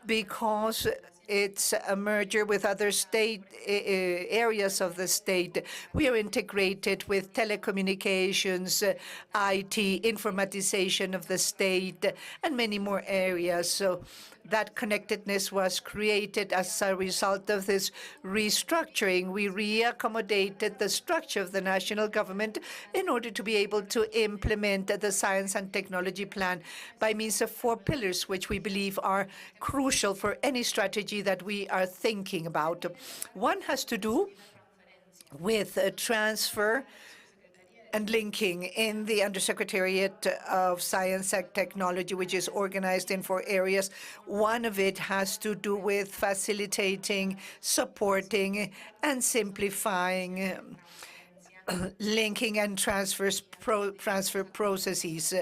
because it's a merger with other state areas of the state. We are integrated with telecommunications, IT, informatization of the state, and many more areas. So that connectedness was created as a result of this restructuring. We reaccommodated the structure of the national government in order to be able to implement the science and technology plan by means of 4 pillars, which we believe are crucial for any strategy that we are thinking about. One has to do with a transfer and linking in the Undersecretariat of Science and Technology, which is organized in 4 areas. One of it has to do with facilitating, supporting, and simplifying linking and transfer processes.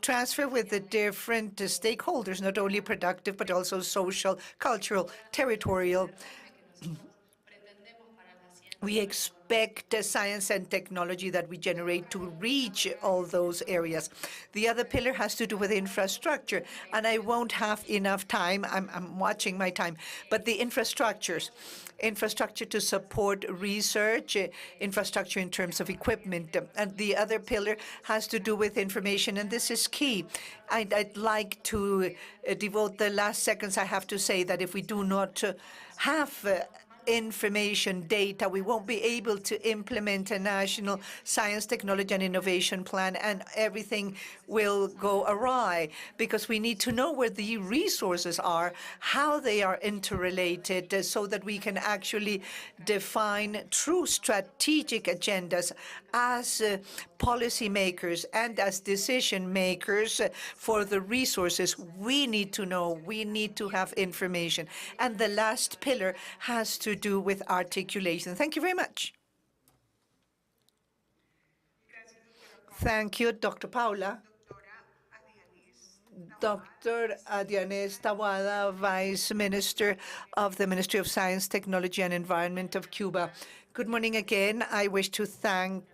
Transfer with the different stakeholders, not only productive, but also social, cultural, territorial. We expect science and technology that we generate to reach all those areas. The other pillar has to do with infrastructure, and I won't have enough time. I'm watching my time. But the infrastructures to support research, infrastructure in terms of equipment. And the other pillar has to do with information, and this is key. I'd like to devote the last seconds. I have to say that if we do not have information data, we won't be able to implement a national science, technology, and innovation plan, and everything will go awry, because we need to know where the resources are, how they are interrelated, so that we can actually define true strategic agendas as policymakers and as decision makers for the resources. We need to know, we need to have information. And the last pillar has to do with articulation. Thank you very much. Thank you, Dr. Paula. Dr. Adianes Tawada, Vice Minister of the Ministry of Science, Technology, and Environment of Cuba. Good morning again. I wish to thank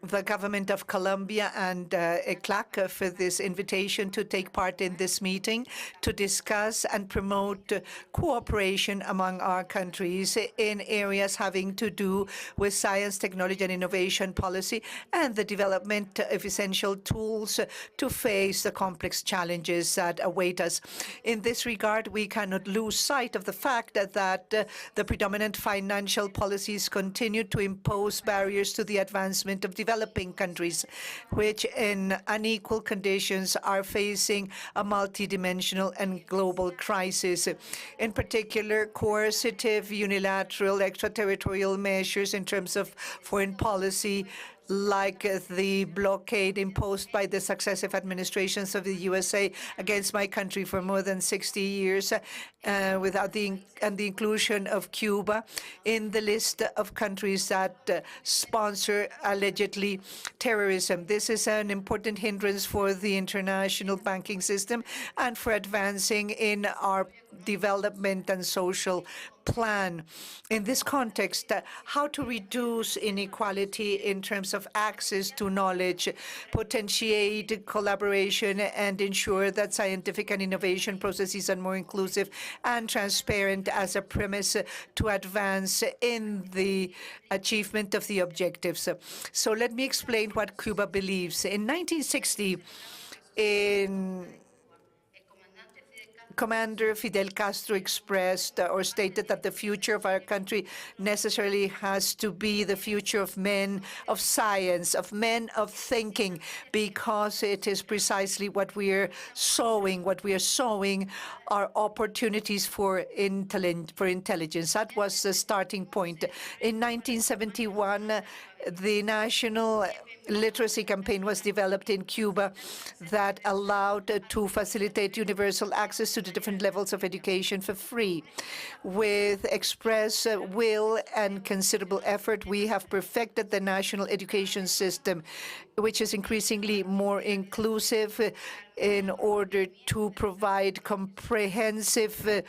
the government of Colombia and ECLAC for this invitation to take part in this meeting to discuss and promote cooperation among our countries in areas having to do with science, technology, and innovation policy, and the development of essential tools to face the complex challenges that await us. In this regard, we cannot lose sight of the fact that the predominant financial policies continue to impose barriers to the advancement of developing countries, which in unequal conditions are facing a multidimensional and global crisis. In particular, coercive, unilateral, extraterritorial measures in terms of foreign policy, like the blockade imposed by the successive administrations of the USA against my country for more than 60 years, without the inclusion of Cuba in the list of countries that sponsor allegedly terrorism. This is an important hindrance for the international banking system and for advancing in our development and social plan. In this context, how to reduce inequality in terms of access to knowledge, potentiate collaboration, and ensure that scientific and innovation processes are more inclusive and transparent as a premise to advance in the achievement of the objectives. So let me explain what Cuba believes. In 1960, Commander Fidel Castro expressed or stated that the future of our country necessarily has to be the future of men of science, of men of thinking, because it is precisely what we are sowing. What we are sowing are opportunities for intelligence. That was the starting point. In 1971, the national literacy campaign was developed in Cuba that allowed to facilitate universal access to the different levels of education for free. With express will and considerable effort, we have perfected the national education system, which is increasingly more inclusive in order to provide comprehensive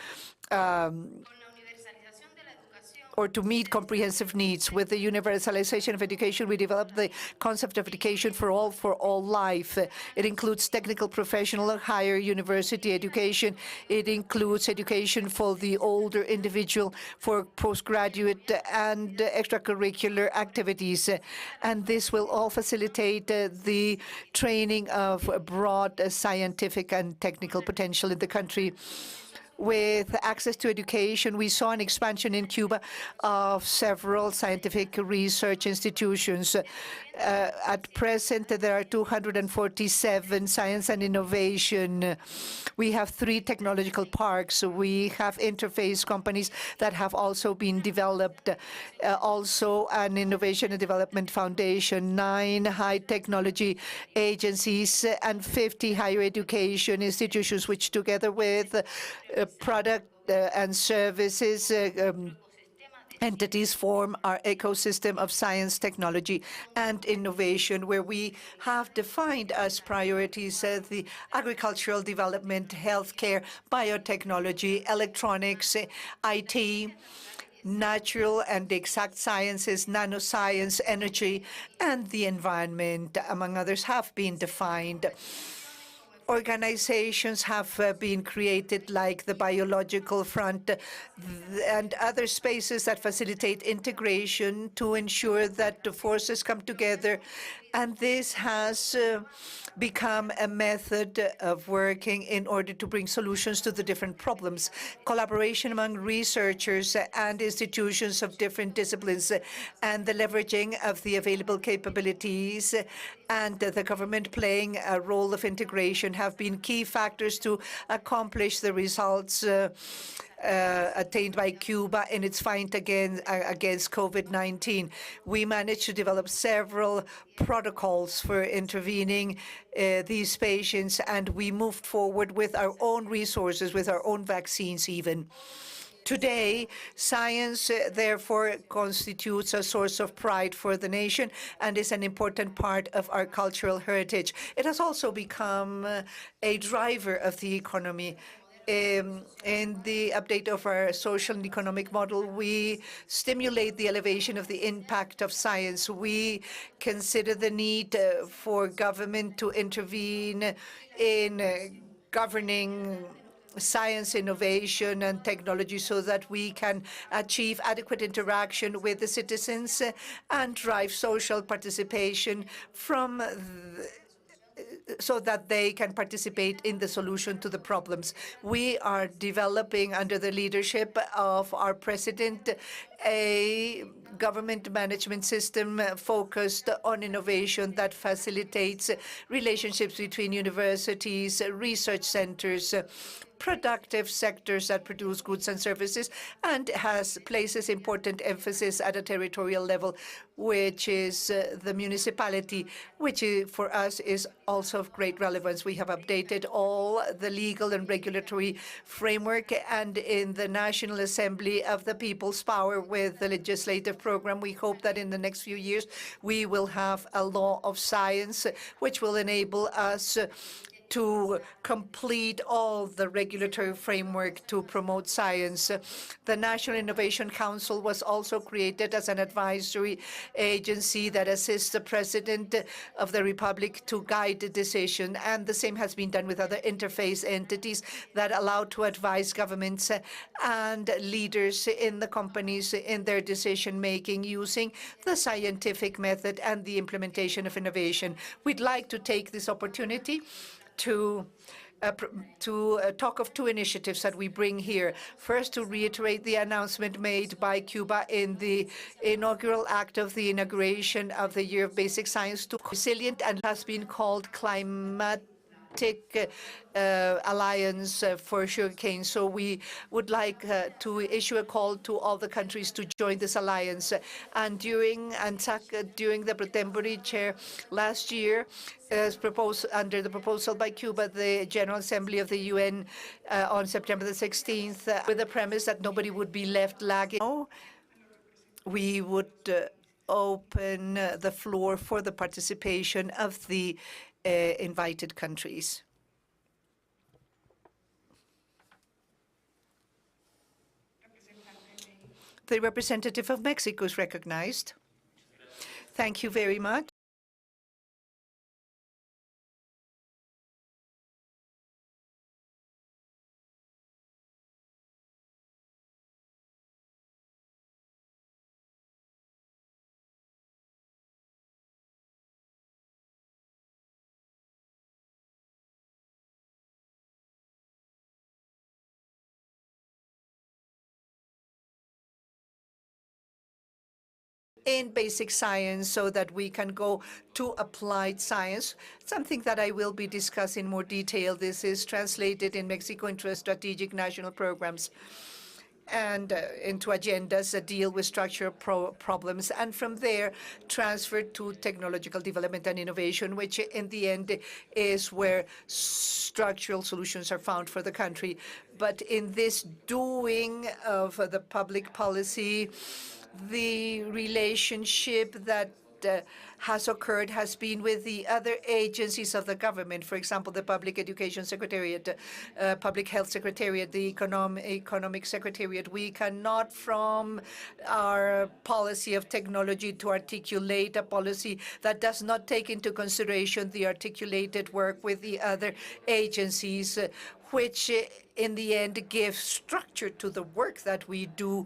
or to meet comprehensive needs. With the universalization of education, we developed the concept of education for all life. It includes technical, professional, higher university education. It includes education for the older individual, for postgraduate and extracurricular activities. And this will all facilitate the training of broad scientific and technical potential in the country. with access to education, we saw an expansion in Cuba of several scientific research institutions. At present, there are 247 science and innovation. We have 3 technological parks. We have interface companies that have also been developed. Also, an innovation and development foundation, 9 high technology agencies, and 50 higher education institutions, which together with product and services entities form our ecosystem of science, technology, and innovation, where we have defined as priorities the agricultural development, healthcare, biotechnology, electronics, IT, natural and exact sciences, nanoscience, energy, and the environment, among others, have been defined. Organizations have been created like the Biological Front and other spaces that facilitate integration to ensure that the forces come together. And this has become a method of working in order to bring solutions to the different problems. Collaboration among researchers and institutions of different disciplines and the leveraging of the available capabilities and the government playing a role of integration have been key factors to accomplish the results attained by Cuba in its fight against COVID-19. We managed to develop several protocols for intervening these patients, and we moved forward with our own resources, with our own vaccines even. Today, science, therefore, constitutes a source of pride for the nation and is an important part of our cultural heritage. It has also become a driver of the economy. In the update of our social and economic model, we stimulate the elevation of the impact of science. We consider the need for government to intervene in governing science, innovation, and technology so that we can achieve adequate interaction with the citizens and drive social participation from so that they can participate in the solution to the problems. We are developing, under the leadership of our president, a government management system focused on innovation that facilitates relationships between universities, research centers, productive sectors that produce goods and services, and places important emphasis at a territorial level, which is the municipality, which for us is also of great relevance. We have updated all the legal and regulatory framework, and in the National Assembly of the People's Power with the legislative program, we hope that in the next few years we will have a law of science which will enable us to complete all the regulatory framework to promote science. The National Innovation Council was also created as an advisory agency that assists the President of the Republic to guide the decision, and the same has been done with other interface entities that allow to advise governments and leaders in the companies in their decision-making using the scientific method and the implementation of innovation. We'd like to take this opportunity to talk of 2 initiatives that we bring here. First, to reiterate the announcement made by Cuba in the inaugural act of the inauguration of the Year of Basic Science to resilient and has been called Climatic Alliance for Sugarcane. So we would like to issue a call to all the countries to join this alliance. And during the Protemporary Chair last year, as proposed under the proposal by Cuba, the General Assembly of the UN on September the 16th, with the premise that nobody would be left lagging, we would open the floor for the participation of the invited countries. The representative of Mexico is recognized. Thank you very much. in basic science so that we can go to applied science, something that I will be discussing in more detail. This is translated in Mexico into strategic national programs and into agendas that deal with structural problems, and from there transferred to technological development and innovation, which in the end is where structural solutions are found for the country. But in this doing of the public policy, the relationship that has occurred has been with the other agencies of the government, for example, the Public Education Secretariat, Public Health Secretariat, the Economic Secretariat. We cannot, from our policy of technology, to articulate a policy that does not take into consideration the articulated work with the other agencies, which in the end gives structure to the work that we do.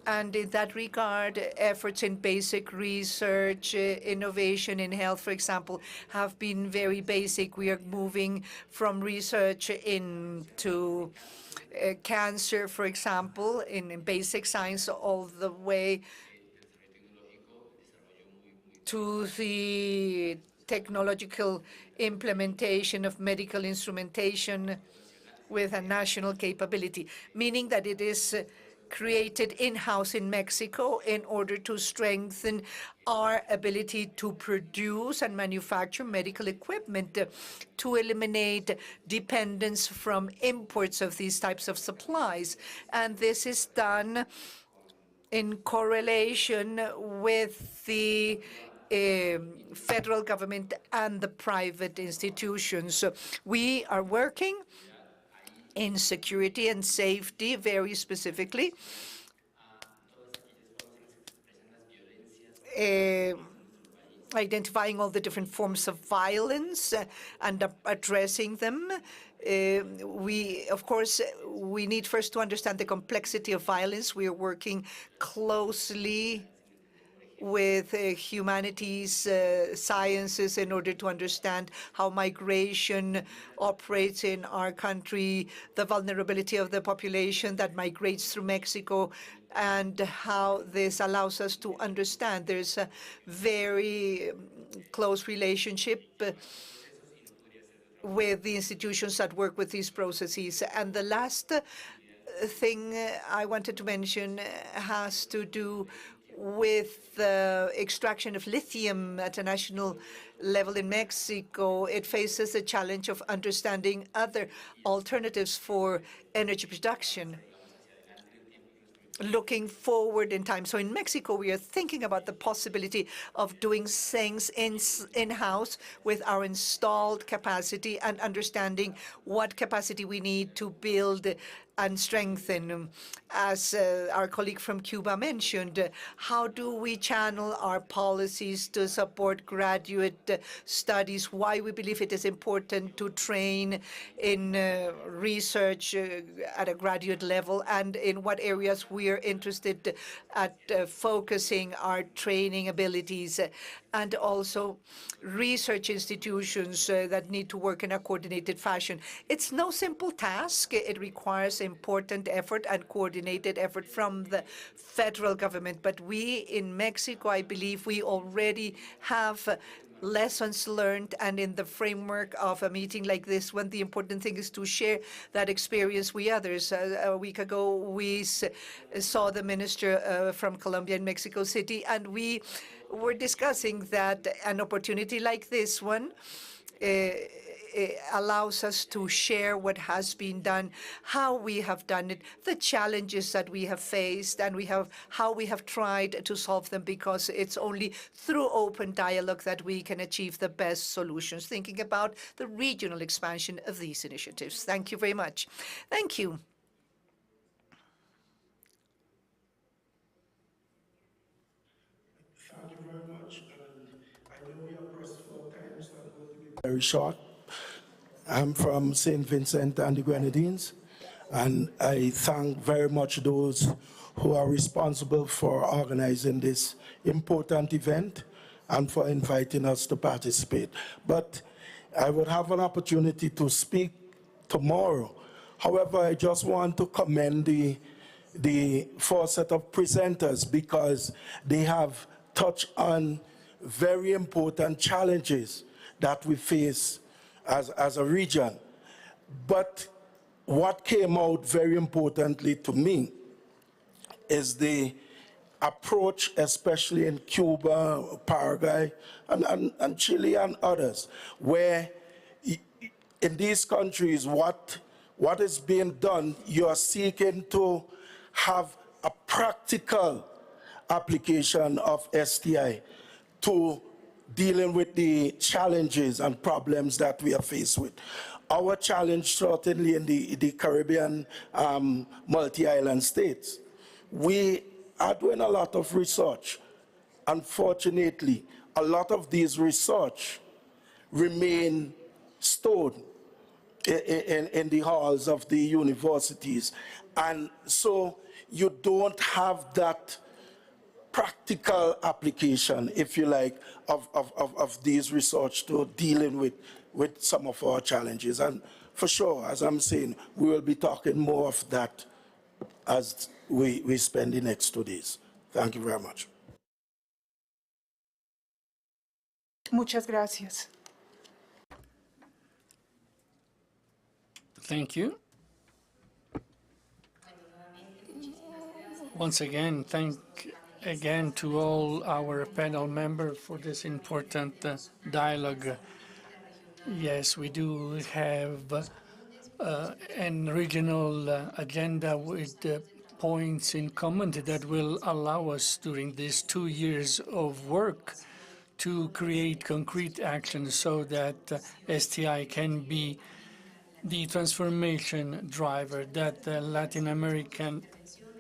And in that regard, efforts in basic research, innovation in health, for example, have been very basic. We are moving from research into cancer, for example, in basic science, all the way to the technological implementation of medical instrumentation with a national capability, meaning that it is created in-house in Mexico in order to strengthen our ability to produce and manufacture medical equipment, to eliminate dependence from imports of these types of supplies. And this is done in correlation with the federal government and the private institutions. So we are working in security and safety very specifically, identifying all the different forms of violence and addressing them. Of course, we need first to understand the complexity of violence. We are working closely with humanities, sciences, in order to understand how migration operates in our country, the vulnerability of the population that migrates through Mexico, and how this allows us to understand. There's a very close relationship with the institutions that work with these processes. And the last thing I wanted to mention has to do with the extraction of lithium at a national level in Mexico. It faces the challenge of understanding other alternatives for energy production, looking forward in time. So in Mexico, we are thinking about the possibility of doing things in-house with our installed capacity and understanding what capacity we need to build and strengthen. As our colleague from Cuba mentioned, how do we channel our policies to support graduate studies? Why we believe it is important to train in research at a graduate level, and in what areas we are interested at focusing our training abilities, and also research institutions that need to work in a coordinated fashion. It's no simple task. It requires important effort and coordinated effort from the federal government. But we in Mexico, I believe we already have lessons learned, and in the framework of a meeting like this one, the important thing is to share that experience with others. A week ago, we saw the minister from Colombia in Mexico City, and we were discussing that an opportunity like this one allows us to share what has been done, how we have done it, the challenges that we have faced, and how we have tried to solve them, because it's only through open dialogue that we can achieve the best solutions, thinking about the regional expansion of these initiatives. Thank you very much. Thank you. Thank you very much. And I know we are pressed for time, so I'm going to be very short. I'm from St. Vincent and the Grenadines, and I thank very much those who are responsible for organizing this important event and for inviting us to participate. But I will have an opportunity to speak tomorrow. However, I just want to commend the the four set of presenters because they have touched on very important challenges that we face as a region. But what came out very importantly to me is the approach, especially in Cuba, Paraguay, and Chile and others, where in these countries, what is being done, you're seeking to have a practical application of STI to dealing with the challenges and problems that we are faced with. Our challenge certainly in the Caribbean multi-island states, we are doing a lot of research. Unfortunately, a lot of these research remain stored in the halls of the universities. And so you don't have that practical application, if you like, of these research to dealing with some of our challenges. And for sure, as I'm saying, we will be talking more of that as we spend the next 2 days. Thank you very much. Muchas gracias. Thank you. Once again, thank again to all our panel members for this important dialogue. Yes, we do have an regional agenda with points in common that will allow us during these 2 years of work to create concrete action so that STI can be the transformation driver that Latin American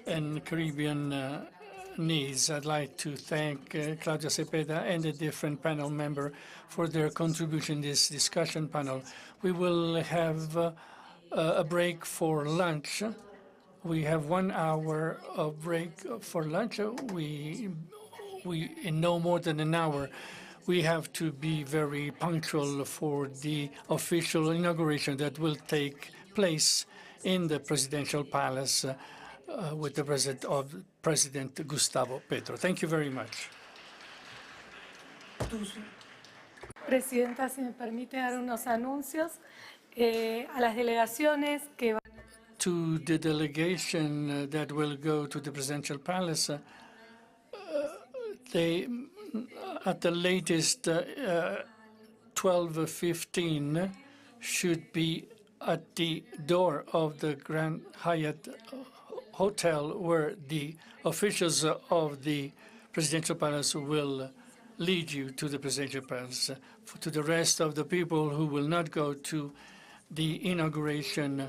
and Caribbean needs. I'd like to thank Claudia Cepeda and the different panel members for their contribution in this discussion panel. We will have a break for lunch. We have 1 hour of break for lunch. We in no more than an hour. We have to be very punctual for the official inauguration that will take place in the presidential palace with the President Gustavo Petro. Thank you very much. Presidenta, si me permite dar unos anuncios a las delegaciones que van. To the delegation that will go to the presidential palace, they, at the latest 12:15, should be at the door of the Grand Hyatt Hotel, where the officials of the presidential palace will lead you to the presidential palace. To the rest of the people who will not go to the inauguration,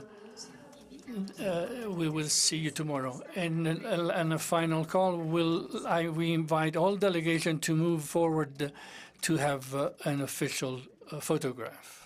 we will see you tomorrow. And a final call, we invite all delegations to move forward to have an official photograph.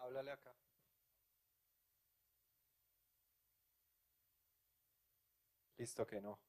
Háblale acá. Listo que no.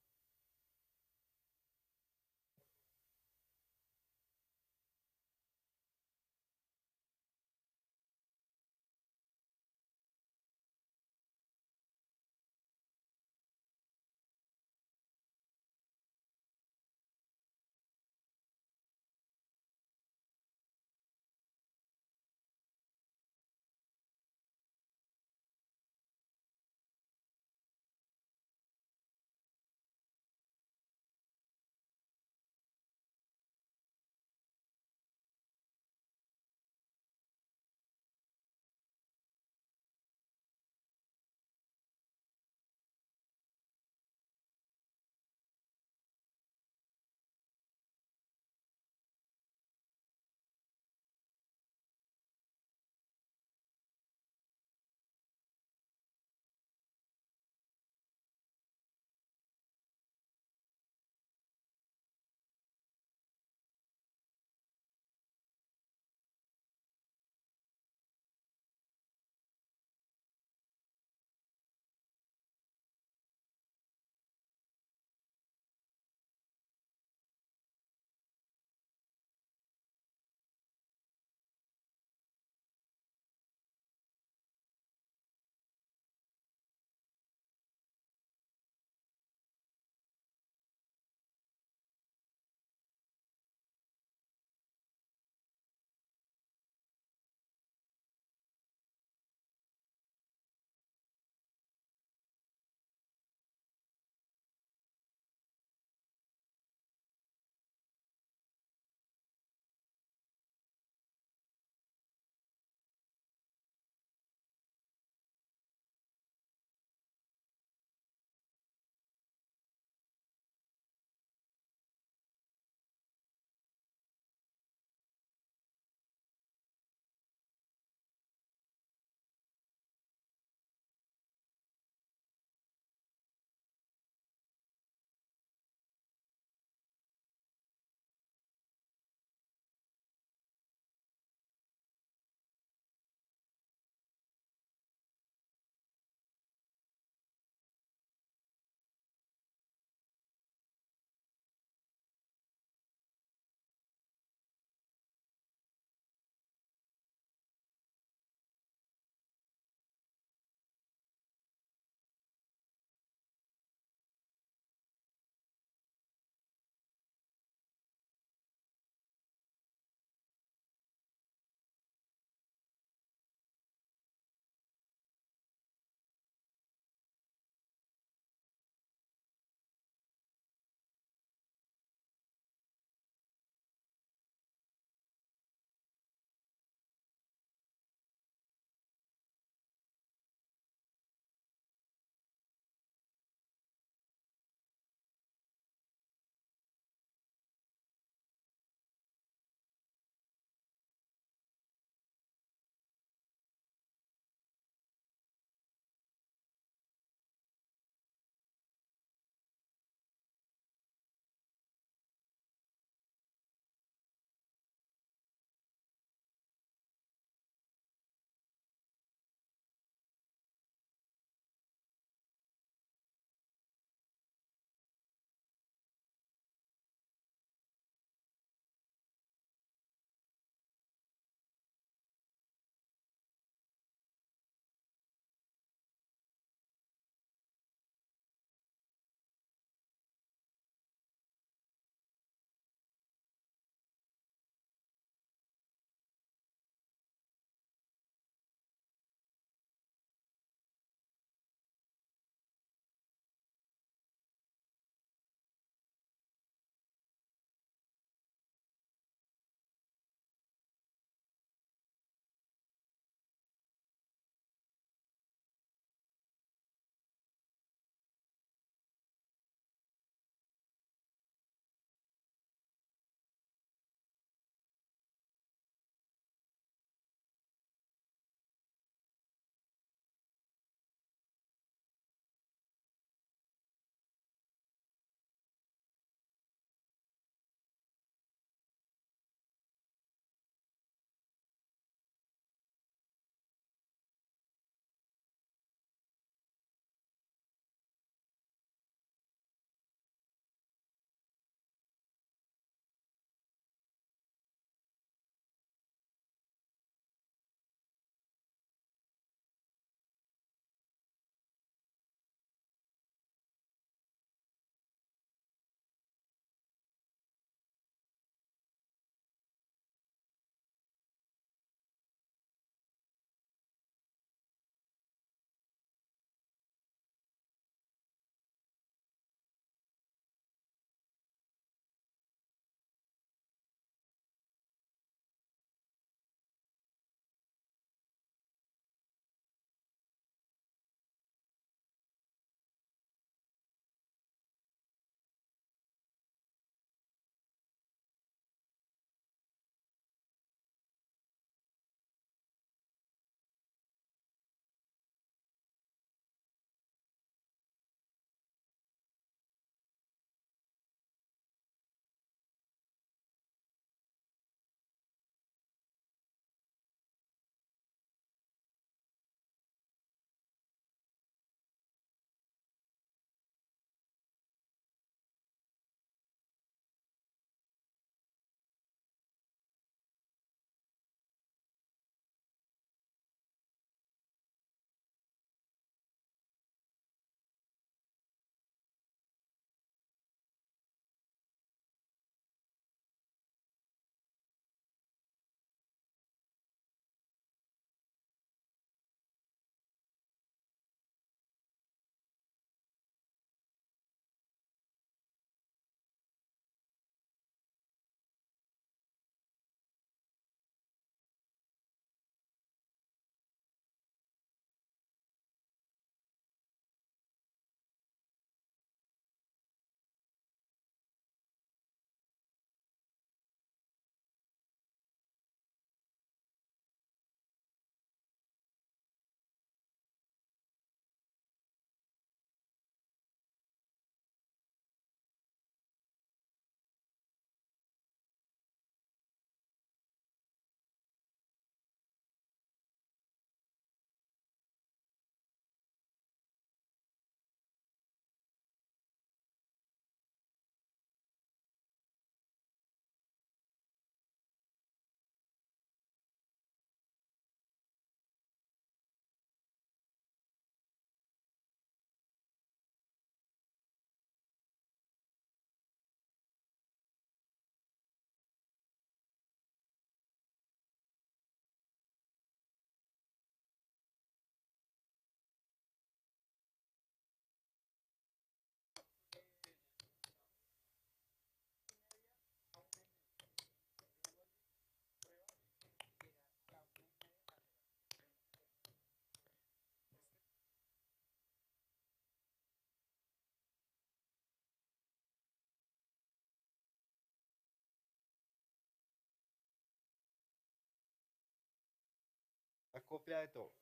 copia de todo.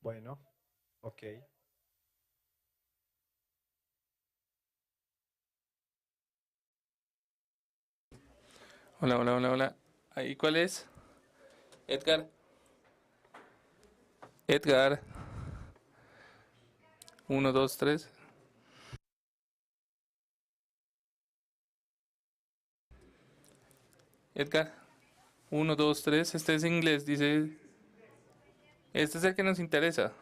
Bueno, ok. Hola, hola, hola, hola. ¿Ahí cuál es? Edgar. Edgar. 1, 2, 3. Edgar. 1, 2, 3. Este es inglés, dice. Este es el que nos interesa.